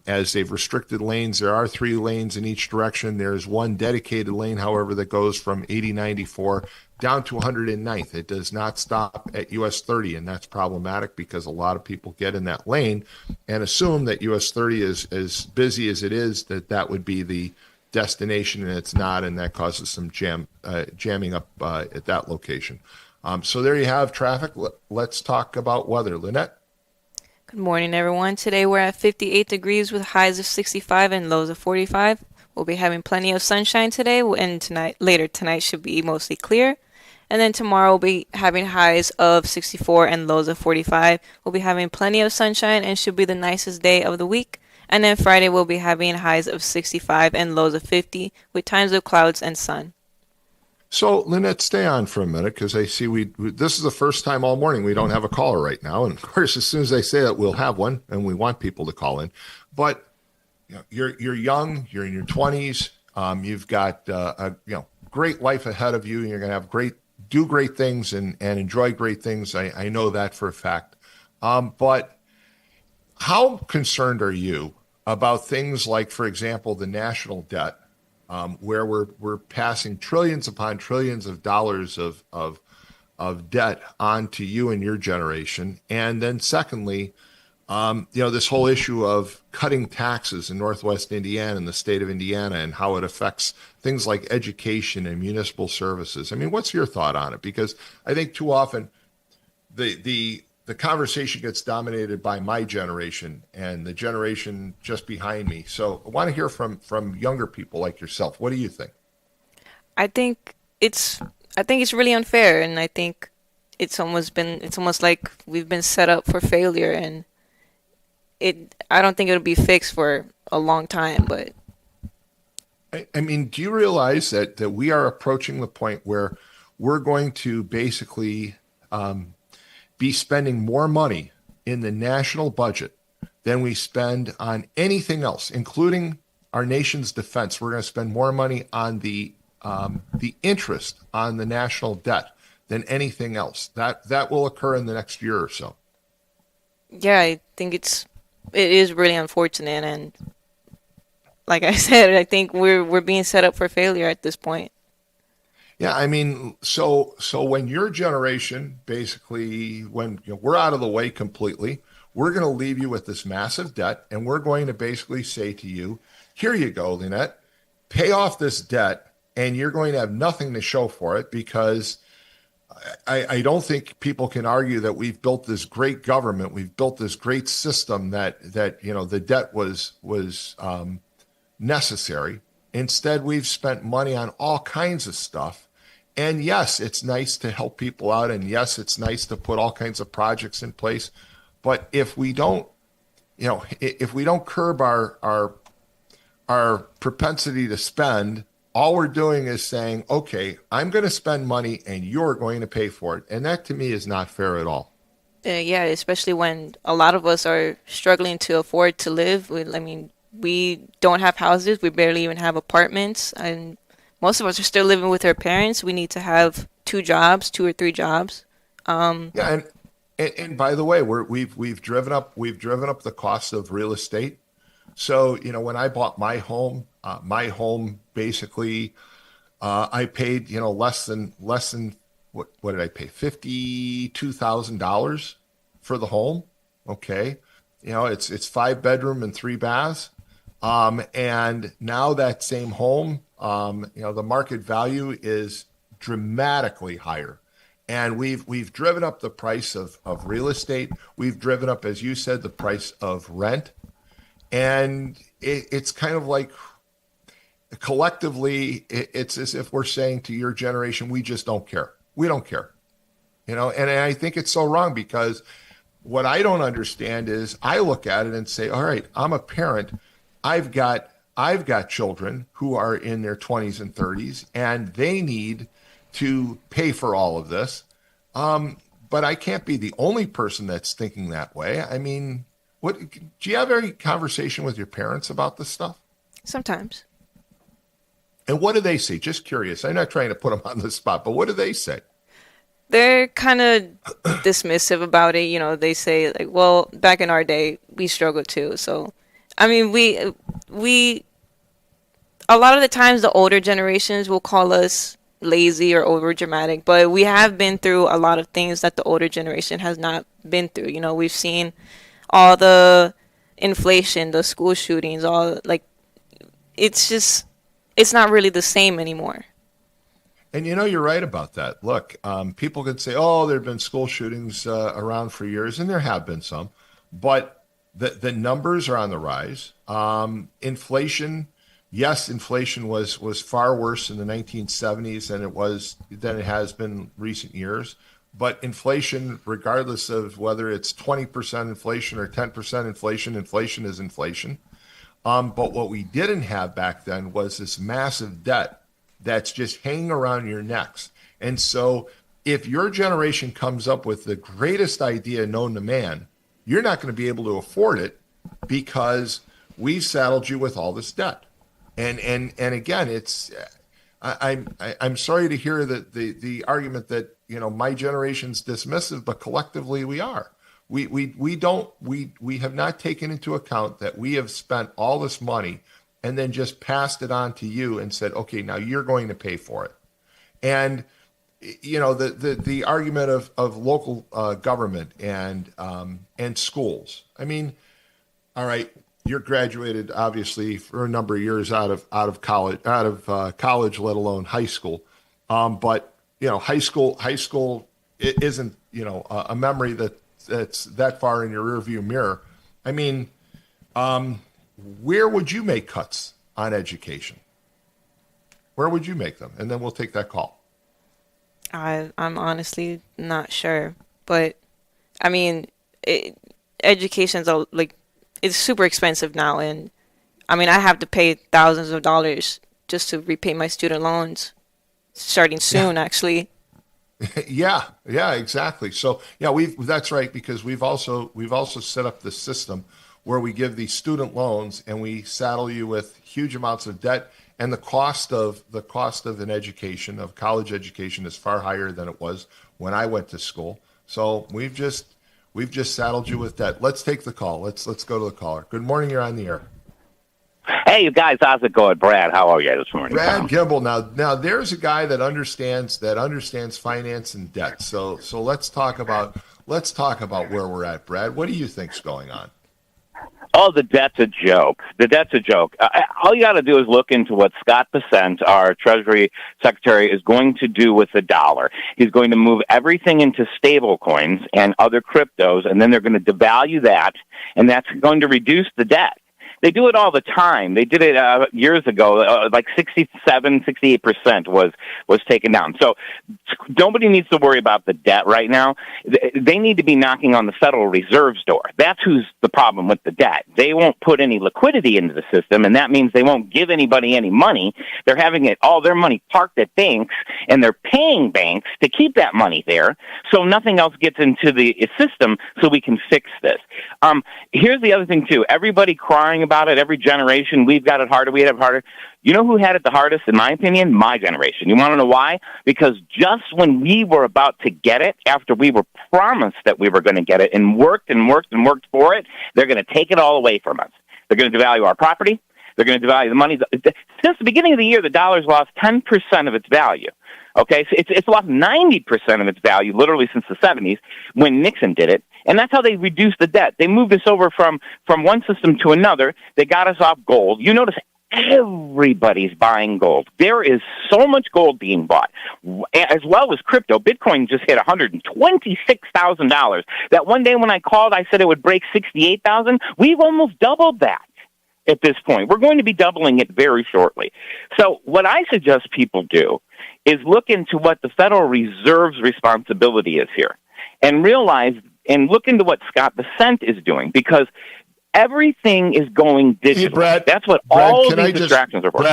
As they've restricted lanes, there are 3 lanes in each direction. There's one dedicated lane, however, that goes from 8094 down to 109th. It does not stop at US 30, and that's problematic because a lot of people get in that lane and assume that US 30 is as busy as it is, that would be the destination, and it's not, and that causes some jamming up at that location. So there you have traffic. Let's talk about weather. Lynette? Good morning, everyone. Today we're at 58 degrees with highs of 65 and lows of 45. We'll be having plenty of sunshine today, and later tonight should be mostly clear. And then tomorrow we'll be having highs of 64 and lows of 45. We'll be having plenty of sunshine and should be the nicest day of the week. And then Friday we'll be having highs of 65 and lows of 50 with times of clouds and sun. So, Lynette, stay on for a minute because I see this is the first time all morning we don't have a caller right now. And, of course, as soon as they say that, we'll have one, and we want people to call in. But you're young, you're in your 20s, you've got a great life ahead of you, and you're going to have do great things and enjoy great things. I know that for a fact. But how concerned are you about things like, for example, the national debt? Where we're passing trillions upon trillions of dollars of debt onto you and your generation, and then secondly, this whole issue of cutting taxes in Northwest Indiana and the state of Indiana and how it affects things like education and municipal services. I mean, what's your thought on it? Because I think too often the conversation gets dominated by my generation and the generation just behind me. So I want to hear from younger people like yourself. What do you think? I think it's really unfair, and I think it's almost like we've been set up for failure, and I don't think it'll be fixed for a long time. But I mean, do you realize that we are approaching the point where we're going to basically be spending more money in the national budget than we spend on anything else, including our nation's defense? We're going to spend more money on the interest on the national debt than anything else. That will occur in the next year or so. Yeah, I think it is really unfortunate, and like I said, I think we're being set up for failure at this point. Yeah, I mean, so when your generation, basically, when we're out of the way completely, we're going to leave you with this massive debt, and we're going to basically say to you, here you go, Lynette, pay off this debt, and you're going to have nothing to show for it, because I don't think people can argue that we've built this great government, we've built this great system that the debt was necessary. Instead, we've spent money on all kinds of stuff. And yes, it's nice to help people out, and yes, it's nice to put all kinds of projects in place. But if we don't, if we don't curb our propensity to spend, all we're doing is saying, okay, I'm going to spend money and you're going to pay for it. And that to me is not fair at all. Yeah, especially when a lot of us are struggling to afford to live. We don't have houses. We barely even have apartments. And most of us are still living with our parents. We need to have 2 or 3 jobs. Yeah, and by the way, we've driven up the cost of real estate. So when I bought my home, My home basically, I paid less than what did I pay? $52,000 for the home. Okay, it's 5 bedroom and 3 baths. And now that same home, the market value is dramatically higher. And we've driven up the price of real estate. We've driven up, as you said, the price of rent. And it's kind of like collectively, it's as if we're saying to your generation, we just don't care. We don't care. And I think it's so wrong, because what I don't understand is I look at it and say, all right, I'm a parent. I've got children who are in their 20s and 30s, and they need to pay for all of this. But I can't be the only person that's thinking that way. I mean, do you have any conversation with your parents about this stuff? Sometimes. And what do they say? Just curious. I'm not trying to put them on the spot, but what do they say? They're kind of dismissive about it. They say like, well, back in our day, we struggled too. So, I mean, we a lot of the times the older generations will call us lazy or over dramatic, but we have been through a lot of things that the older generation has not been through. We've seen all the inflation, the school shootings, it's not really the same anymore. And you're right about that. Look, people could say, oh, there have been school shootings around for years, and there have been some, but the numbers are on the rise. Inflation, yes, inflation was far worse in the 1970s than it has been recent years. But inflation, regardless of whether it's 20% inflation or 10% inflation, inflation is inflation. But what we didn't have back then was this massive debt that's just hanging around your necks. And so if your generation comes up with the greatest idea known to man, you're not going to be able to afford it, because we've saddled you with all this debt. And again, I'm sorry to hear that the argument that my generation's dismissive, but collectively we are. We have not taken into account that we have spent all this money and then just passed it on to you and said, okay, now you're going to pay for it. And the argument of local government and schools. I mean, all right, you're graduated obviously for a number of years out of college, let alone high school. But high school it isn't a memory that's that far in your rearview mirror. I mean, where would you make cuts on education? Where would you make them? And then we'll take that call. I'm honestly not sure, but I mean, education's it's super expensive now, and I mean, I have to pay thousands of dollars just to repay my student loans, starting soon, actually. Yeah, exactly. So yeah, that's right, because we've also set up this system where we give these student loans and we saddle you with huge amounts of debt, and the cost of an education, of college education, is far higher than it was when I went to school. So we've just saddled you with debt. Let's take the call. Let's go to the caller. Good morning. You're on the air. Hey, you guys, how's it going? Brad, how are you this morning? Brad Gimble. Now there's a guy that understands finance and debt. So let's talk about where we're at, Brad. What do you think's going on? Oh, the debt's a joke. The debt's a joke. All you got to do is look into what Scott Bessent, our Treasury Secretary, is going to do with the dollar. He's going to move everything into stable coins and other cryptos, and then they're going to devalue that, and that's going to reduce the debt. They do it all the time. They did it years ago. Like 68% was taken down. So nobody needs to worry about the debt right now. They need to be knocking on the Federal Reserve's door. That's who's the problem with the debt. They won't put any liquidity into the system, and that means they won't give anybody any money. They're having all their money parked at banks, and they're paying banks to keep that money there, so nothing else gets into the system, so we can fix this. Here's the other thing, too. Everybody crying about it, every generation, we've got it harder, we have it harder. You know who had it the hardest, in my opinion? My generation. You want to know why? Because just when we were about to get it, after we were promised that we were going to get it and worked for it, they're going to take it all away from us. They're going to devalue our property. They're going to devalue the money. Since the beginning of the year, the dollar's lost 10% of its value. Okay, so it's lost 90% of its value literally since the 70s when Nixon did it. And that's how they reduced the debt. They moved us over from one system to another. They got us off gold. You notice everybody's buying gold. There is so much gold being bought, as well as crypto. Bitcoin just hit $126,000. That one day when I called, I said it would break 68,000. We've almost doubled that at this point. We're going to be doubling it very shortly. So what I suggest people do is look into what the Federal Reserve's responsibility is here and realize and look into what Scott Bessent is doing, because everything is going digital. Hey, Brad, that's what Brad, all these distractions are for.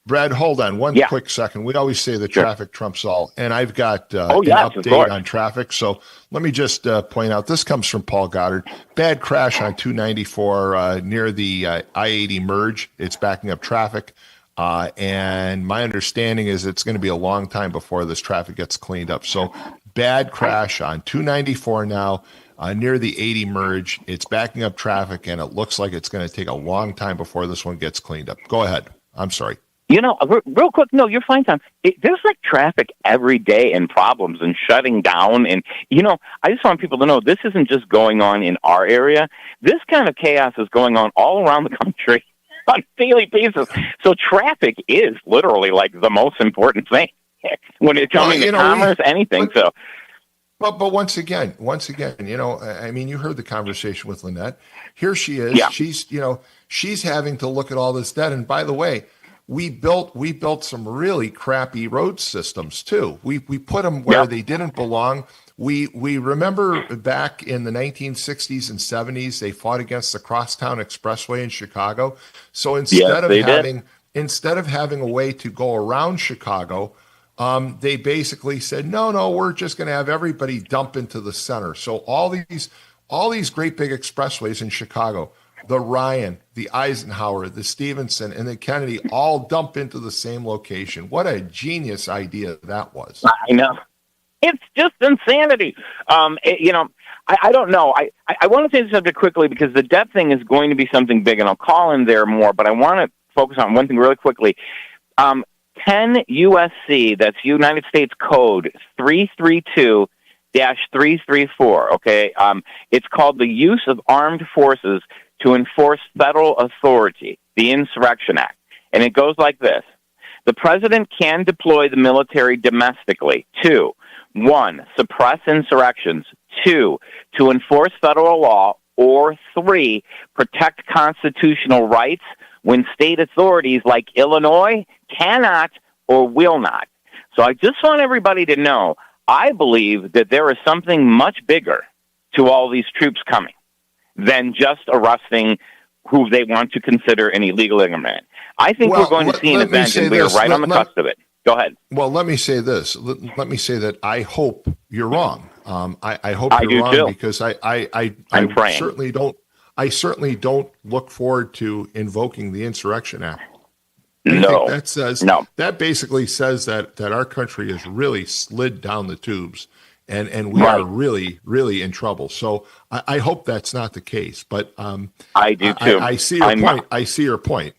Brad, hold on one quick second. We always say that traffic trumps all, and I've got an update on traffic. So let me just point out, this comes from Paul Goddard. Bad crash on 294 near the I-80 merge. It's backing up traffic. And my understanding is it's going to be a long time before this traffic gets cleaned up. So bad crash on 294 now near the 80 merge. It's backing up traffic, and it looks like it's going to take a long time before this one gets cleaned up. Go ahead. I'm sorry. You know, real quick, no, you're fine, Tom. There's like traffic every day and problems and shutting down. And, you know, I just want people to know this isn't just going on in our area. This kind of chaos is going on all around the country on a daily basis. So traffic is literally like the most important thing when it's coming to commerce, anything. But once again, you know, I mean, you heard the conversation with Lynette. Here she is. Yeah. She's having to look at all this debt. And by the way, we built some really crappy road systems too. We put them where they didn't belong. We remember back in the 1960s and 70s, they fought against the Crosstown Expressway in Chicago. So instead of having a way to go around Chicago, they basically said, no, we're just going to have everybody dump into the center. So all these great big expressways in Chicago, the Ryan, the Eisenhower, the Stevenson, and the Kennedy all dump into the same location. What a genius idea that was. I know. It's just insanity. You know, I don't know. I want to change the subject quickly because the debt thing is going to be something big, and I'll call in there more, but I want to focus on one thing really quickly. 10 USC, that's United States Code 332-334, okay? It's called the Use of Armed Forces to Enforce Federal Authority, the Insurrection Act. And it goes like this. The president can deploy the military domestically. 2, 1, suppress insurrections. 2, to enforce federal law. Or 3, protect constitutional rights when state authorities like Illinois cannot or will not. So I just want everybody to know, I believe that there is something much bigger to all these troops coming than just arresting who they want to consider an illegal immigrant. I think we're going to see an event, and we are right on the cusp of it. Go ahead. Well, let me say this. Let me say that I hope you're wrong. I hope you're wrong too. Because I certainly don't look forward to invoking the Insurrection Act. That basically says that our country has really slid down the tubes. And we are really, really in trouble. So I hope that's not the case. But I do too. I see your point. I see your point.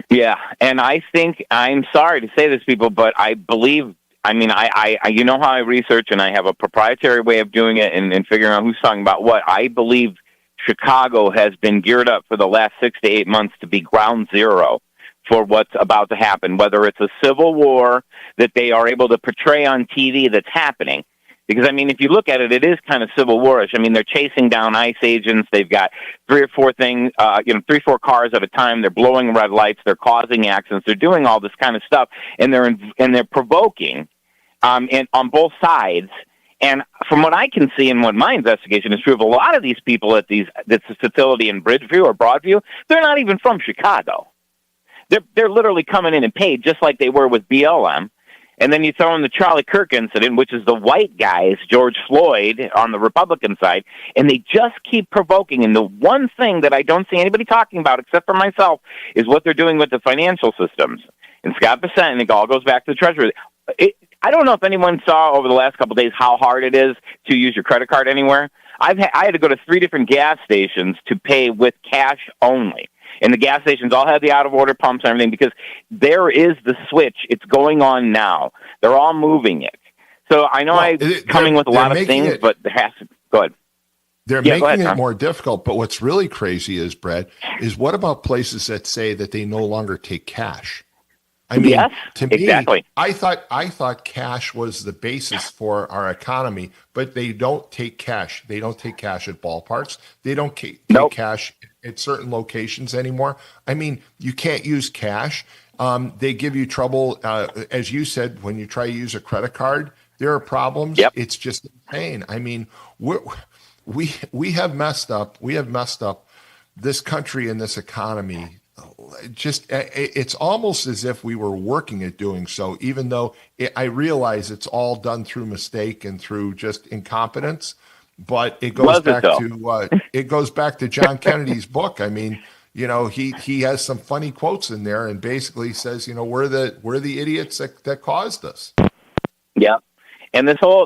Yeah, and I think, I'm sorry to say this, people, but I believe. I mean, I you know how I research, and I have a proprietary way of doing it and figuring out who's talking about what. I believe Chicago has been geared up for the last 6 to 8 months to be ground zero for what's about to happen. Whether it's a civil war that they are able to portray on TV that's happening. Because, I mean, if you look at it, it is kind of Civil War-ish. I mean, they're chasing down ICE agents. They've got 3 or 4 cars at a time. They're blowing red lights. They're causing accidents. They're doing all this kind of stuff, and they're provoking on both sides. And from what I can see and what my investigation is true of, a lot of these people at this facility in Bridgeview or Broadview, they're not even from Chicago. They're literally coming in and paid just like they were with BLM. And then you throw in the Charlie Kirk incident, which is the white guys, George Floyd, on the Republican side, and they just keep provoking. And the one thing that I don't see anybody talking about, except for myself, is what they're doing with the financial systems. And Scott Bessent, and it all goes back to the Treasury. I don't know if anyone saw over the last couple of days how hard it is to use your credit card anywhere. I had to go to 3 different gas stations to pay with cash only. And the gas stations all have the out-of-order pumps and everything because there is the switch. It's going on now. They're all moving it. So I know I'm coming with a lot of things, but there has to – go ahead. They're making it more difficult, but what's really crazy is, Brett, is what about places that say that they no longer take cash? I mean, to me, I thought cash was the basis for our economy, but they don't take cash. They don't take cash at ballparks. They don't take cash at certain locations anymore. I mean, you can't use cash. They give you trouble, as you said, when you try to use a credit card. There are problems. It's just insane. I mean, we have messed up. We have messed up this country and this economy. Just it's almost as if we were working at doing so, even though I realize it's all done through mistake and through just incompetence. But it goes back to John Kennedy's book. I mean, you know, he has some funny quotes in there, and basically says, you know, we're the idiots that caused this. Yeah. And this whole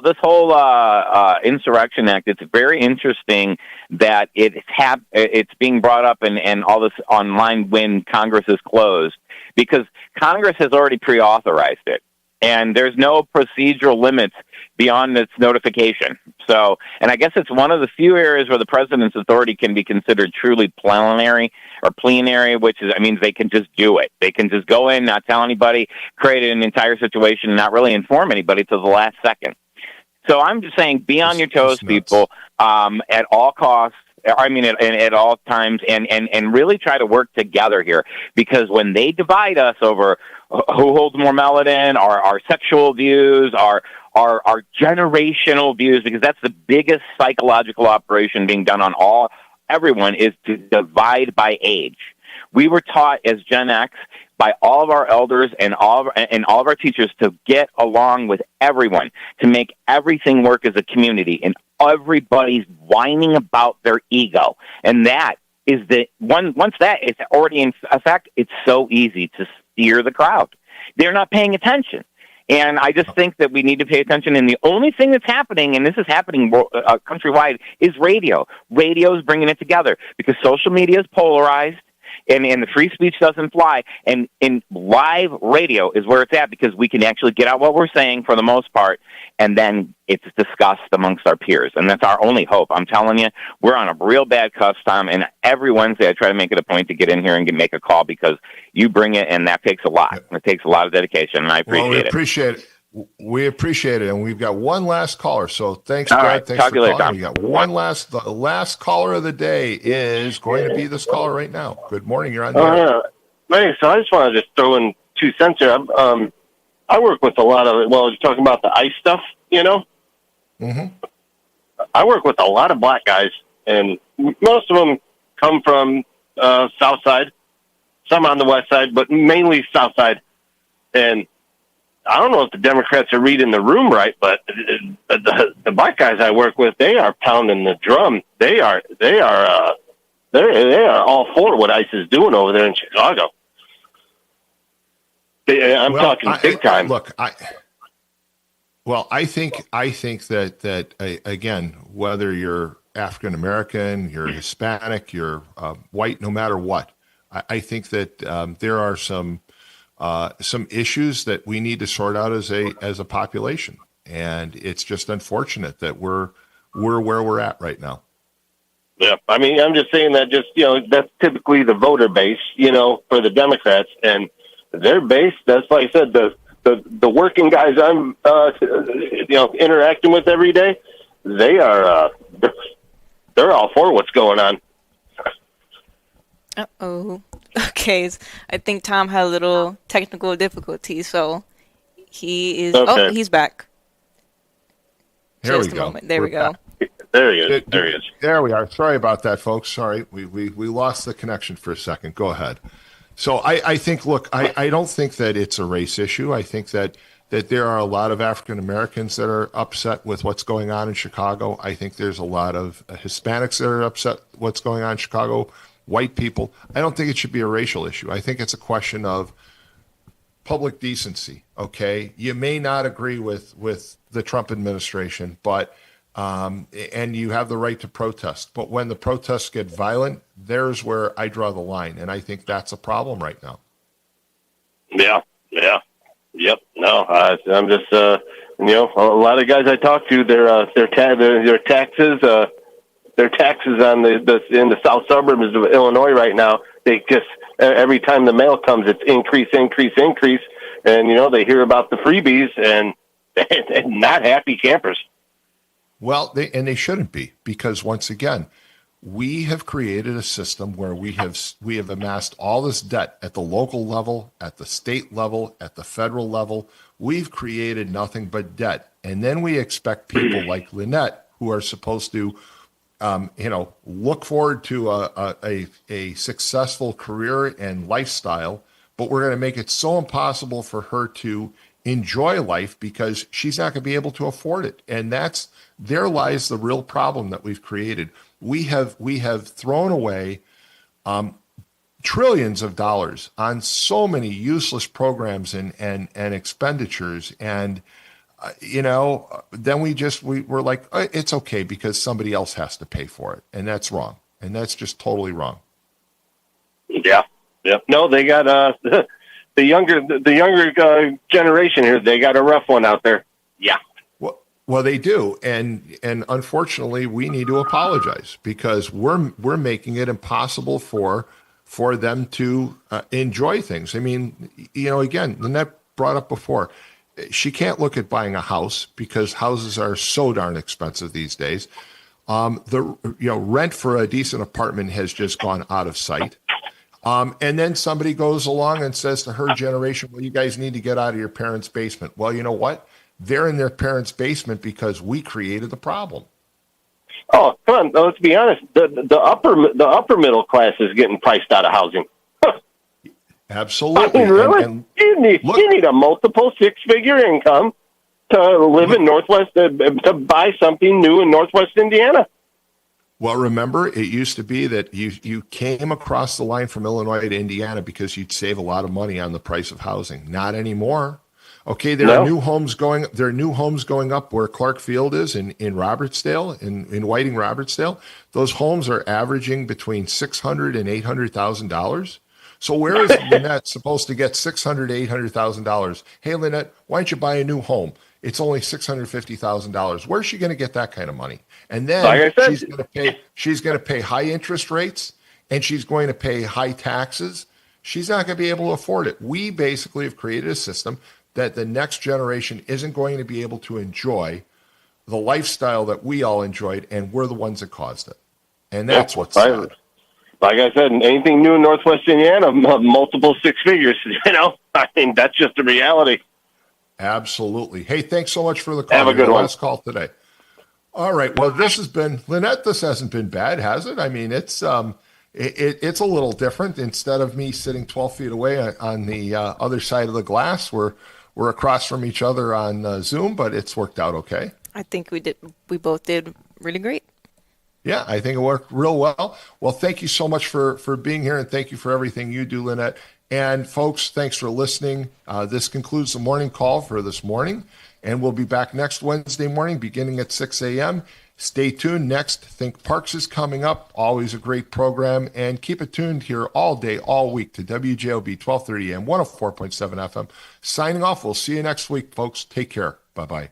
Insurrection Act, it's very interesting that it's being brought up and all this online when Congress is closed, because Congress has already pre-authorized it, and there's no procedural limits beyond its notification. So, and I guess it's one of the few areas where the president's authority can be considered truly plenary, which is, I mean, they can just do it. They can just go in, not tell anybody, create an entire situation, and not really inform anybody till the last second. So I'm just saying, be on your toes, people, at all costs. I mean, at all times, and really try to work together here, because when they divide us over who holds more melanin, our sexual views, our generational views, because that's the biggest psychological operation being done on everyone, is to divide by age. We were taught as Gen X by all of our elders and all of our teachers to get along with everyone, to make everything work as a community, and everybody's whining about their ego. And that is once that is already in effect, it's so easy to steer the crowd. They're not paying attention. And I just think that we need to pay attention. And the only thing that's happening, and this is happening countrywide, is radio. Radio is bringing it together, because social media is polarized, and the free speech doesn't fly. And in live radio is where it's at, because we can actually get out what we're saying for the most part, and then it's discussed amongst our peers. And that's our only hope. I'm telling you, we're on a real bad cusp, Tom, and every Wednesday I try to make it a point to get in here and make a call, because you bring it, and that takes a lot. It takes a lot of dedication, and I appreciate it. We appreciate it, and we've got one last caller. So thanks, Brad. Right, thanks for calling. We got the last caller of the day is going to be this caller right now. Good morning. You're on the air. Thanks. So I just want to throw in 2 cents here. I work with a lot of, you're talking about the ICE stuff, you know? Mm-hmm. I work with a lot of black guys, and most of them come from South Side, some on the West Side, but mainly South Side. And I don't know if the Democrats are reading the room right, but the black guys I work with, they are pounding the drum. They are all for what ICE is doing over there in Chicago. I'm talking big time. Look, I think that again, whether you're African American, you're Hispanic, you're white, no matter what, I think that there are some issues that we need to sort out as a population, and it's just unfortunate that we're where we're at right now. Yeah, I mean, I'm just saying that that's typically the voter base, for the Democrats, and their base. That's like I said, the working guys I'm interacting with every day. They are they're all for what's going on. Uh-oh. Okay, I think Tom had a little technical difficulty, so he is. Okay. Oh, he's back. Here we go. There we go. There he is. There he is. There we are. Sorry about that, folks. Sorry, we lost the connection for a second. Go ahead. So I think, look, I don't think that it's a race issue. I think that there are a lot of African Americans that are upset with what's going on in Chicago. I think there's a lot of Hispanics that are upset with what's going on in Chicago. White people. I don't think it should be a racial issue. I think it's a question of public decency. Okay, you may not agree with the Trump administration, but and you have the right to protest. But when the protests get violent, there's where I draw the line, and I think that's a problem right now. Yeah. Yep. No, I'm just, a lot of guys I talk to, their taxes, their taxes on the in the south suburbs of Illinois right now, they just, every time the mail comes, it's increase. And, they hear about the freebies and not happy campers. Well, they shouldn't be, because once again, we have created a system where we have amassed all this debt at the local level, at the state level, at the federal level. We've created nothing but debt. And then we expect people like Lynette, who are supposed to, look forward to a successful career and lifestyle, but we're going to make it so impossible for her to enjoy life because she's not going to be able to afford it. And there lies the real problem that we've created. We have thrown away trillions of dollars on so many useless programs and expenditures, and then we're like, it's okay because somebody else has to pay for it, and that's wrong, and that's just totally wrong. Yeah. No, they got the younger generation here. They got a rough one out there. Yeah. Well, they do, and unfortunately, we need to apologize because we're making it impossible for them to enjoy things. I mean, again, Lynette brought up before, she can't look at buying a house because houses are so darn expensive these days. The rent for a decent apartment has just gone out of sight. And then somebody goes along and says to her generation, well, you guys need to get out of your parents' basement. Well, you know what? They're in their parents' basement because we created the problem. Oh, come on. Let's be honest. The upper middle class is getting priced out of housing. Absolutely. I mean, really? You need a multiple six-figure income to live in Northwest, to buy something new in Northwest Indiana. Well, remember, it used to be that you came across the line from Illinois to Indiana because you'd save a lot of money on the price of housing. Not anymore. Okay, there are new homes going up where Clark Field is in Robertsdale, in Whiting, Robertsdale. Those homes are averaging between $600,000 and $800,000. So where is Lynette supposed to get $600,000, $800,000? Hey, Lynette, why don't you buy a new home? It's only $650,000. Where's she going to get that kind of money? And then like she's going to pay high interest rates, and she's going to pay high taxes. She's not going to be able to afford it. We basically have created a system that the next generation isn't going to be able to enjoy the lifestyle that we all enjoyed, and we're the ones that caused it. And that's what's sad. Like I said, anything new in Northwest Indiana, multiple six figures, I mean, that's just the reality. Absolutely. Hey, thanks so much for the call. Have a good one. Last call today. All right. Well, this has been, Lynette, this hasn't been bad, has it? I mean, it's a little different. Instead of me sitting 12 feet away on the other side of the glass, we're across from each other on Zoom, but it's worked out okay. I think we both did really great. Yeah, I think it worked real well. Well, thank you so much for being here, and thank you for everything you do, Lynette. And folks, thanks for listening. This concludes the morning call for this morning, and we'll be back next Wednesday morning beginning at 6 a.m. Stay tuned. Next, Think Parks is coming up. Always a great program, and keep it tuned here all day, all week to WJOB 1230 AM, 104.7 FM. Signing off. We'll see you next week, folks. Take care. Bye-bye.